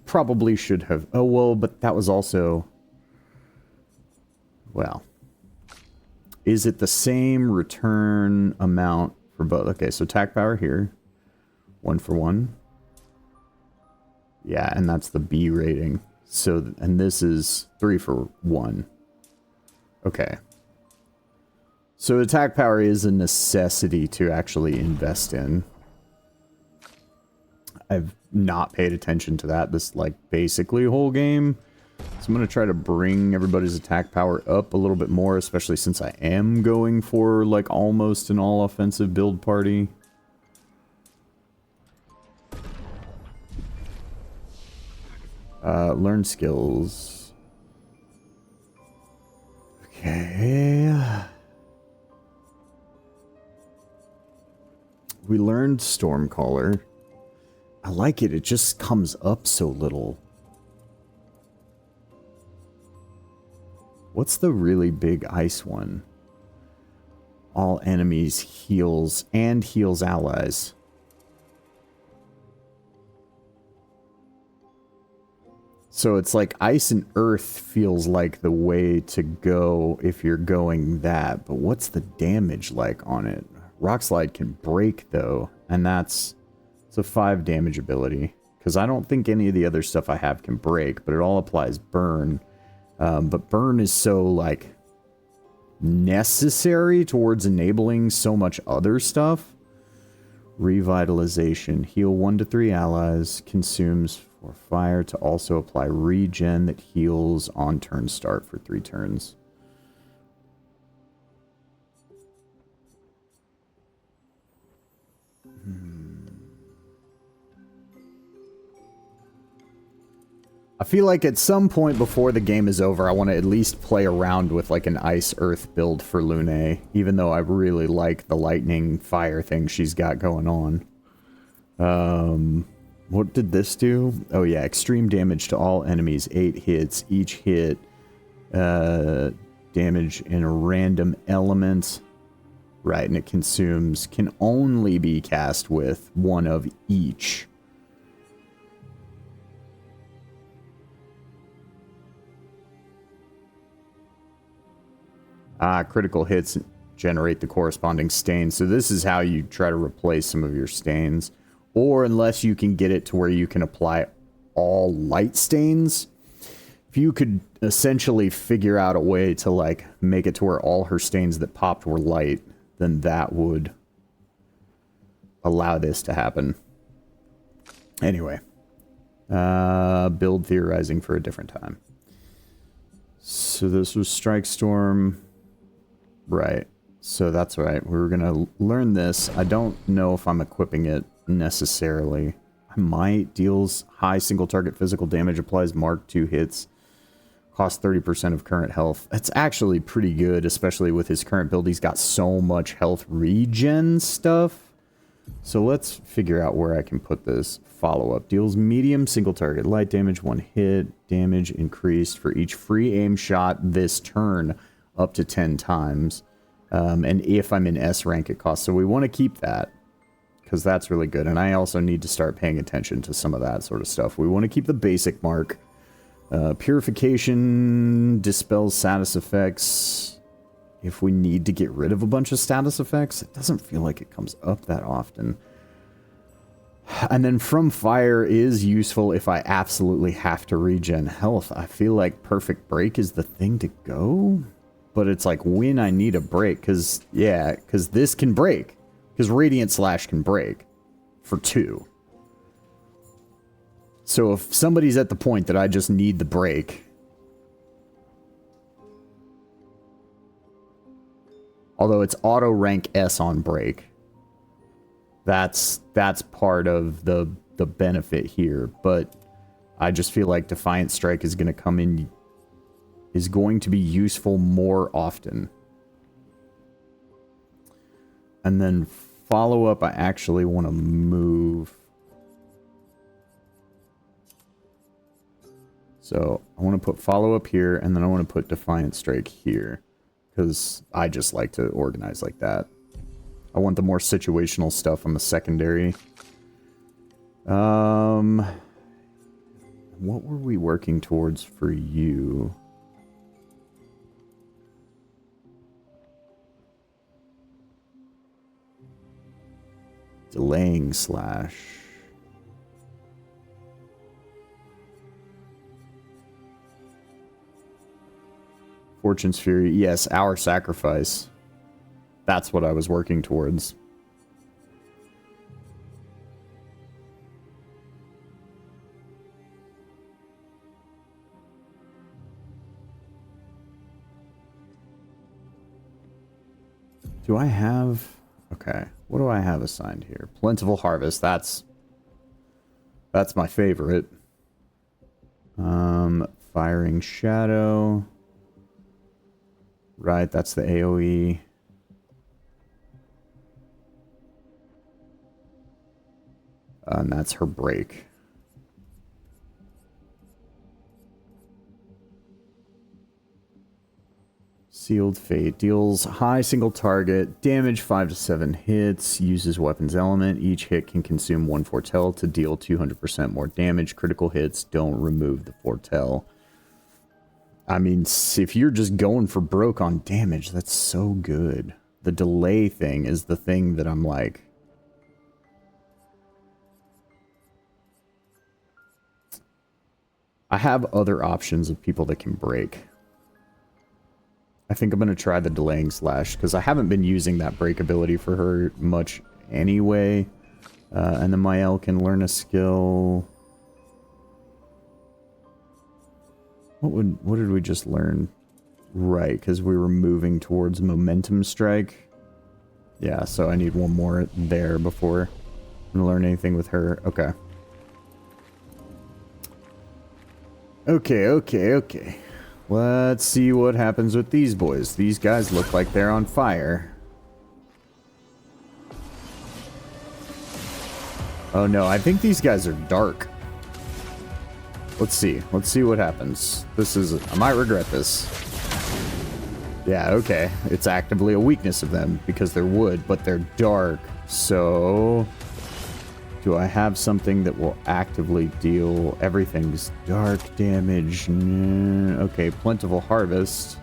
probably should have... Oh, well, but that was also... Well... Is it the same return amount for both? Okay, so attack power here. 1 for 1. Yeah, and that's the B rating. So, and this is 3 for 1. Okay. So attack power is a necessity to actually invest in. I've not paid attention to that this, like, basically whole game. So I'm going to try to bring everybody's attack power up a little bit more, especially since I am going for, like, almost an all-offensive build party. Learn skills. Okay. We learned Stormcaller. I like it. It just comes up so little. What's the really big ice one? All enemies heals and heals allies. So it's like ice and earth feels like the way to go if you're going that. But what's the damage like on it? Rock Slide can break though, and it's a 5 damage ability. Because I don't think any of the other stuff I have can break, but it all applies burn. But burn is so, like, necessary towards enabling so much other stuff. Revitalization. Heal 1 to 3 allies. Consumes for fire to also apply regen that heals on turn start for 3 turns. I feel like at some point before the game is over, I want to at least play around with like an ice-earth build for Lune, even though I really like the lightning fire thing she's got going on. What did this do? Oh yeah, extreme damage to all enemies, 8 hits. Each hit damage in a random element. Right, and it can only be cast with 1 of each. Critical hits generate the corresponding stain. So this is how you try to replace some of your stains. Or unless you can get it to where you can apply all light stains. If you could essentially figure out a way to like make it to where all her stains that popped were light, then that would allow this to happen. Anyway. Build theorizing for a different time. So this was Strike Storm. Right. So that's right. We were going to learn this. I don't know if I'm equipping it necessarily. I might. Deals high single target physical damage. Applies mark 2 hits. Costs 30% of current health. That's actually pretty good, especially with his current build. He's got so much health regen stuff. So let's figure out where I can put this. Follow-up. Deals medium single target light damage. 1 hit. Damage increased for each free aim shot this turn. Up to 10 times. And if I'm in S rank, it costs. So we want to keep that. Because that's really good. And I also need to start paying attention to some of that sort of stuff. We want to keep the basic mark. Purification dispels status effects. If we need to get rid of a bunch of status effects, it doesn't feel like it comes up that often. And then From Fire is useful if I absolutely have to regen health. I feel like Perfect Break is the thing to go. But it's like when I need a break, because this can break. Because Radiant Slash can break for 2. So if somebody's at the point that I just need the break, although it's auto rank S on break, that's part of the benefit here. But I just feel like Defiant Strike is going to be useful more often. And then follow up, I actually want to move. So I want to put follow up here, and then I want to put Defiant Strike here, because I just like to organize like that. I want the more situational stuff on the secondary. What were we working towards for you? Delaying Slash. Fortune's Fury. Yes, Our Sacrifice. That's what I was working towards. Do I have... Okay, what do I have assigned here? Plentiful Harvest, that's my favorite. Firing Shadow. Right, that's the AoE. And that's her break. Sealed Fate. Deals high single target, damage 5 to 7 hits, uses weapons element. Each hit can consume 1 foretell to deal 200% more damage. Critical hits don't remove the foretell. I mean, if you're just going for broke on damage, that's so good. The delay thing is the thing that I'm like... I have other options of people that can break. I think I'm going to try the Delaying Slash, because I haven't been using that break ability for her much anyway. And then Mael can learn a skill... What did we just learn? Right, because we were moving towards Momentum Strike. Yeah, so I need one more there before I can learn anything with her. Okay. Okay. Let's see what happens with these boys. These guys look like they're on fire. Oh no, I think these guys are dark. Let's see. Let's see what happens. This is... I might regret this. Yeah, okay. It's actively a weakness of them because they're wood, but they're dark. So... do I have something that will actively deal... Everything's dark damage. Okay, Plentiful Harvest.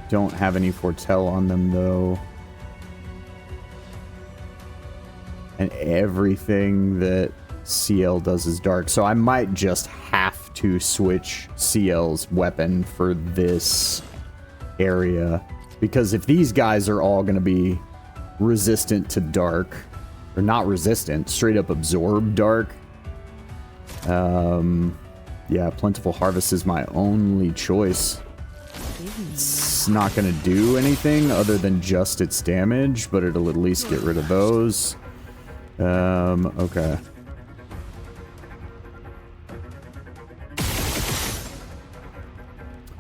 Don't have any foretell on them, though. And everything that CL does is dark. So I might just have to switch CL's weapon for this area. Because if these guys are all going to be resistant to dark... or not resistant, straight up absorb dark. Yeah, Plentiful Harvest is my only choice. It's not going to do anything other than just its damage, but it'll at least get rid of those. Okay.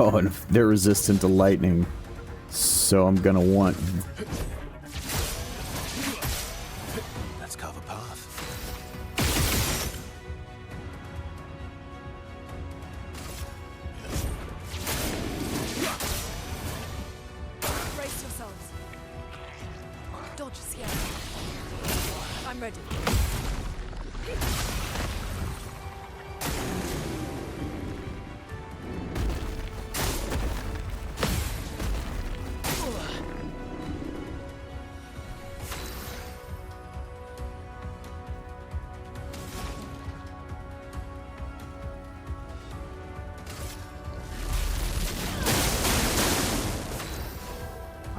Oh, and they're resistant to lightning, so I'm going to want...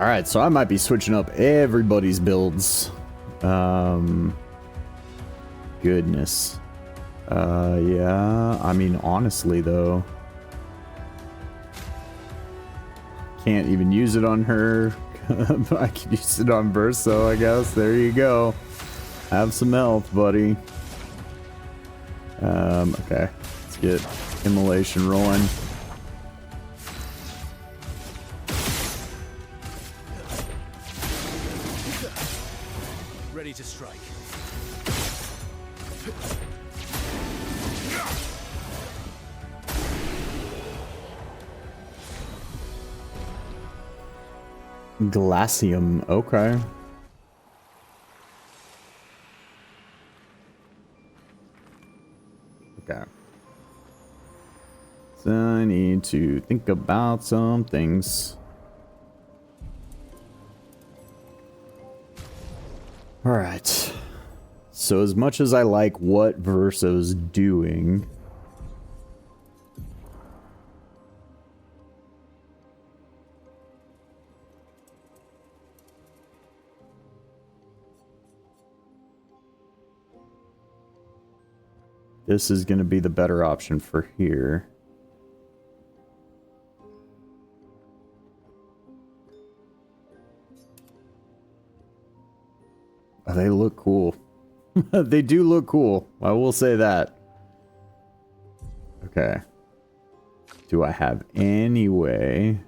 Alright, so I might be switching up everybody's builds. Goodness. Yeah, I mean, honestly, though. Can't even use it on her. I can use it on Verso, I guess. There you go. Have some health, buddy. Okay. Let's get immolation rolling. Ready to strike. Glacium, okay. Okay. So I need to think about some things. Alright. So as much as I like what Verso's doing, this is going to be the better option for here. Oh, they look cool. They do look cool. I will say that. Okay. Do I have any way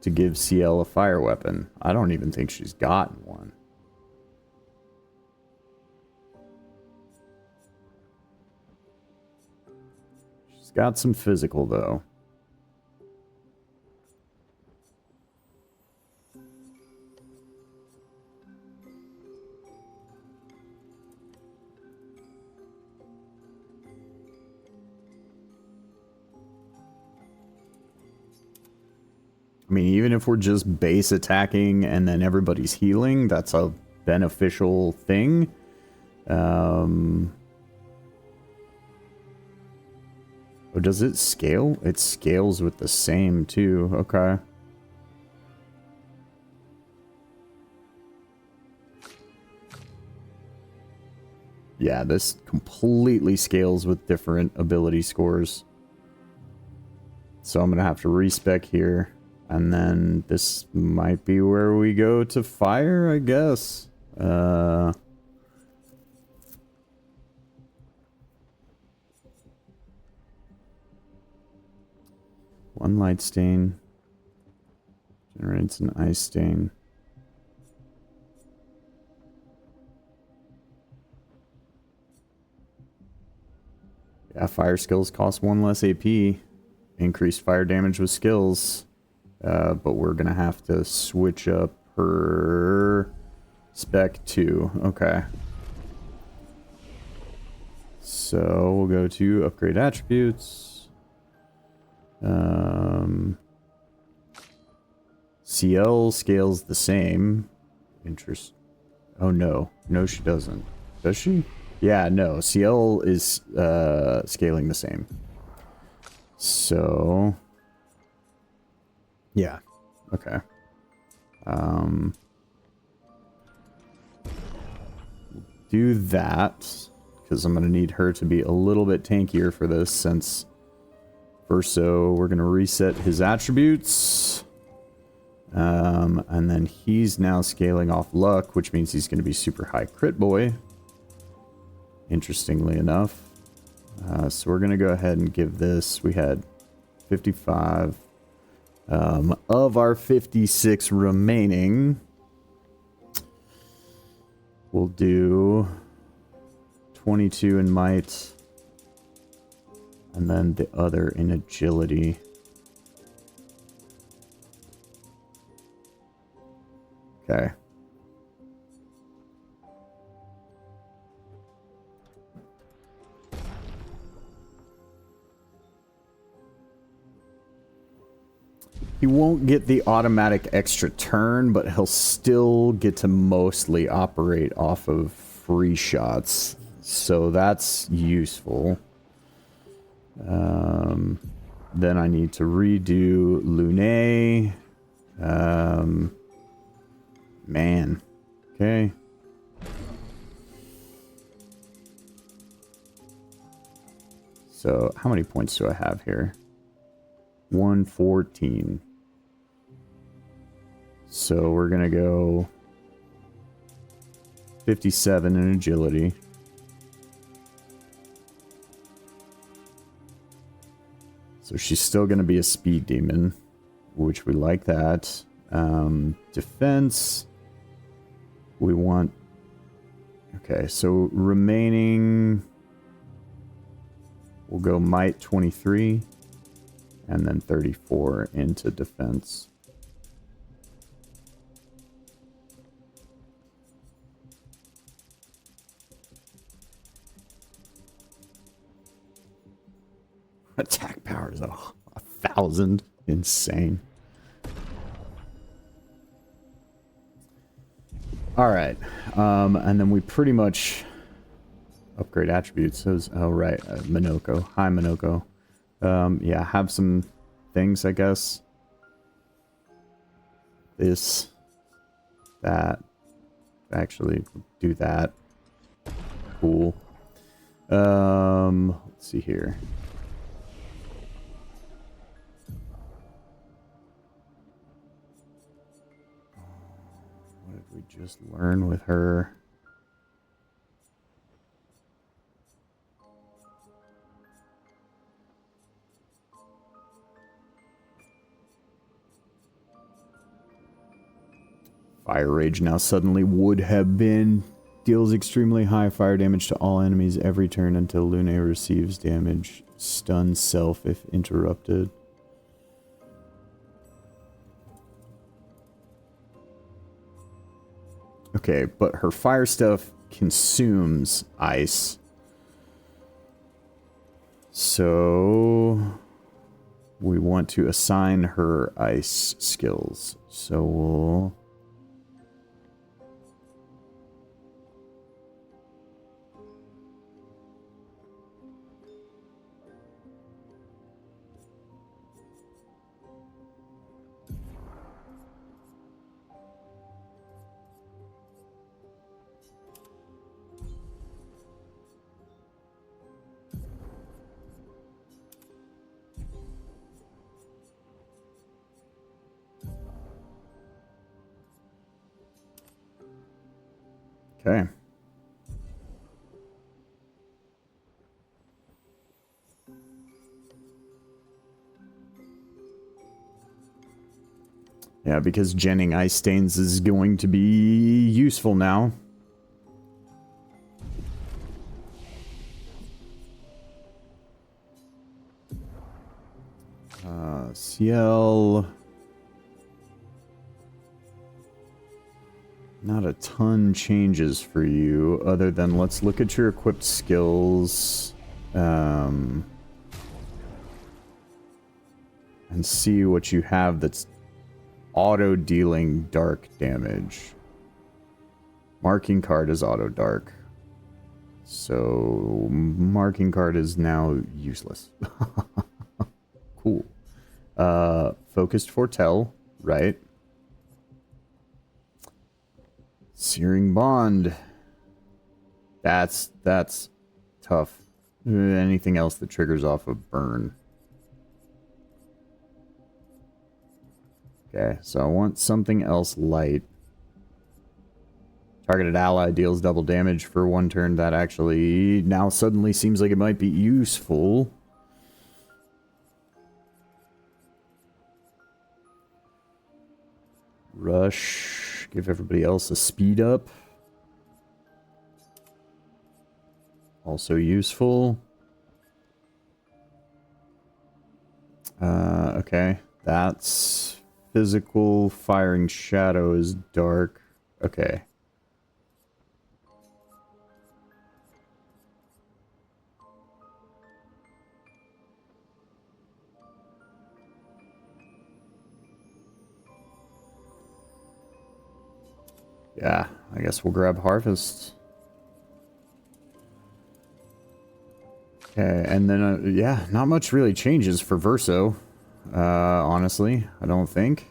to give CL a fire weapon? I don't even think she's gotten one. She's got some physical, though. I mean, even if we're just base attacking and then everybody's healing, that's a beneficial thing. Oh, does it scale? It scales with the same, too. Okay. Yeah, this completely scales with different ability scores. So I'm going to have to respec here. And then this might be where we go to fire, I guess. One light stain generates an ice stain. Yeah, fire skills cost 1 less AP. Increased fire damage with skills. But we're going to have to switch up her spec too. Okay. So we'll go to upgrade attributes. CL scales the same. Interest. Oh no. No, she doesn't. Does she? Yeah, no. CL is scaling the same. So... yeah. Okay. Do that, because I'm going to need her to be a little bit tankier for this, since Verso, we're going to reset his attributes. And then he's now scaling off luck, which means he's going to be super high crit boy. Interestingly enough. So we're going to go ahead and give this, we had 55. Of our 56 remaining, we'll do 22 in might, and then the other in agility. Okay. He won't get the automatic extra turn, but he'll still get to mostly operate off of free shots. So that's useful. Then I need to redo Lune. Man. Okay. So, how many points do I have here? 114. So, we're going to go 57 in agility. So, she's still going to be a speed demon, which we like that. Defense. We want... Okay, so remaining... We'll go might 23, and then 34 into defense. Attack power is 1,000. Insane. Alright, and then we pretty much upgrade attributes. Oh, right, Minoko. Hi, Minoko. Yeah, have some things, I guess. This, that. Actually, do that. Cool. Let's see here. What did we just learn with her? Fire Rage now suddenly would have been. Deals extremely high fire damage to all enemies every turn until Lune receives damage. Stun self if interrupted. Okay, but her fire stuff consumes ice. So we want to assign her ice skills. So we'll... Okay. Yeah, because genning ice stains is going to be useful now. CL... Not a ton changes for you, other than let's look at your equipped skills. And see what you have that's auto-dealing dark damage. Marking card is auto-dark. So, marking card is now useless. Cool. Focused Foretell, right? Searing Bond. That's tough. Anything else that triggers off of burn. Okay, so I want something else light. Targeted ally deals double damage for one turn. That actually now suddenly seems like it might be useful. Rush. Give everybody else a speed up. Also useful. Okay. That's physical. Firing shadow is dark. Okay. Yeah, I guess we'll grab Harvest. Okay, and then, yeah, not much really changes for Verso. Honestly, I don't think.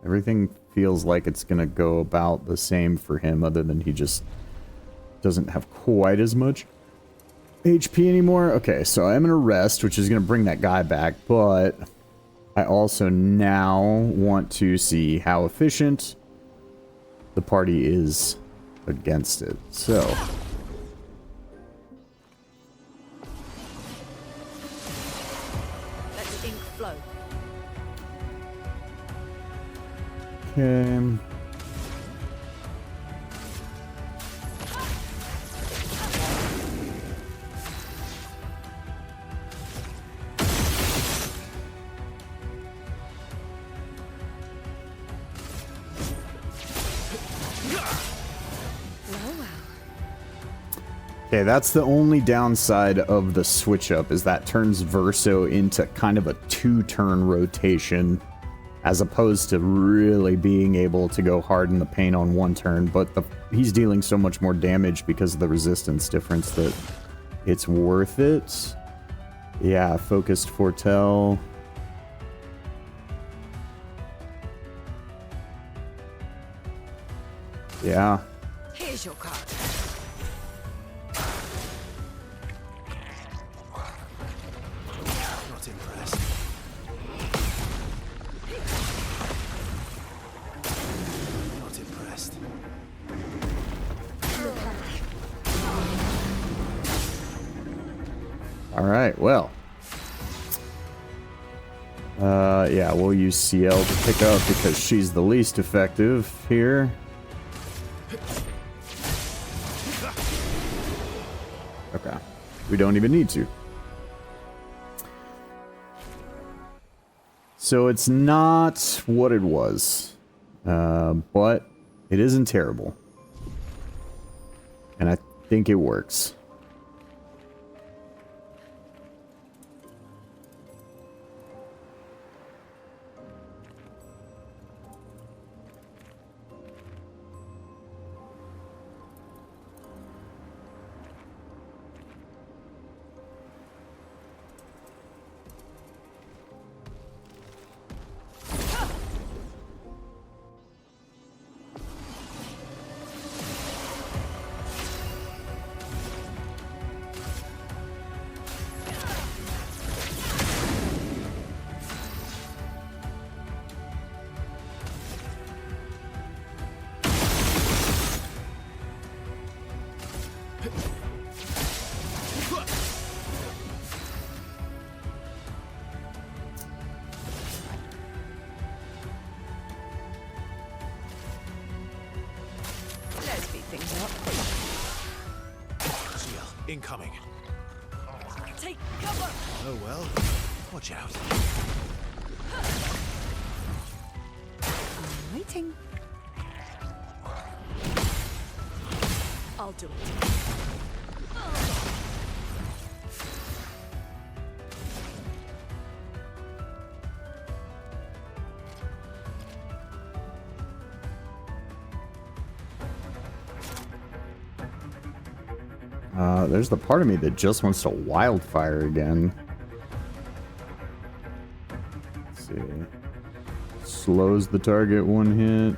Everything feels like it's gonna go about the same for him, other than he just doesn't have quite as much HP anymore. Okay, so I'm gonna rest, which is gonna bring that guy back, but I also now want to see how efficient the party is against it. So Let the ink flow. okay. Okay, that's the only downside of the switch up, is that turns Verso into kind of a 2-turn rotation, as opposed to really being able to go hard in the paint on 1 turn, but he's dealing so much more damage because of the resistance difference that it's worth it. Yeah, Focused Foretell. Yeah. Here's your card. Not impressed. Not impressed. Alright, well. Yeah, we'll use CL to pick up because she's the least effective here. Okay. We don't even need to. So it's not what it was. But it isn't terrible. And I think it works. Let's speed things up. Seal, incoming. Take cover. Oh well. Watch out. I'm waiting. I'll do it. There's the part of me that just wants to wildfire again. Let's see. Slows the target 1 hit.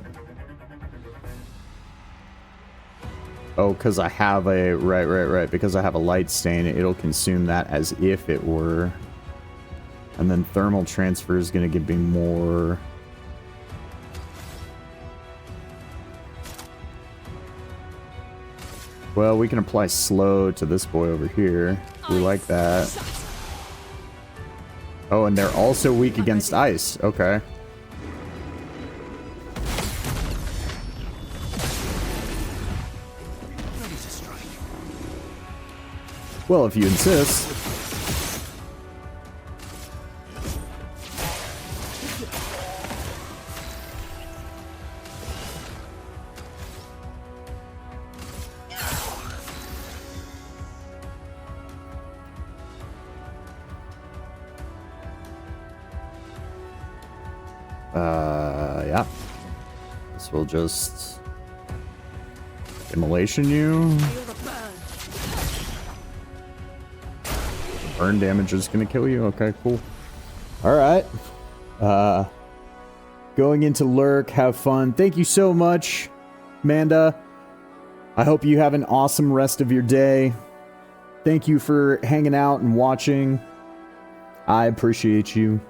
Oh, because I have a... Right. Because I have a light stain, it'll consume that as if it were. And then thermal transfer is going to give me more... Well, we can apply slow to this boy over here. We like that. Oh, and they're also weak against ice. Okay. Ready to strike. Well, if you insist. Yeah. This will just immolation you. Feel the burn. Burn damage is gonna kill you. Okay, cool. All right. going into lurk. Have fun. Thank you so much, Amanda. I hope you have an awesome rest of your day. Thank you for hanging out and watching. I appreciate you.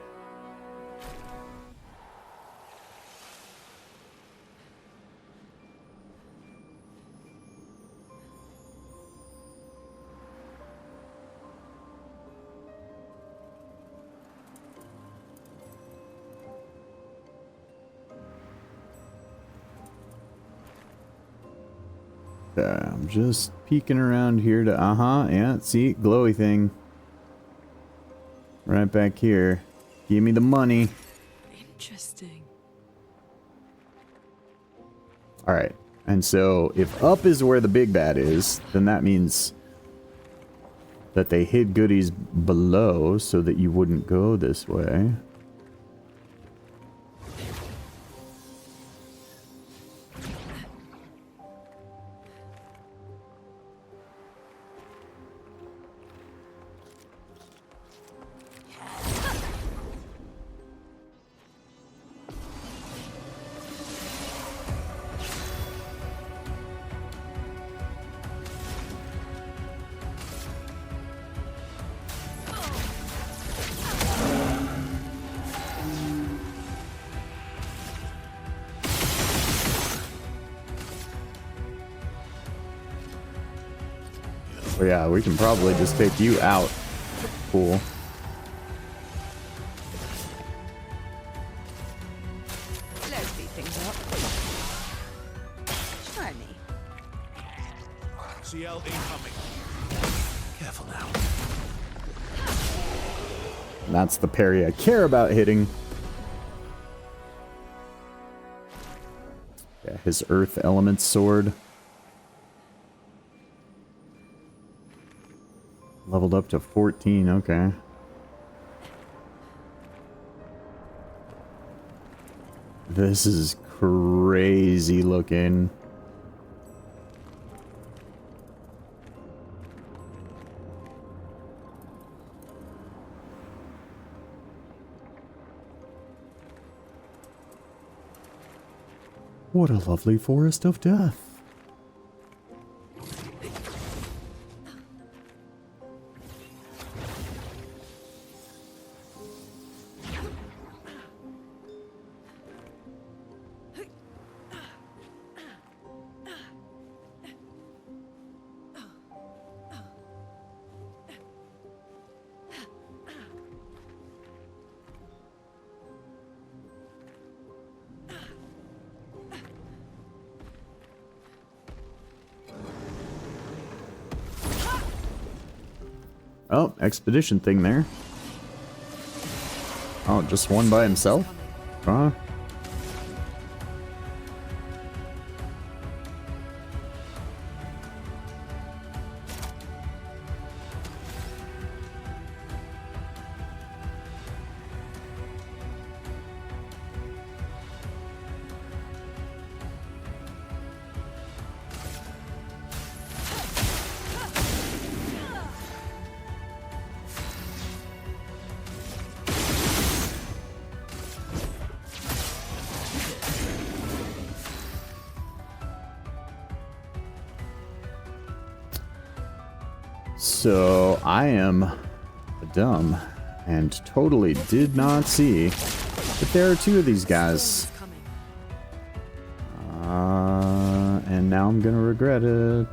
I'm just peeking around here to, yeah, see, glowy thing. Right back here. Give me the money. Interesting. Alright, and so if up is where the big bad is, then that means that they hid goodies below so that you wouldn't go this way. Oh yeah, we can probably just take you out. Cool. Let's speed things up. Try me. CL incoming. Careful now. That's the parry I care about hitting. Yeah, his earth element sword. Leveled up to 14, okay. This is crazy looking. What a lovely forest of death. Oh, expedition thing there. Oh, just one by himself? Huh? So I am dumb and totally did not see that there are two of these guys. And now I'm gonna regret it.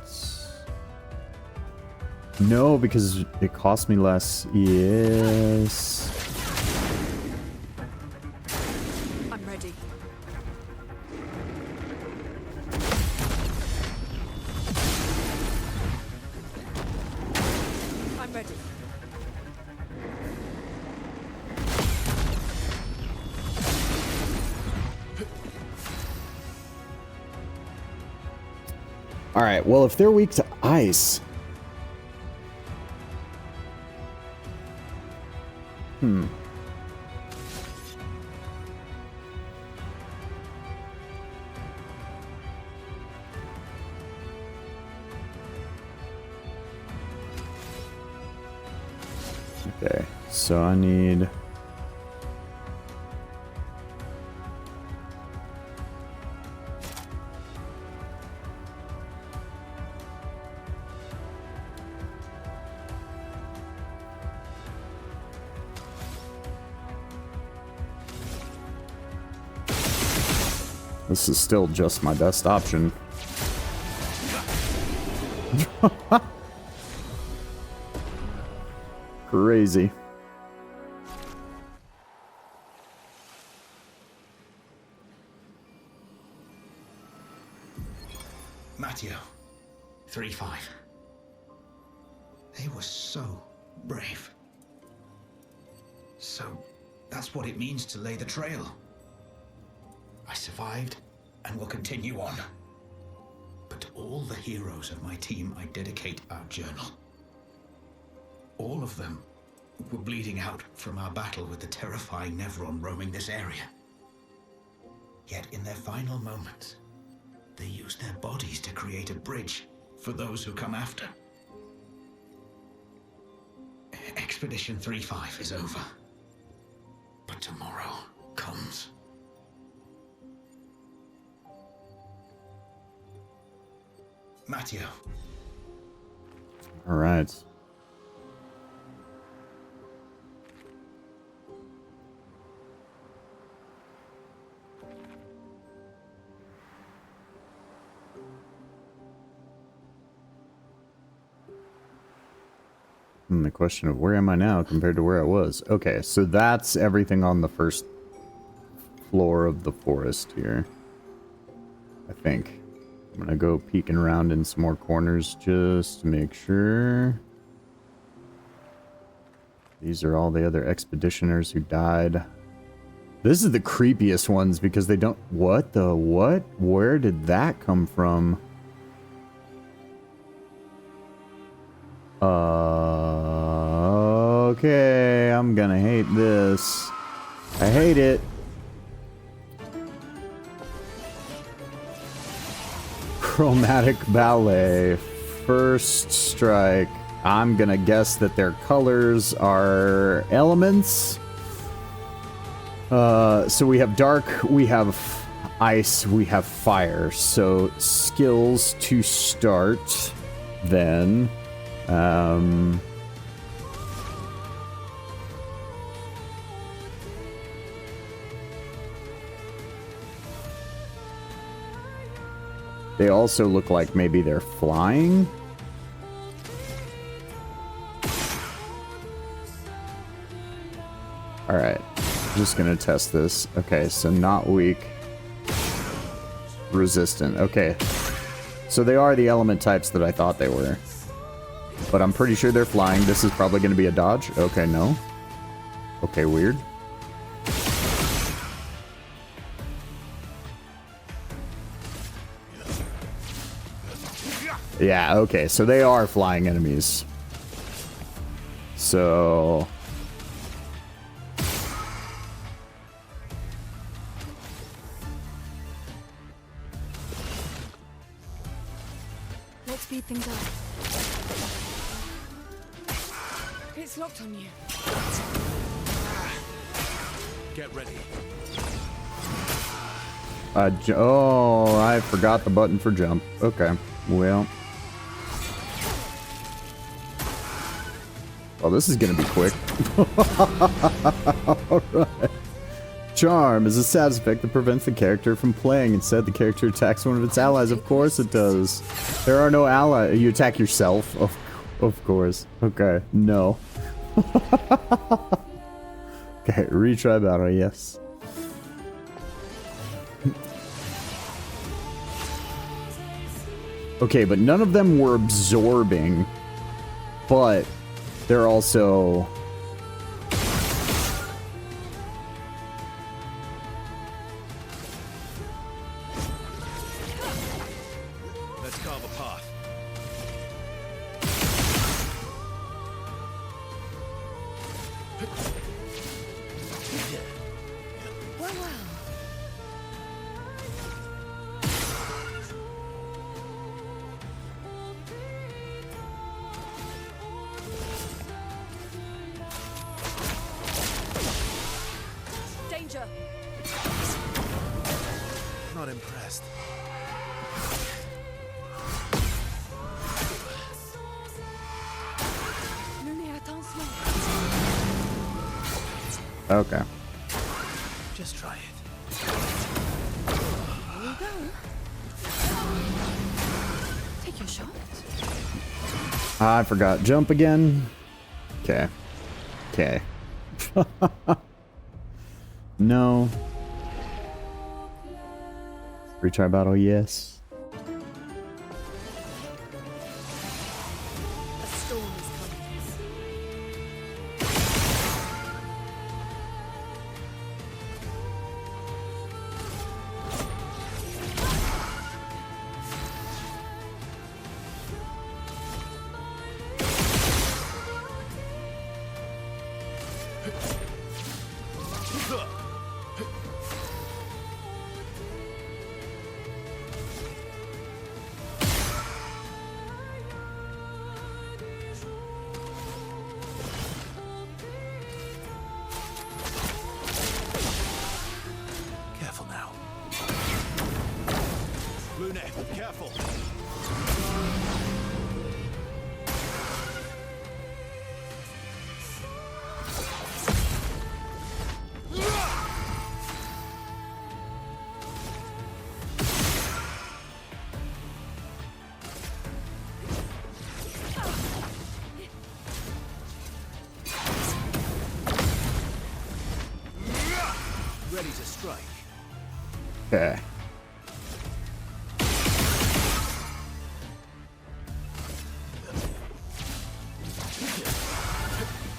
No, because it cost me less. Yes. I'm ready. I'm ready. All right. Well, if they're weak to ice. Okay, so I need... This is still just my best option. Crazy. Matteo, 3-5. They were so brave. So, that's what it means to lay the trail. I survived and will continue on. But to all the heroes of my team, I dedicate our journal. All of them were bleeding out from our battle with the terrifying Nevron roaming this area. Yet in their final moments, they use their bodies to create a bridge for those who come after. Expedition 3-5 is over. But tomorrow comes. Matteo. All right. The question of where am I now compared to where I was? Okay, so that's everything on the first floor of the forest here. I think. I'm gonna go peeking around in some more corners just to make sure. These are all the other expeditioners who died. This is the creepiest ones because they don't... What the what? Where did that come from? Okay, I'm gonna hate this. I hate it. Chromatic ballet. First strike. I'm gonna guess that their colors are elements. So we have dark, we have ice, we have fire. So skills to start then. They also look like maybe they're flying. Alright, just gonna test this. Okay, so not weak. Resistant, okay. So they are the element types that I thought they were. But I'm pretty sure they're flying. This is probably gonna be a dodge. Okay, no. Okay, weird. Yeah, okay, so they are flying enemies. So... Let's speed things up. It's locked on you. Get ready. Oh, I forgot the button for jump. Okay, well... Oh, this is gonna be quick. Alright. Charm is a status effect that prevents the character from playing. Instead, the character attacks one of its allies. Of course it does. There are no allies. You attack yourself? Of course. Okay, no. Okay, retry battle, yes. Okay, but none of them were absorbing. But... they're also... Let's carve a path. Well, well. Danger. Not impressed. Okay. Just try it. go. Take your shot. I forgot. Jump again. Okay. Okay. No. Retry battle, yes. A storm is coming. Careful now. Luna, careful. Ready to strike. Okay.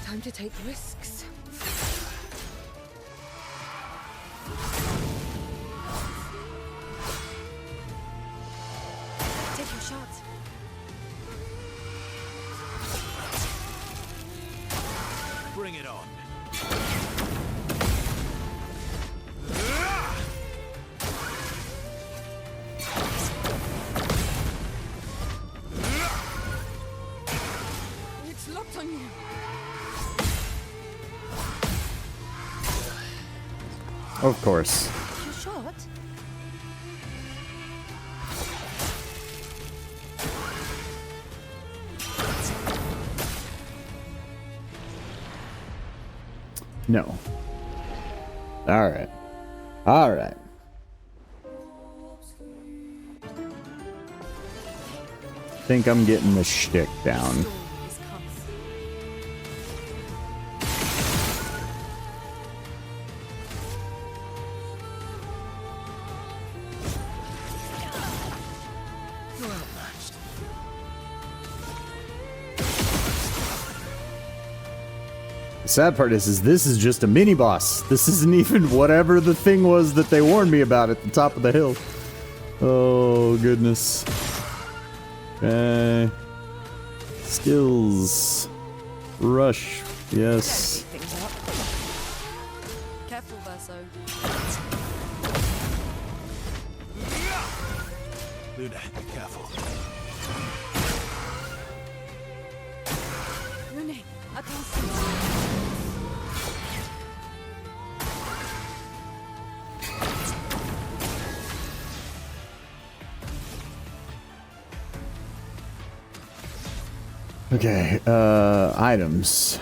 Time to take risks. Take your shot. Bring it on. It's locked on you. Of course. Take your shot. No. Alright. Alright. Think I'm getting the shtick down. Storm is coming. You're outmatched. The sad part is this is just a mini boss. This isn't even whatever the thing was that they warned me about at the top of the hill. Oh, goodness. Okay. Skills. Rush. Yes. Things up. Careful, Verso. Luna, be careful. Renee, I can't see. Okay, items.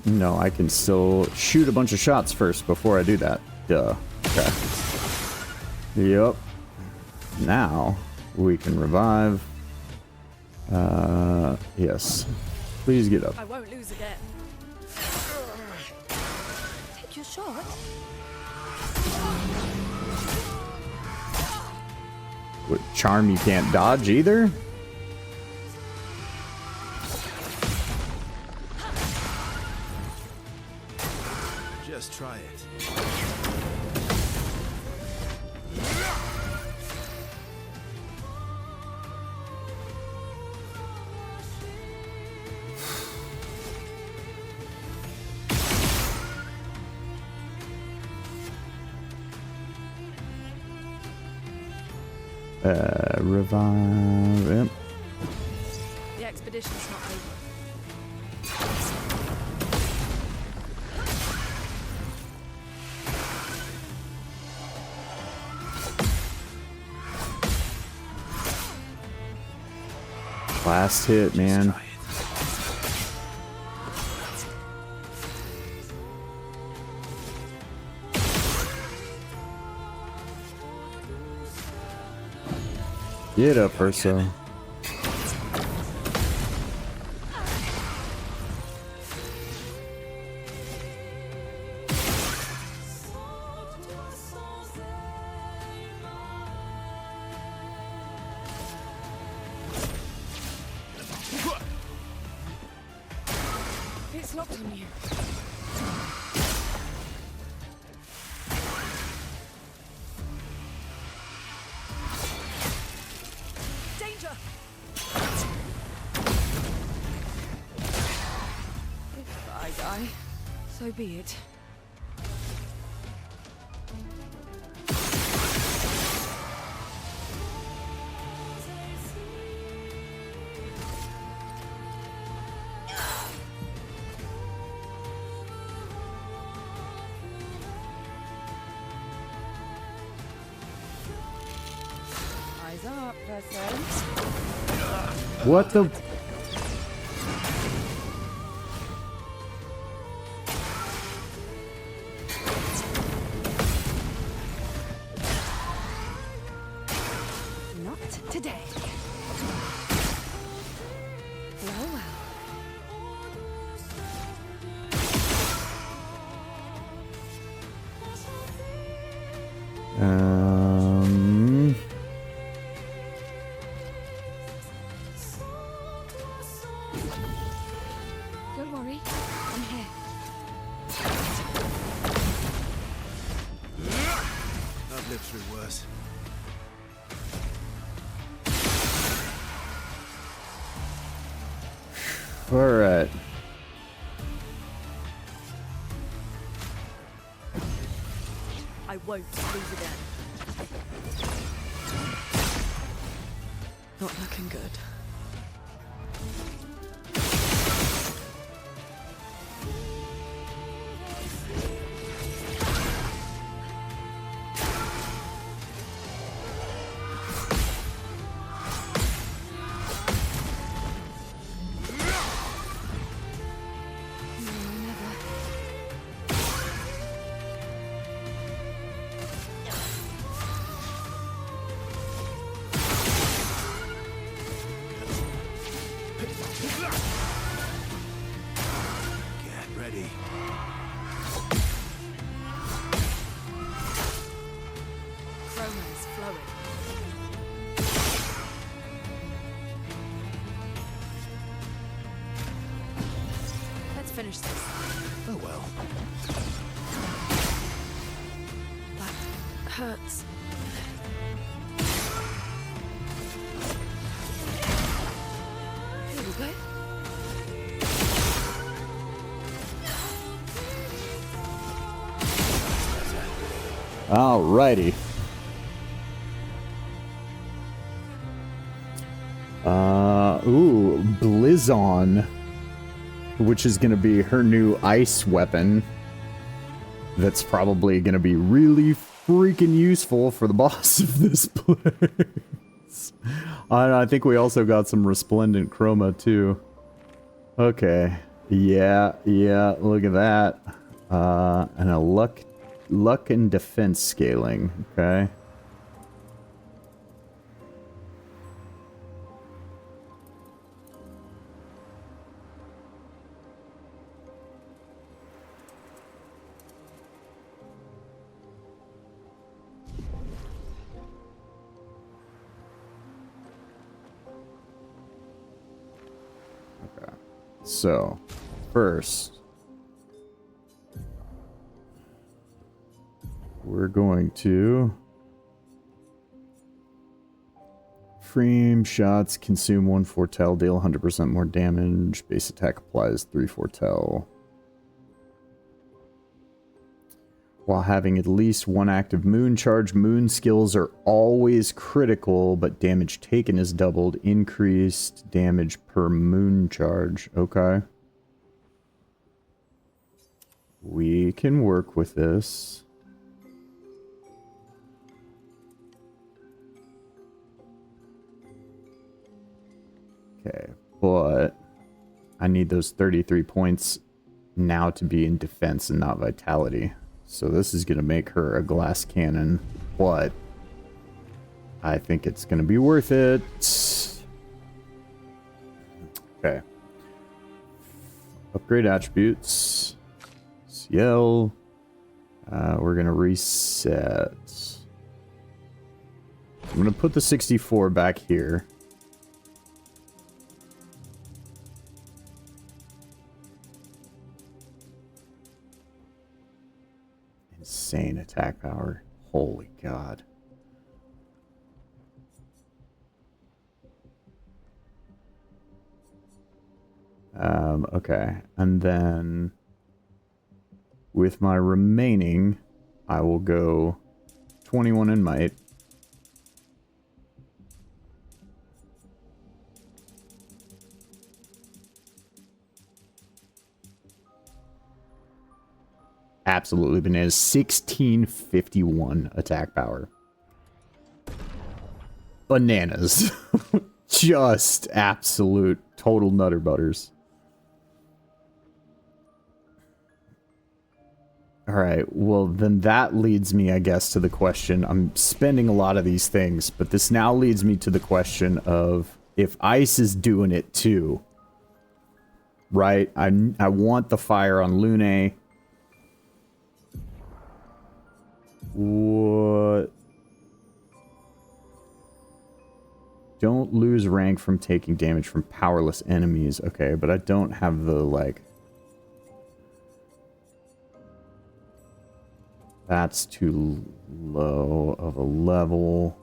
No, I can still shoot a bunch of shots first before I do that. Duh. Okay. Yep. Now, we can revive. Yes. Please get up. I won't lose again. Take your shot. What, charm you can't dodge either? Just try it. Revive. Yep. The expedition's not over. Last hit, man. Try it. Get up, Urso. It's locked on you. Danger! If I die, so be it. Eyes up, person. What the? Not today. Well, well. Um. Don't worry, I'm here. I've lived through worse. All right. I won't lose again. Not looking good. Get ready. Chroma is flowing. Let's finish this. Oh well. That hurts. Here we go. Alrighty. Blizzon, which is going to be her new ice weapon. That's probably going to be really freaking useful for the boss of this place. I think we also got some resplendent chroma too. Okay. Yeah, look at that. And a luck and defense scaling, okay. Okay. So, first, we're going to frame shots, consume 1 foretell, deal 100% more damage. Base attack applies 3 foretell. While having at least 1 active moon charge, moon skills are always critical, but damage taken is doubled. Increased damage per moon charge. Okay. We can work with this. Okay, but I need those 33 points now to be in defense and not vitality. So this is going to make her a glass cannon. What? I think it's going to be worth it. Okay. Upgrade attributes. CL. We're going to reset. I'm going to put the 64 back here. Insane attack power. Holy God. Okay. And then with my remaining, I will go 21 in might. Absolutely bananas. 1651 attack power. Bananas. Just absolute total nutter butters. Alright, well then that leads me, I guess, to the question. I'm spending a lot of these things, but this now leads me to the question of if ice is doing it too. Right? I want the fire on Lune. What? Don't lose rank from taking damage from powerless enemies. Okay, but I don't have the, like... That's too low of a level.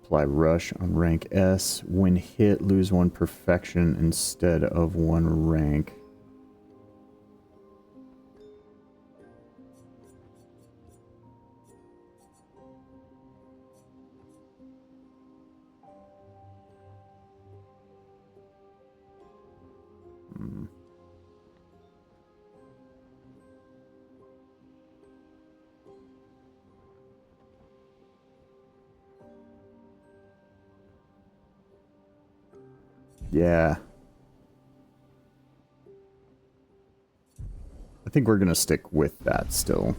Apply rush on rank S. When hit, lose 1 perfection instead of 1 rank. Yeah. I think we're gonna stick with that still.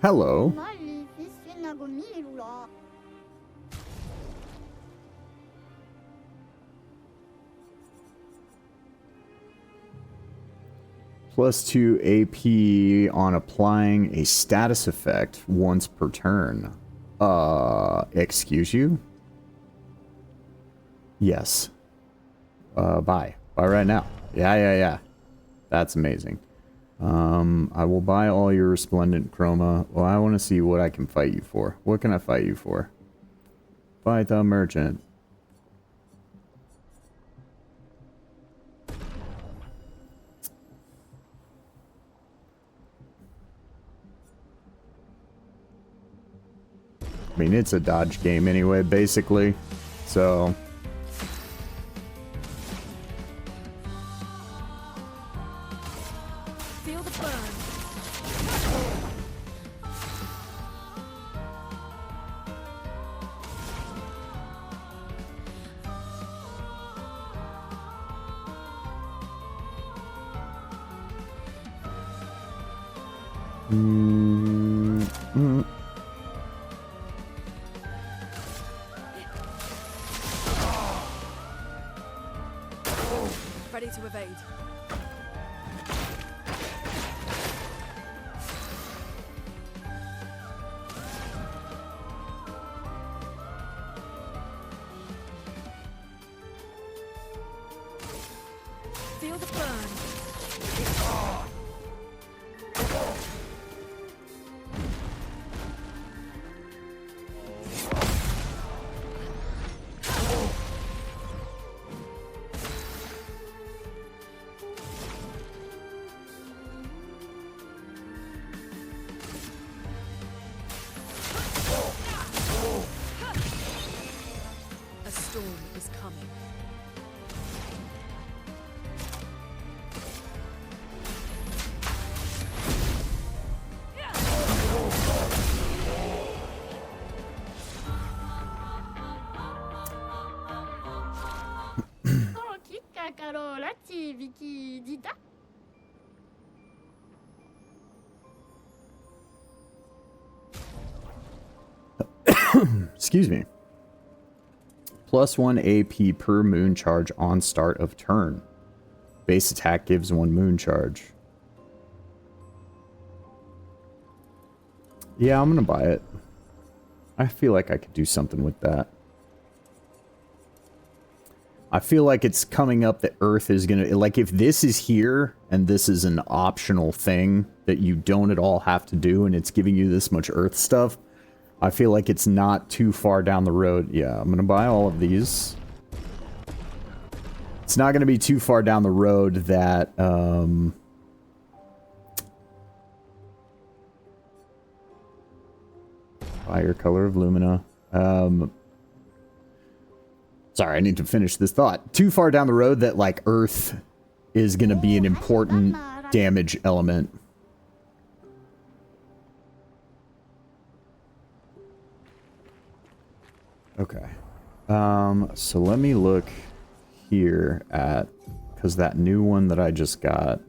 Hello. +2 AP on applying a status effect once per turn. Excuse you? Yes. Buy. Buy right now. Yeah. That's amazing. I will buy all your resplendent chroma. Well, I want to see what I can fight you for. What can I fight you for? Fight the merchant. I mean, it's a dodge game anyway, basically. So... Feel the burn. Ready to evade. Feel the burn. Carolati, Vicky, Dita. Excuse me. +1 AP per moon charge on start of turn. Base attack gives 1 moon charge. Yeah, I'm gonna buy it. I feel like I could do something with that. I feel like it's coming up that Earth is gonna... Like, if this is here, and this is an optional thing that you don't at all have to do, and it's giving you this much Earth stuff, I feel like it's not too far down the road. Yeah, I'm gonna buy all of these. It's not gonna be too far down the road that, Fire color of Lumina. Sorry, I need to finish this thought. Too far down the road that, like, Earth is gonna be an important damage element. Okay. So let me look here at... Because that new one that I just got...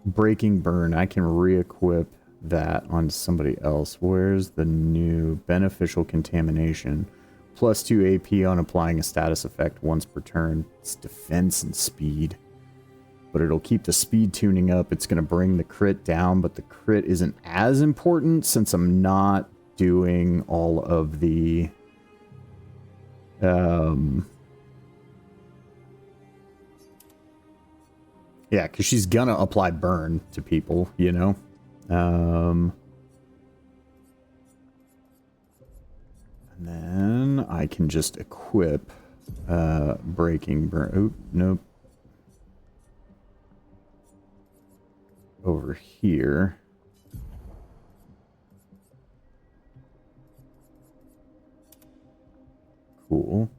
Breaking Burn, I can re-equip that on somebody else. Where's the new beneficial contamination? +2 AP on applying a status effect once per turn. It's defense and speed. But it'll keep the speed tuning up. It's going to bring the crit down, but the crit isn't as important since I'm not doing all of the... Yeah, because she's gonna apply burn to people, you know? And then I can just equip Breaking Burn. Oh, nope. Over here. Cool.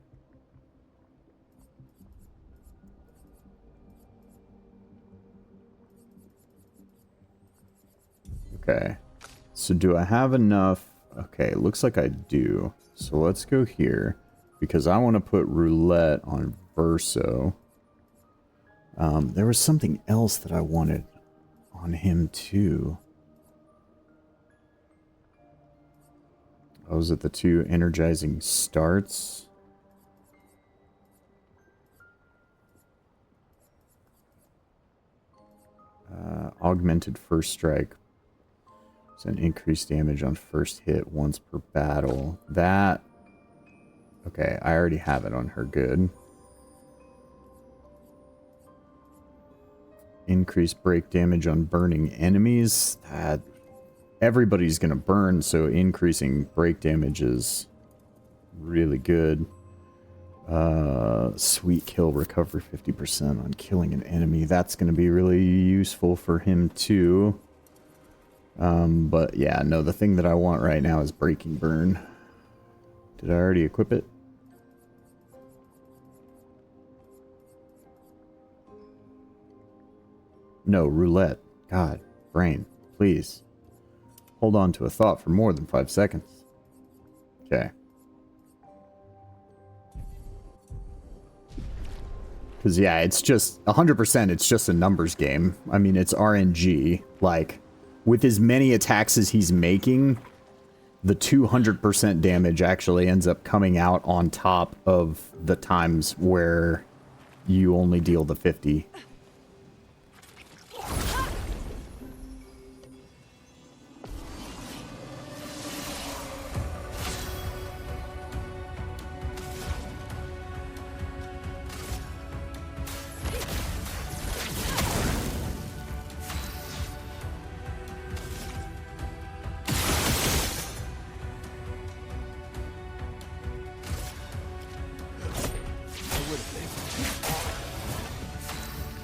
Okay, so do I have enough? Okay, it looks like I do. So let's go here, because I want to put Roulette on Verso. There was something else that I wanted on him too. Oh, was it the 2 energizing starts? Augmented first strike. It's an increased damage on first hit once per battle. That... Okay, I already have it on her. Good. Increased break damage on burning enemies. That... Everybody's gonna burn, so increasing break damage is really good. Sweet kill recovery 50% on killing an enemy. That's gonna be really useful for him too. But yeah, no, the thing that I want right now is Breaking Burn. Did I already equip it? No, Roulette. God, brain, please. Hold on to a thought for more than 5 seconds. Okay. Because yeah, it's just 100%, it's just a numbers game. I mean, it's RNG. Like... With as many attacks as he's making, the 200% damage actually ends up coming out on top of the times where you only deal the 50.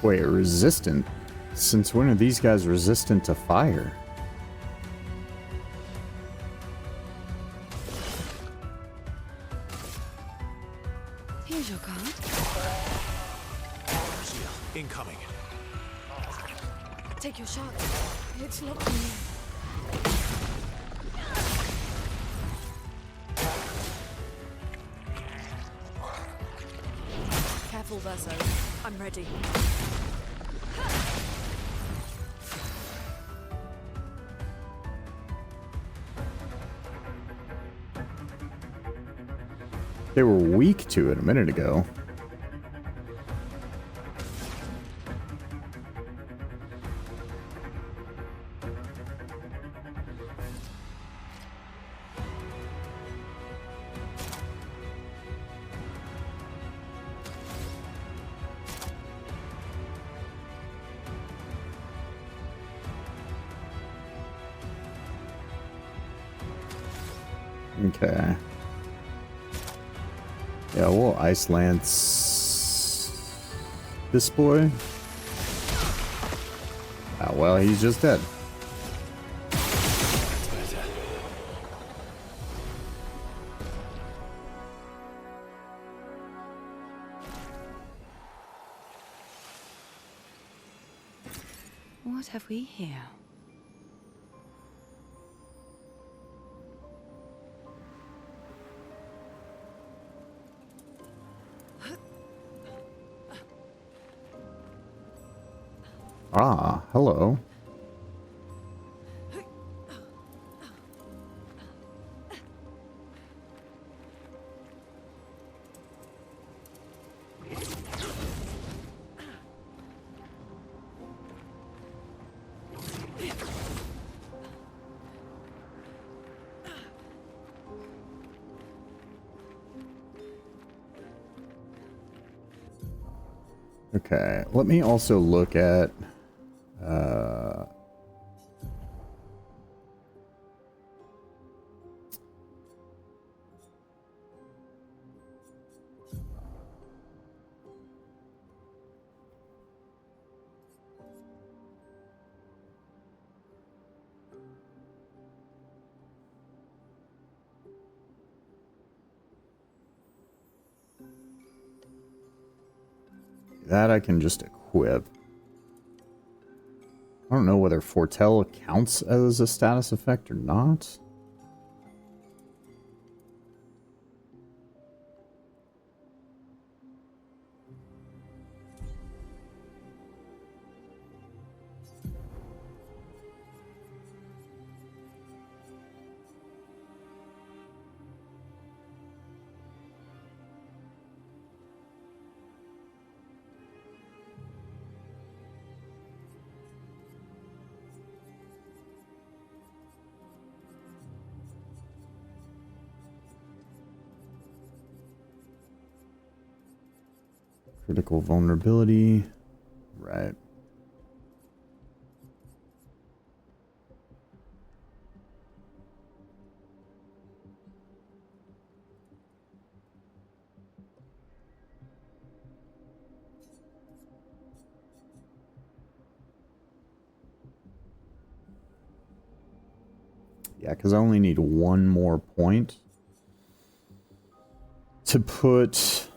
Wait, resistant? Since when are these guys resistant to fire? Here's your card. Incoming. Take your shot. It's not me. verso. I'm ready. They were weak to it a minute ago. Okay. Yeah, we'll Ice Lance this boy. Ah, well, he's just dead. That's better. What have we here? Ah, hello. Okay, let me also look at that I can just equip. I don't know whether Foretell counts as a status effect or not. Critical vulnerability. Right. Yeah, because I only need one more point to put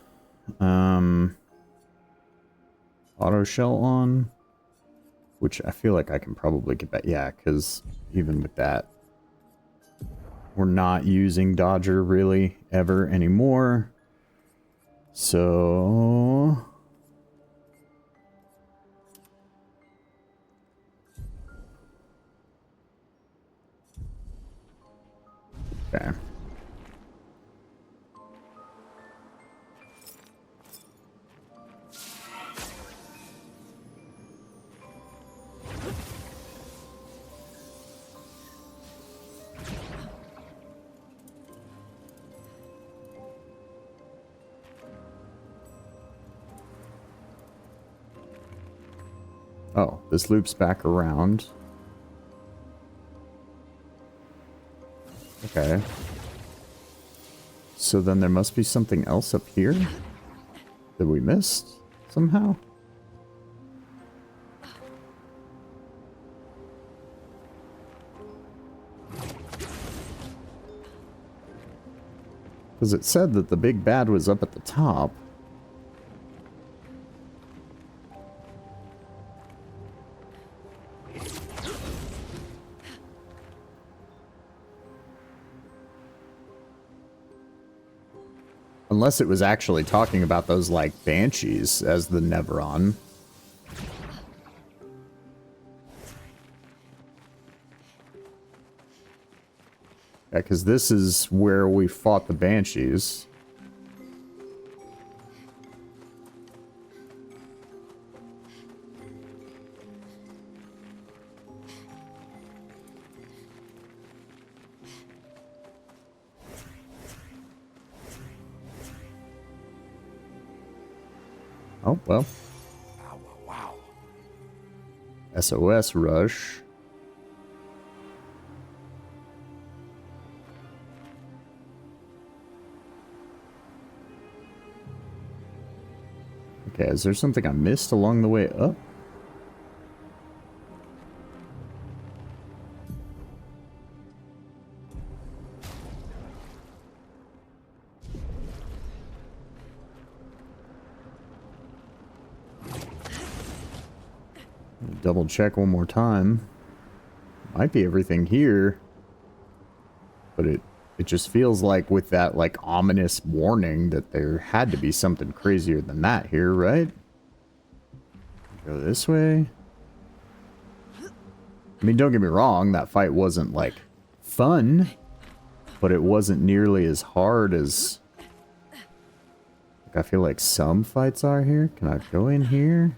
auto shell on, which I feel like I can probably get back. Yeah, because even with that, we're not using Dodger really ever anymore. So okay. Oh, this loops back around. Okay. So then there must be something else up here that we missed somehow. Because it said that the big bad was up at the top. Unless it was actually talking about those, like, banshees as the Neveron. Yeah, because this is where we fought the banshees. Oh, well. Wow. SOS rush. Okay, is there something I missed along the way up? Double check one more time. Might be everything here. But it just feels like with that, like, ominous warning that there had to be something crazier than that here, right? Go this way. I mean, don't get me wrong, that fight wasn't, like, fun. But it wasn't nearly as hard as... like, I feel like some fights are here. Can I go in here?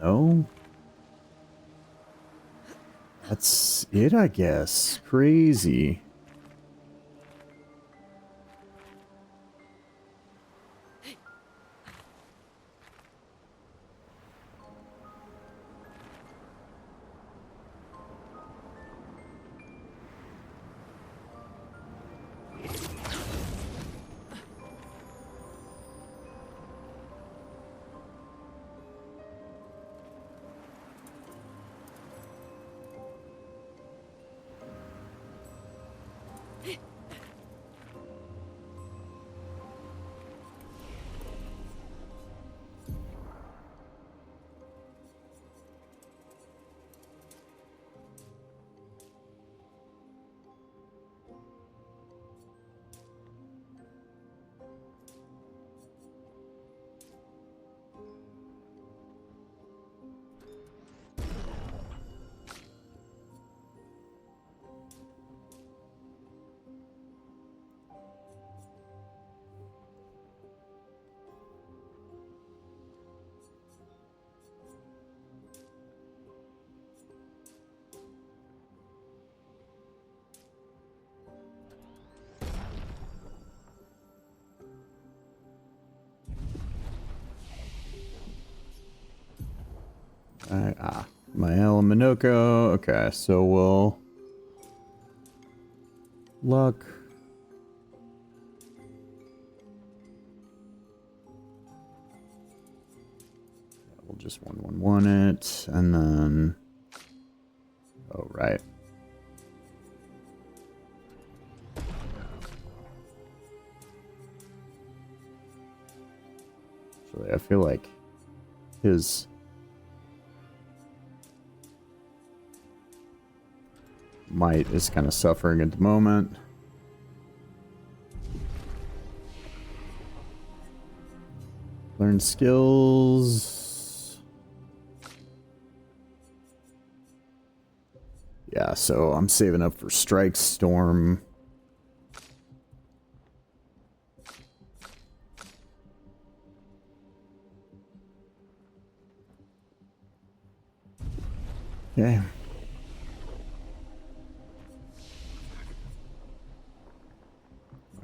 No? That's it, I guess. Crazy. Mael and Minoko. Okay, so we'll... luck. We'll just 1-1-1 it, and then... oh, right. Actually, I feel like his... might is kind of suffering at the moment. Learn skills. Yeah, so I'm saving up for Strike Storm. Okay.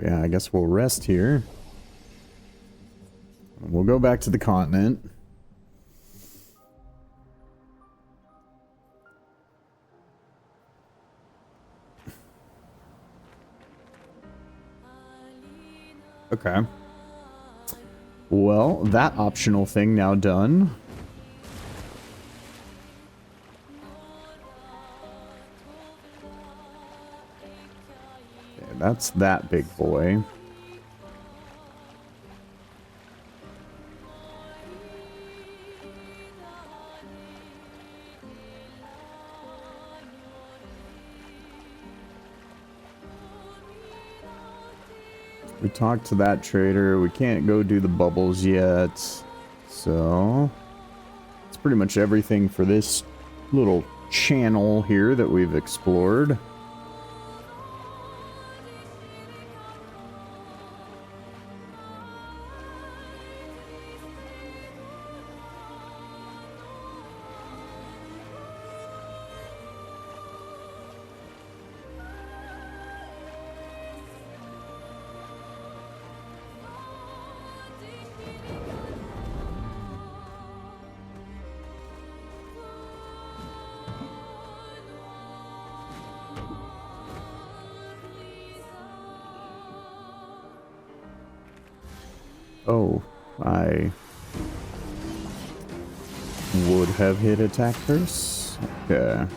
Yeah, I guess we'll rest here. We'll go back to the continent. Okay. Well, that optional thing now done. Okay, that's that big boy. We talked to that trader. We can't go do the bubbles yet. So, it's pretty much everything for this little channel here that we've explored. Oh, I would have hit attack first. Okay.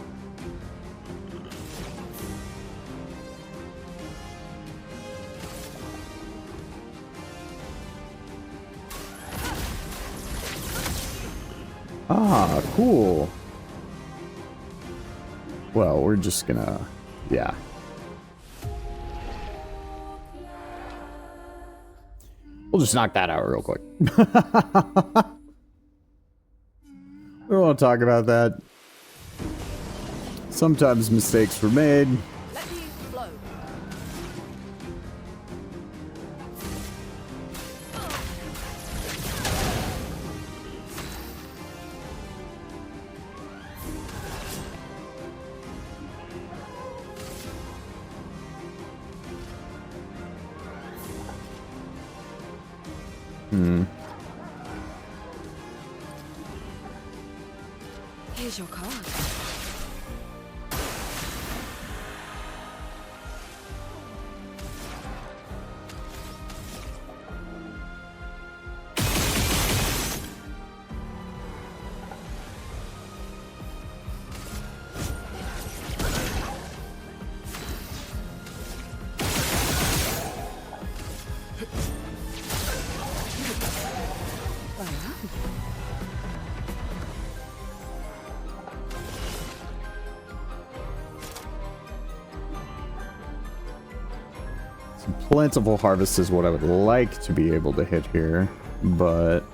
Ah, cool. Well, we're just gonna, yeah. We'll just knock that out real quick. We don't want to talk about that. Sometimes mistakes were made. Let me flow. Here's your card. Plentiful harvest is what I would like to be able to hit here, but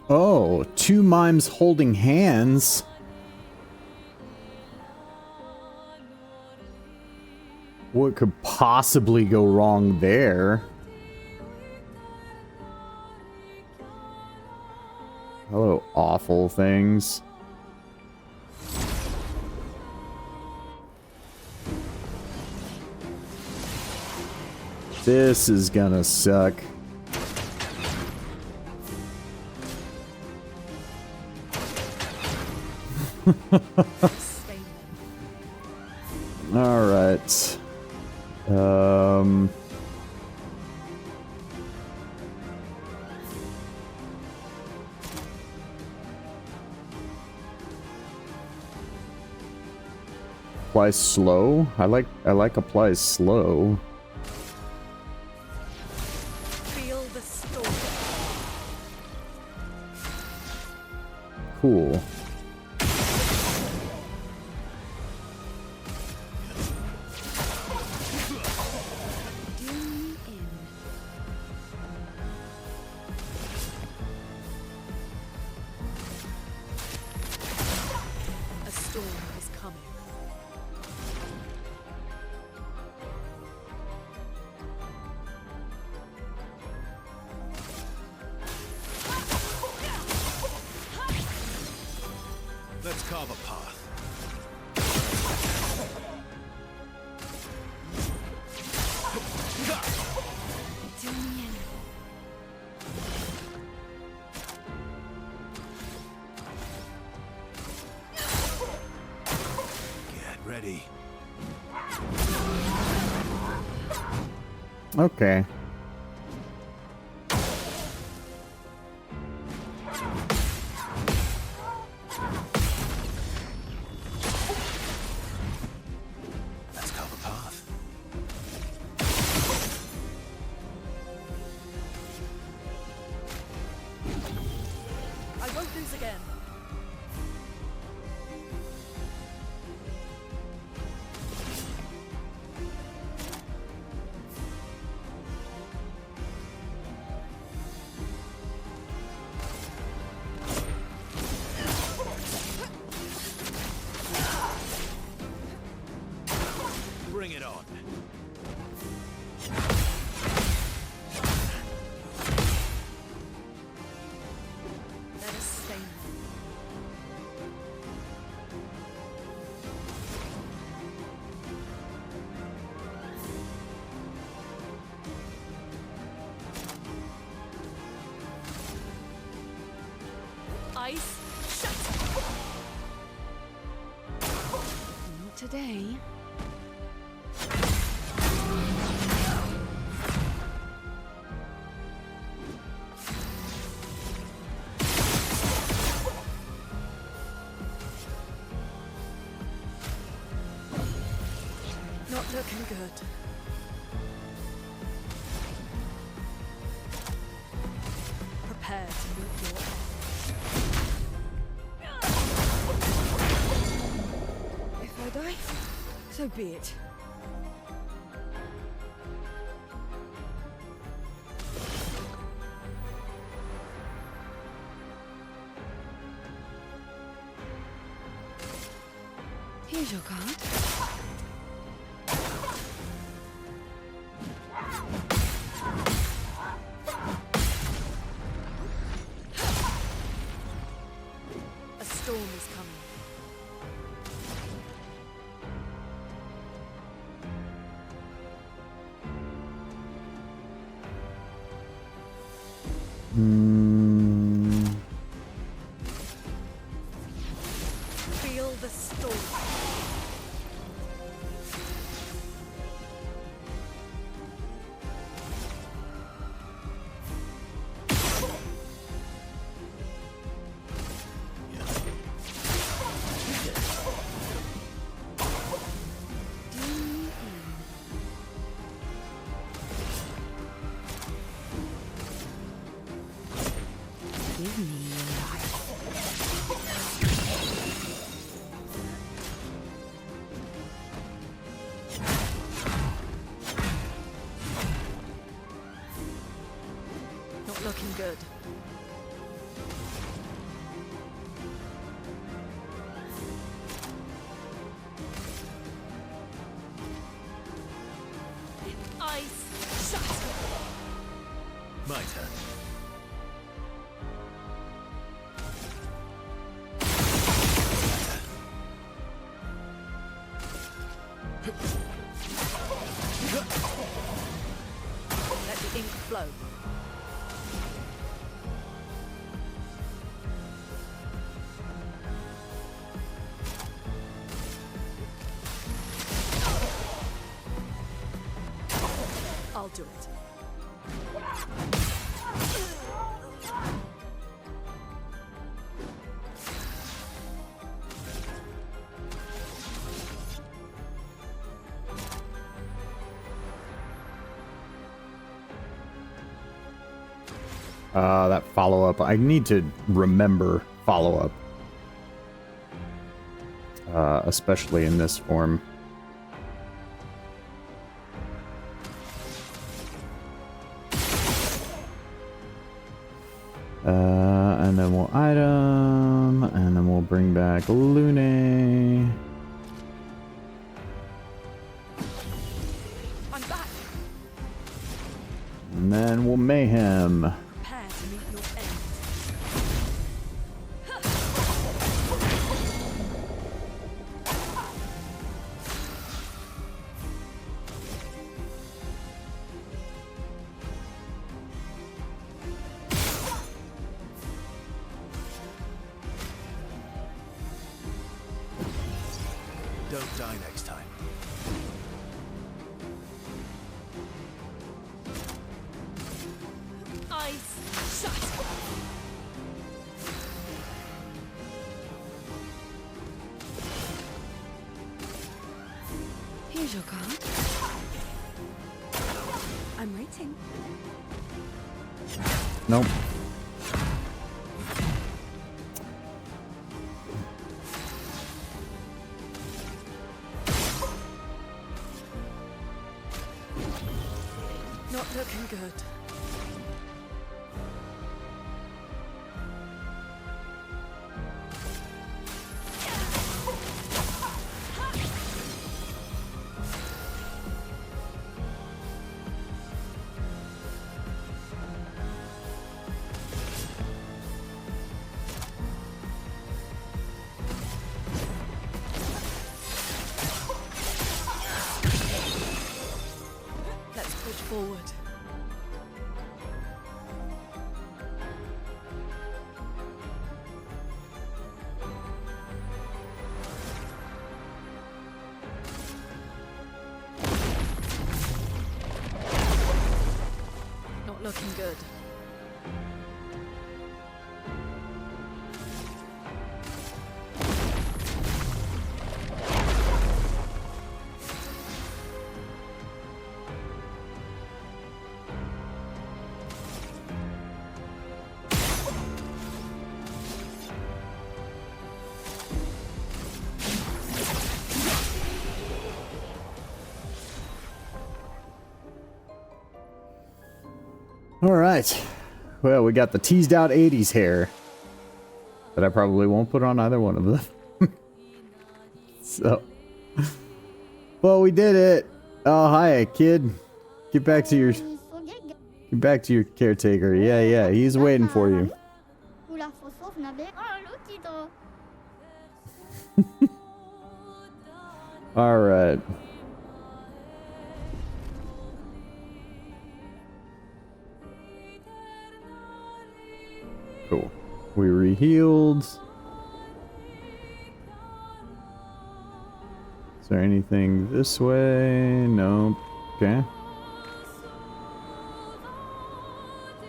oh, two mimes holding hands. What could possibly go wrong there? Hello, awful things. This is gonna suck. All right. Apply slow. I like apply slow. Feel the storm. Cool. A storm is coming. Let's carve a path. Get ready. Okay. loose again. Bring it on. Let us stay. Ice, shut. Not today. Not looking good. Prepare to meet your end. If I die, so be it. Here's your card. A storm is coming. Feel the storm. Give me your life. Not looking good. Ice, shut. My turn. Let the ink flow. I'll do it. That follow-up. I need to remember follow-up. Especially in this form. And then we'll item, and then we'll bring back Lune. I'm back. And then we'll mayhem. Prepare to meet your end. Don't die next time. Ice, shut. Here's your card. I'm waiting. Nope. All right. Well, we got the teased out 80s hair that I probably won't put on either one of them. So, well, we did it. Oh, hi, kid. Get back to your caretaker. Yeah, he's waiting for you. All right. Cool. We re-healed. Is there anything this way? Nope. Okay.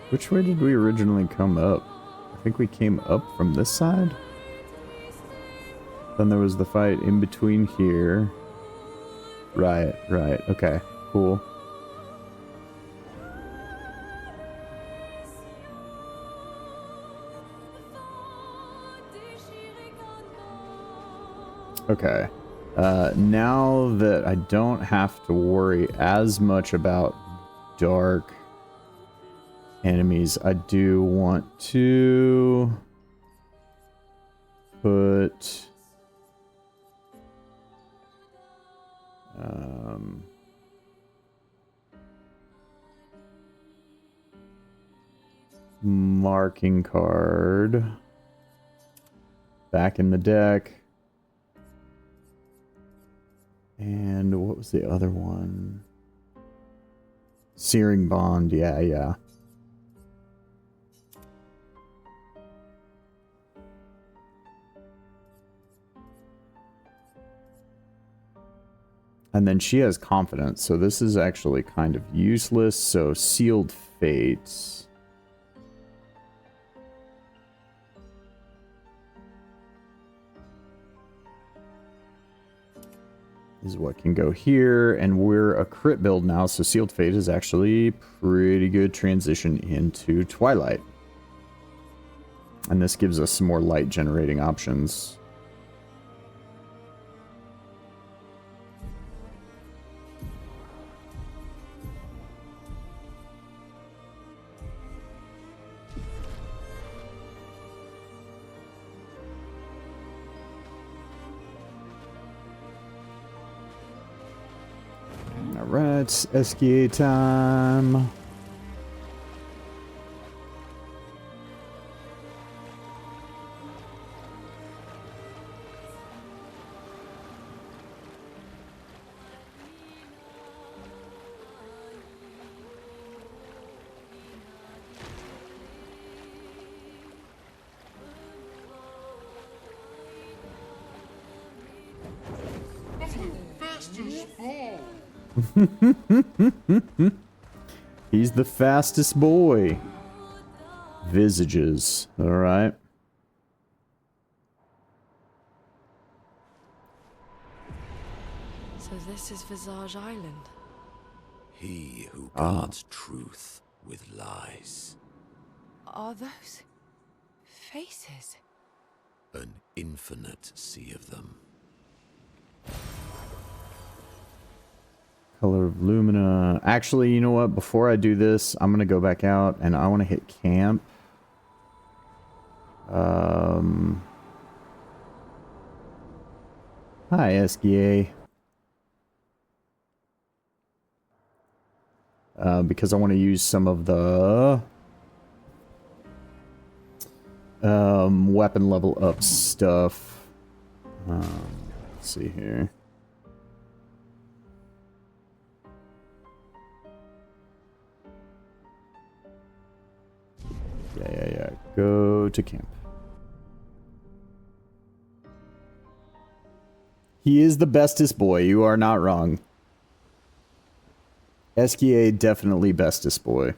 Which way did we originally come up? I think we came up from this side. Then there was the fight in between here. Right. Okay, cool. Okay. Now that I don't have to worry as much about dark enemies, I do want to put marking card back in the deck. And what was the other one? Searing Bond, yeah. And then she has confidence, so this is actually kind of useless. So Sealed Fates. Is what can go here, and we're a crit build now, so Sealed Fate is actually pretty good transition into Twilight. And this gives us some more light generating options. Alright, SKA time. He's the fastest boy. Visages. Alright. So this is Visage Island. He who guards truth with lies. Are those faces? An infinite sea of them. Color of Lumina. Actually, you know what? Before I do this, I'm going to go back out and I want to hit camp. Hi, SGA. Because I want to use some of the weapon level up stuff. Let's see here. Yeah. Go to camp. He is the bestest boy. You are not wrong. SKA definitely bestest boy.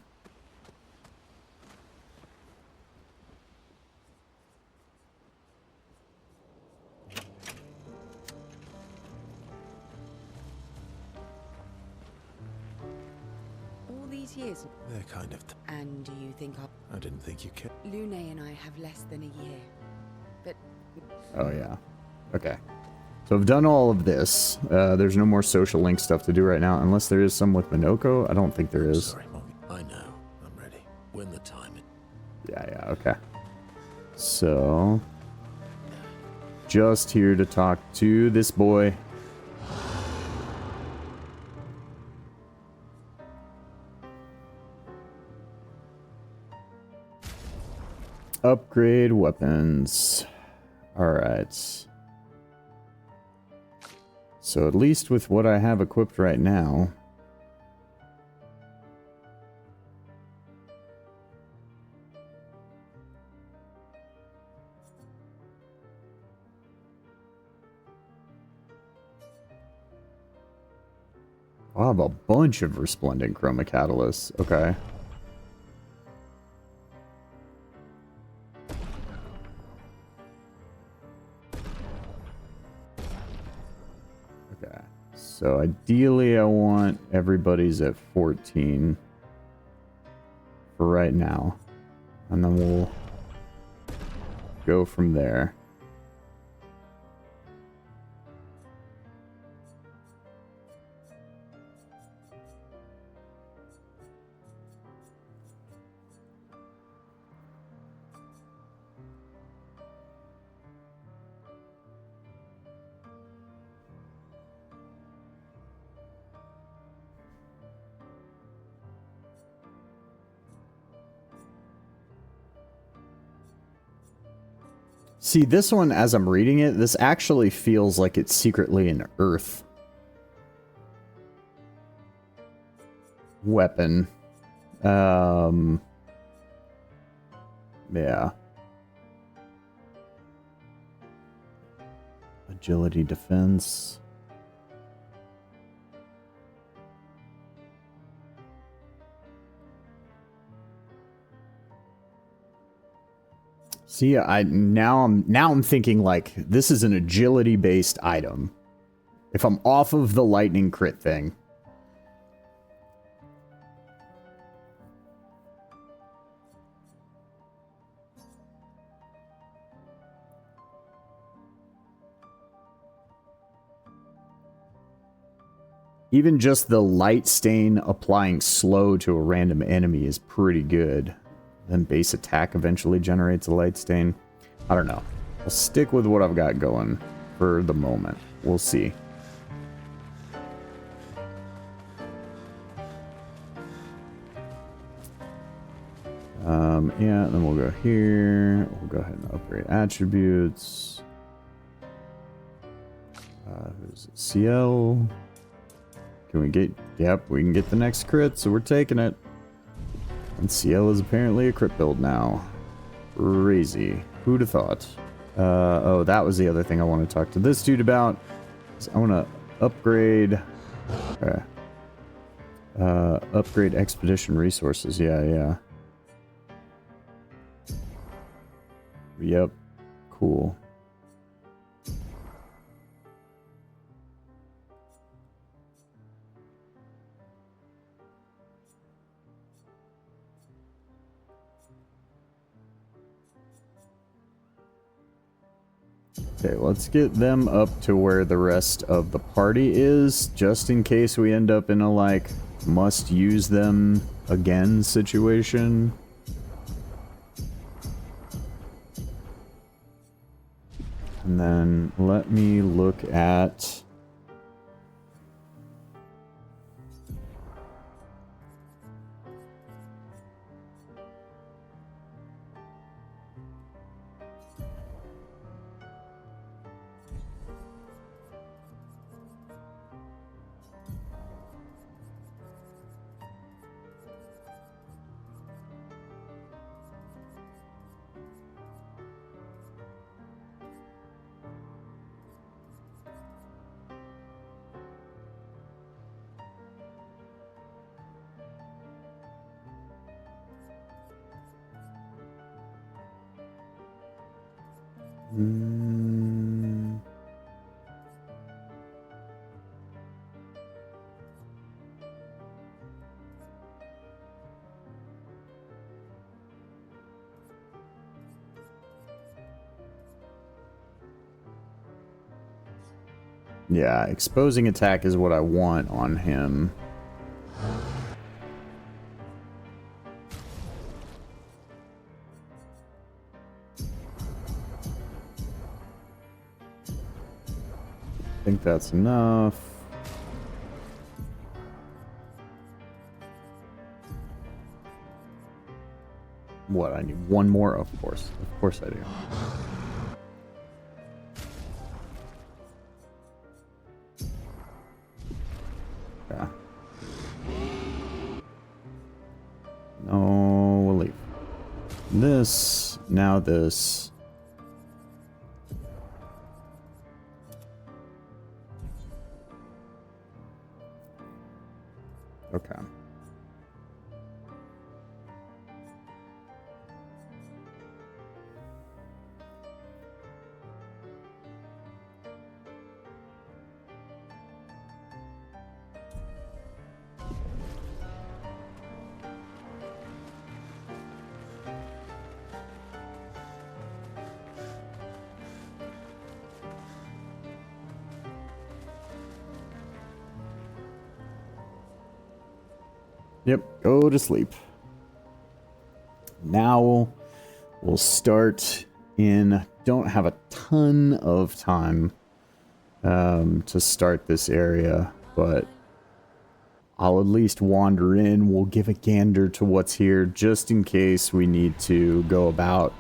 All these years. They're kind of... And do you think I didn't think you cared. Lune and I have less than a year? But Oh, yeah. Okay. So I've done all of this. There's no more social link stuff to do right now, unless there is some with Minoko. I don't think there is. Sorry, Mommy. I know. I'm ready. when the time is. Yeah, okay. So, just here to talk to this boy. Upgrade weapons. Alright. So at least with what I have equipped right now. I have a bunch of resplendent chroma catalysts. Okay. Okay. So ideally I want everybody's at 14 for right now. And then we'll go from there. See, this one, as I'm reading it, this actually feels like it's secretly an earth weapon. Yeah. Agility defense. See, now I'm thinking like this is an agility based item. If I'm off of the lightning crit thing. Even just the light stain applying slow to a random enemy is pretty good. Then base attack eventually generates a light stain. I don't know. I'll stick with what I've got going for the moment. We'll see. Yeah, then we'll go here. We'll go ahead and upgrade attributes. Who's it? CL. Can we get... Yep, we can get the next crit, so we're taking it. And CL is apparently a crit build now. Crazy. Who'd have thought? Oh, that was the other thing I want to talk to this dude about. So I want to upgrade... Okay. Upgrade expedition resources. Yeah. Yep. Cool. Okay, let's get them up to where the rest of the party is, just in case we end up in a, like, must use them again situation. And then let me look at... Yeah, exposing attack is what I want on him. I think that's enough. What, I need one more? Of course I do. Yeah. No, we'll leave. This, now this. Okay. Yep, go to sleep. Now we'll start in. Don't have a ton of time to start this area, but I'll at least wander in. We'll give a gander to what's here just in case we need to go about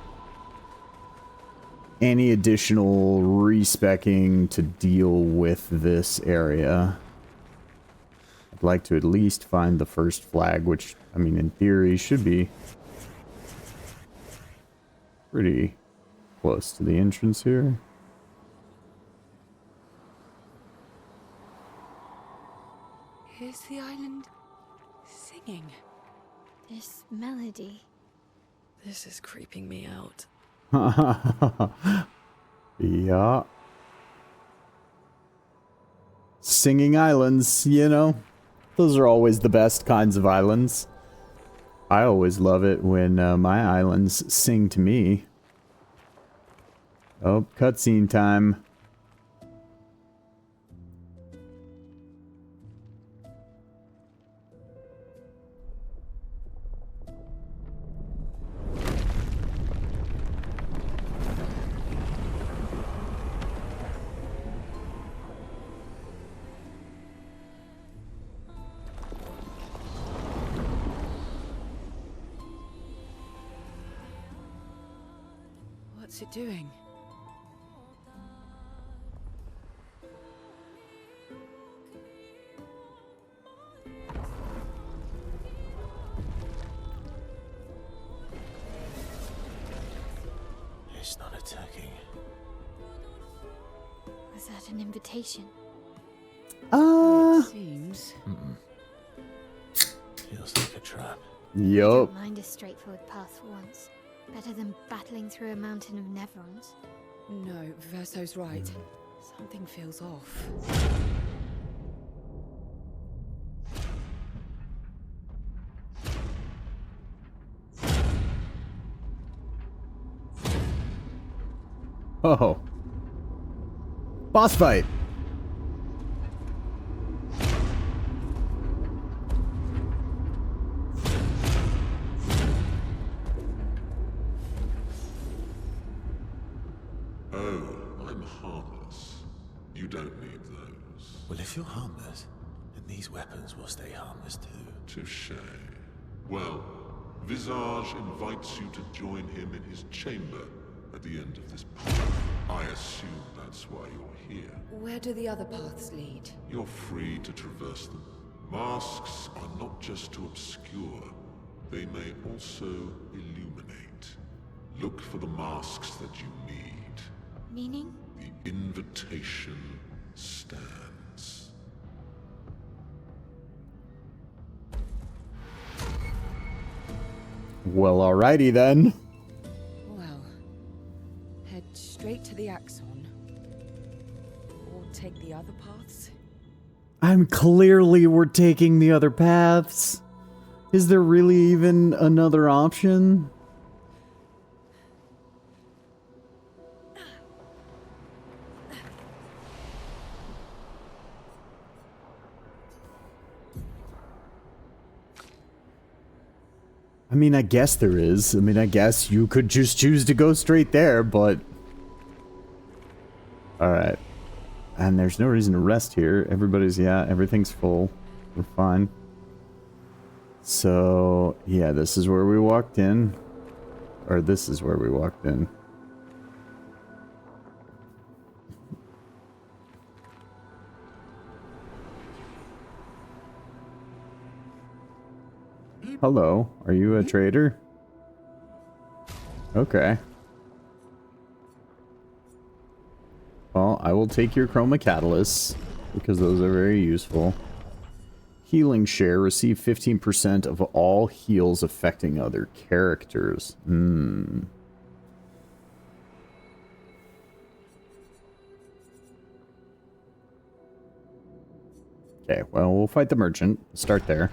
any additional respecking to deal with this area. I'd like to at least find the first flag, which, I mean, in theory, should be pretty close to the entrance here. Here's the island singing. This melody. This is creeping me out. Yeah. Singing islands, you know. Those are always the best kinds of islands. I always love it when my islands sing to me. Oh, cutscene time. What's it doing? It's not attacking. Was that an invitation? It seems. Feels like a trap. Yup. Don't mind a straightforward path for once. Better than battling through a mountain of nevrons. No, Verso's right. Something feels off. Oh. Boss fight. Oh, I'm harmless. You don't need those. Well, if you're harmless, then these weapons will stay harmless too. Touché. Well, Visage invites you to join him in his chamber at the end of this path. I assume that's why you're here. Where do the other paths lead? You're free to traverse them. Masks are not just to obscure, they may also illuminate. Look for the masks that you need. Meaning? The invitation stands. Well, alrighty then. Well, head straight to the Axon. Or take the other paths. We're taking the other paths. Is there really even another option? I mean, I guess there is. I mean, I guess you could just choose to go straight there, but... Alright. And there's no reason to rest here. Everybody's, yeah, everything's full. We're fine. So, yeah, this is where we walked in. Or this is where we walked in. Hello, are you a trader? Okay. Well, I will take your chroma catalysts, because those are very useful. Healing share, receive 15% of all heals affecting other characters. Okay, well, we'll fight the merchant. Start there.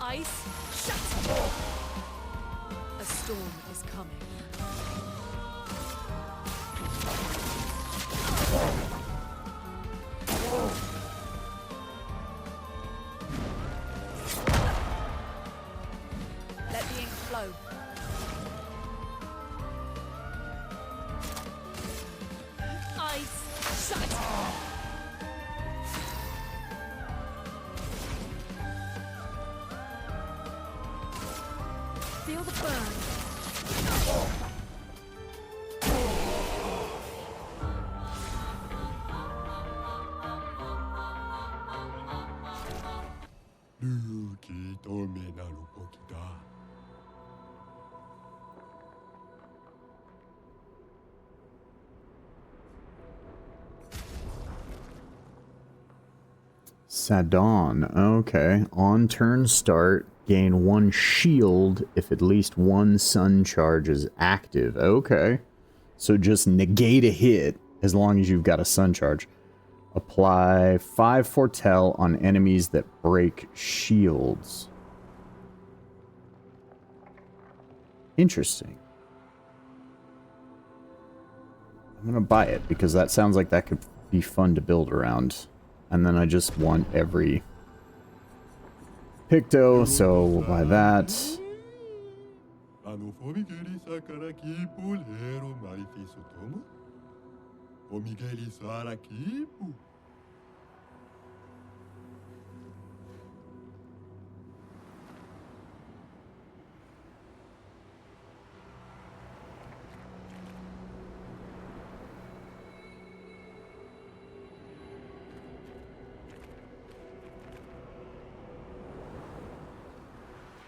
Ice, shut! A storm is coming. Let the ink flow. Ice, shut! Feel the burn. Sadon. Okay. On turn start, gain 1 shield if at least 1 sun charge is active. Okay. So just negate a hit as long as you've got a sun charge. Apply 5 foretell on enemies that break shields. Interesting. I'm gonna buy it because that sounds like that could be fun to build around. And then I just want every picto, so we'll buy that.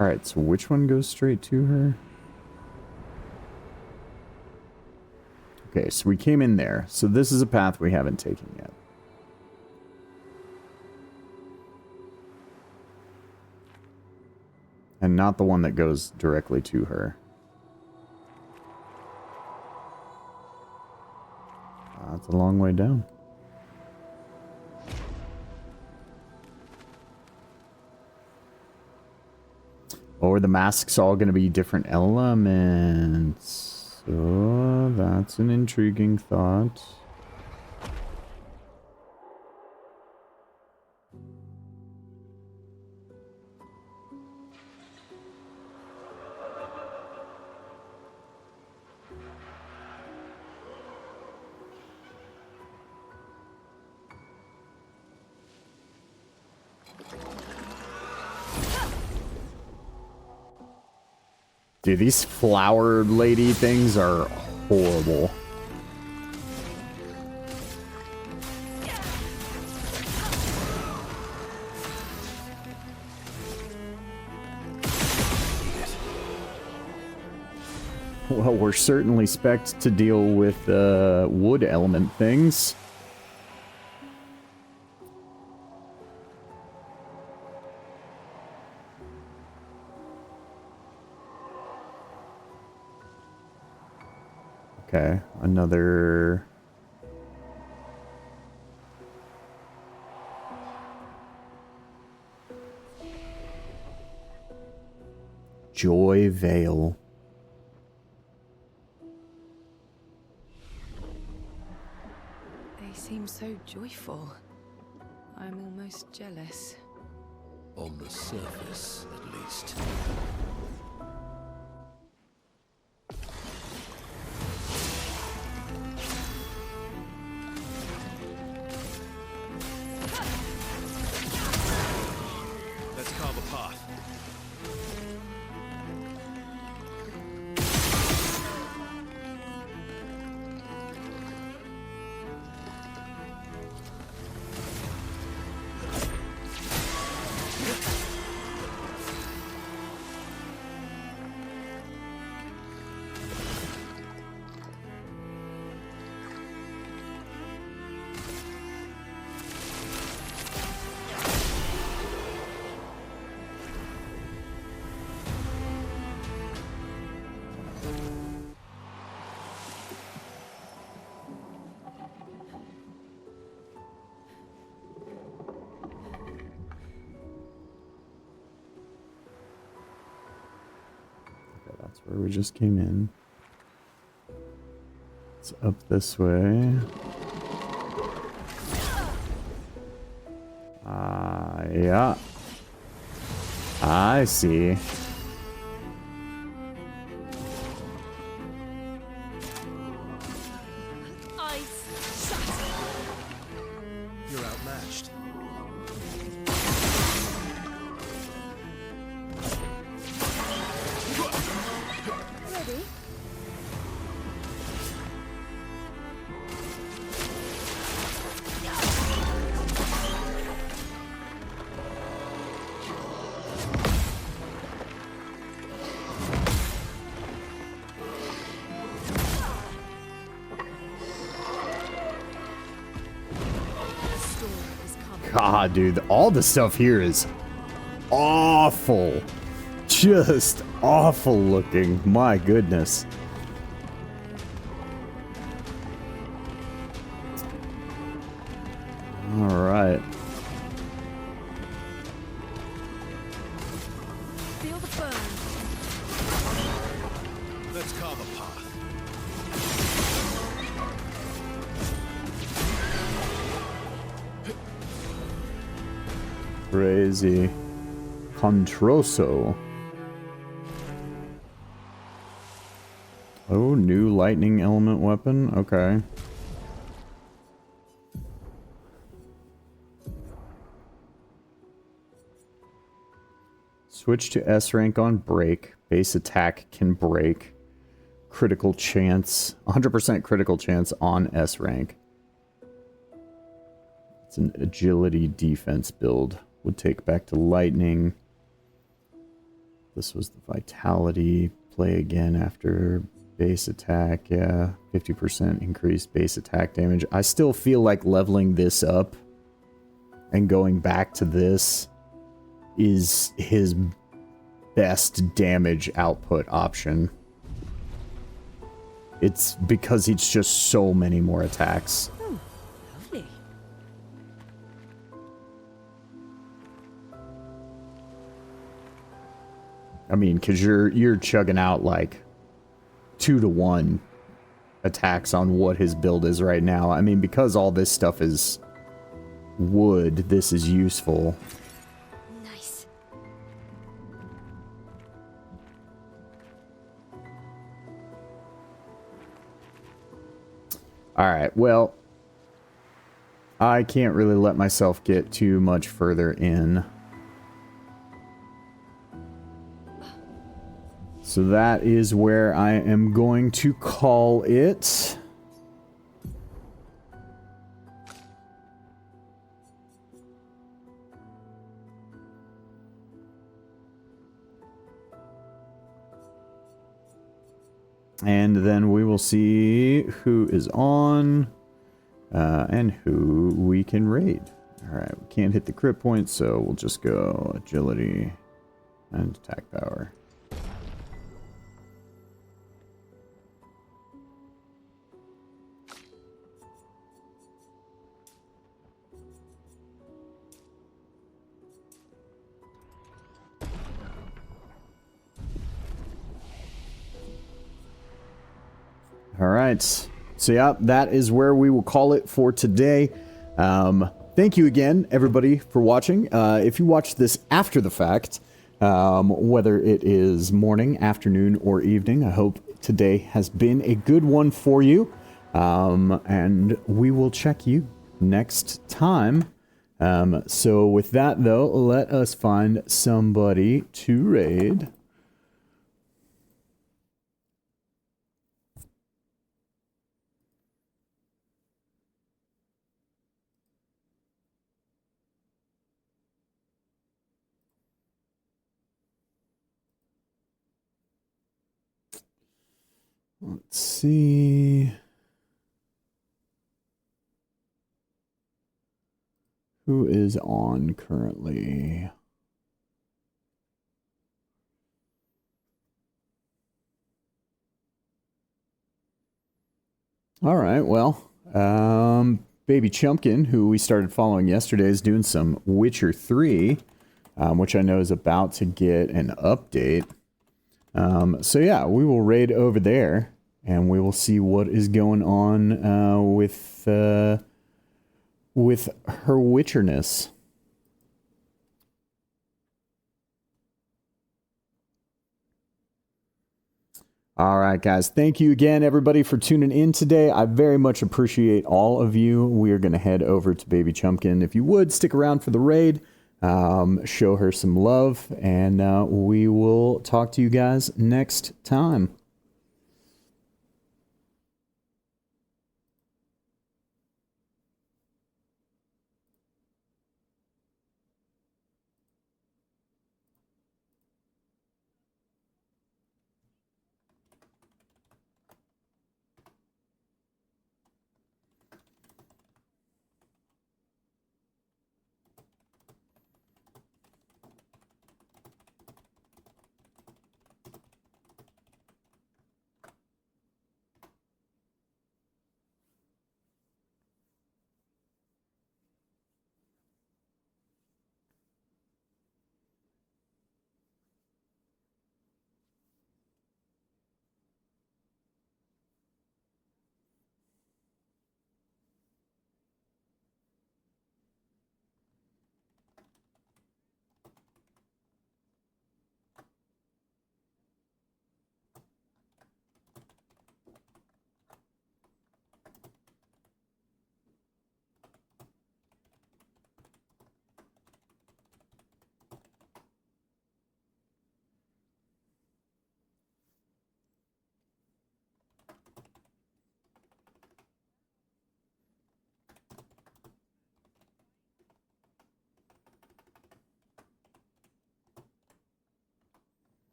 Alright, so which one goes straight to her? Okay, so we came in there. So this is a path we haven't taken yet. And not the one that goes directly to her. That's a long way down. Or the masks all going to be different elements. So that's an intriguing thought. Dude, these flower lady things are horrible. Well, we're certainly spec'd to deal with wood element things. Okay, another... Joy Veil. A They seem so joyful. I'm almost jealous. On the surface, at least. Let's carve a path. That's where we just came in. It's up this way. Yeah. I see. You're outmatched. Ready? God, dude, all the stuff here is awful. Just awful looking. My goodness. All right. Feel the burn. Let's carve a path. Crazy. Controso. Oh, new lightning element weapon. Okay. Switch to S rank on break. Base attack can break. Critical chance. 100% critical chance on S rank. It's an agility defense build. Would take back to lightning. This was the vitality. Play again after base attack. Yeah, 50% increased base attack damage. I still feel like leveling this up and going back to this is his best damage output option. It's because it's just so many more attacks. Oh, lovely. I mean, because you're chugging out like 2-to-1 attacks on what his build is right now. I mean, because all this stuff is wood, this is useful. Nice. Alright, well, I can't really let myself get too much further in. So that is where I am going to call it. And then we will see who is on and who we can raid. Alright, we can't hit the crit point, so we'll just go agility and attack power. Alright, So yeah, that is where we will call it for today. Thank you again, everybody, for watching. If you watch this after the fact, whether it is morning, afternoon, or evening, I hope today has been a good one for you. And we will check you next time. So with that, though, let us find somebody to raid. Let's see. Who is on currently? All right, well, Baby Chumpkin, who we started following yesterday, is doing some Witcher 3, which I know is about to get an update. So yeah, we will raid over there, and we will see what is going on with her Witcherness. All right, guys. Thank you again, everybody, for tuning in today. I very much appreciate all of you. We are going to head over to Baby Chumpkin. If you would, stick around for the raid. Show her some love, and we will talk to you guys next time.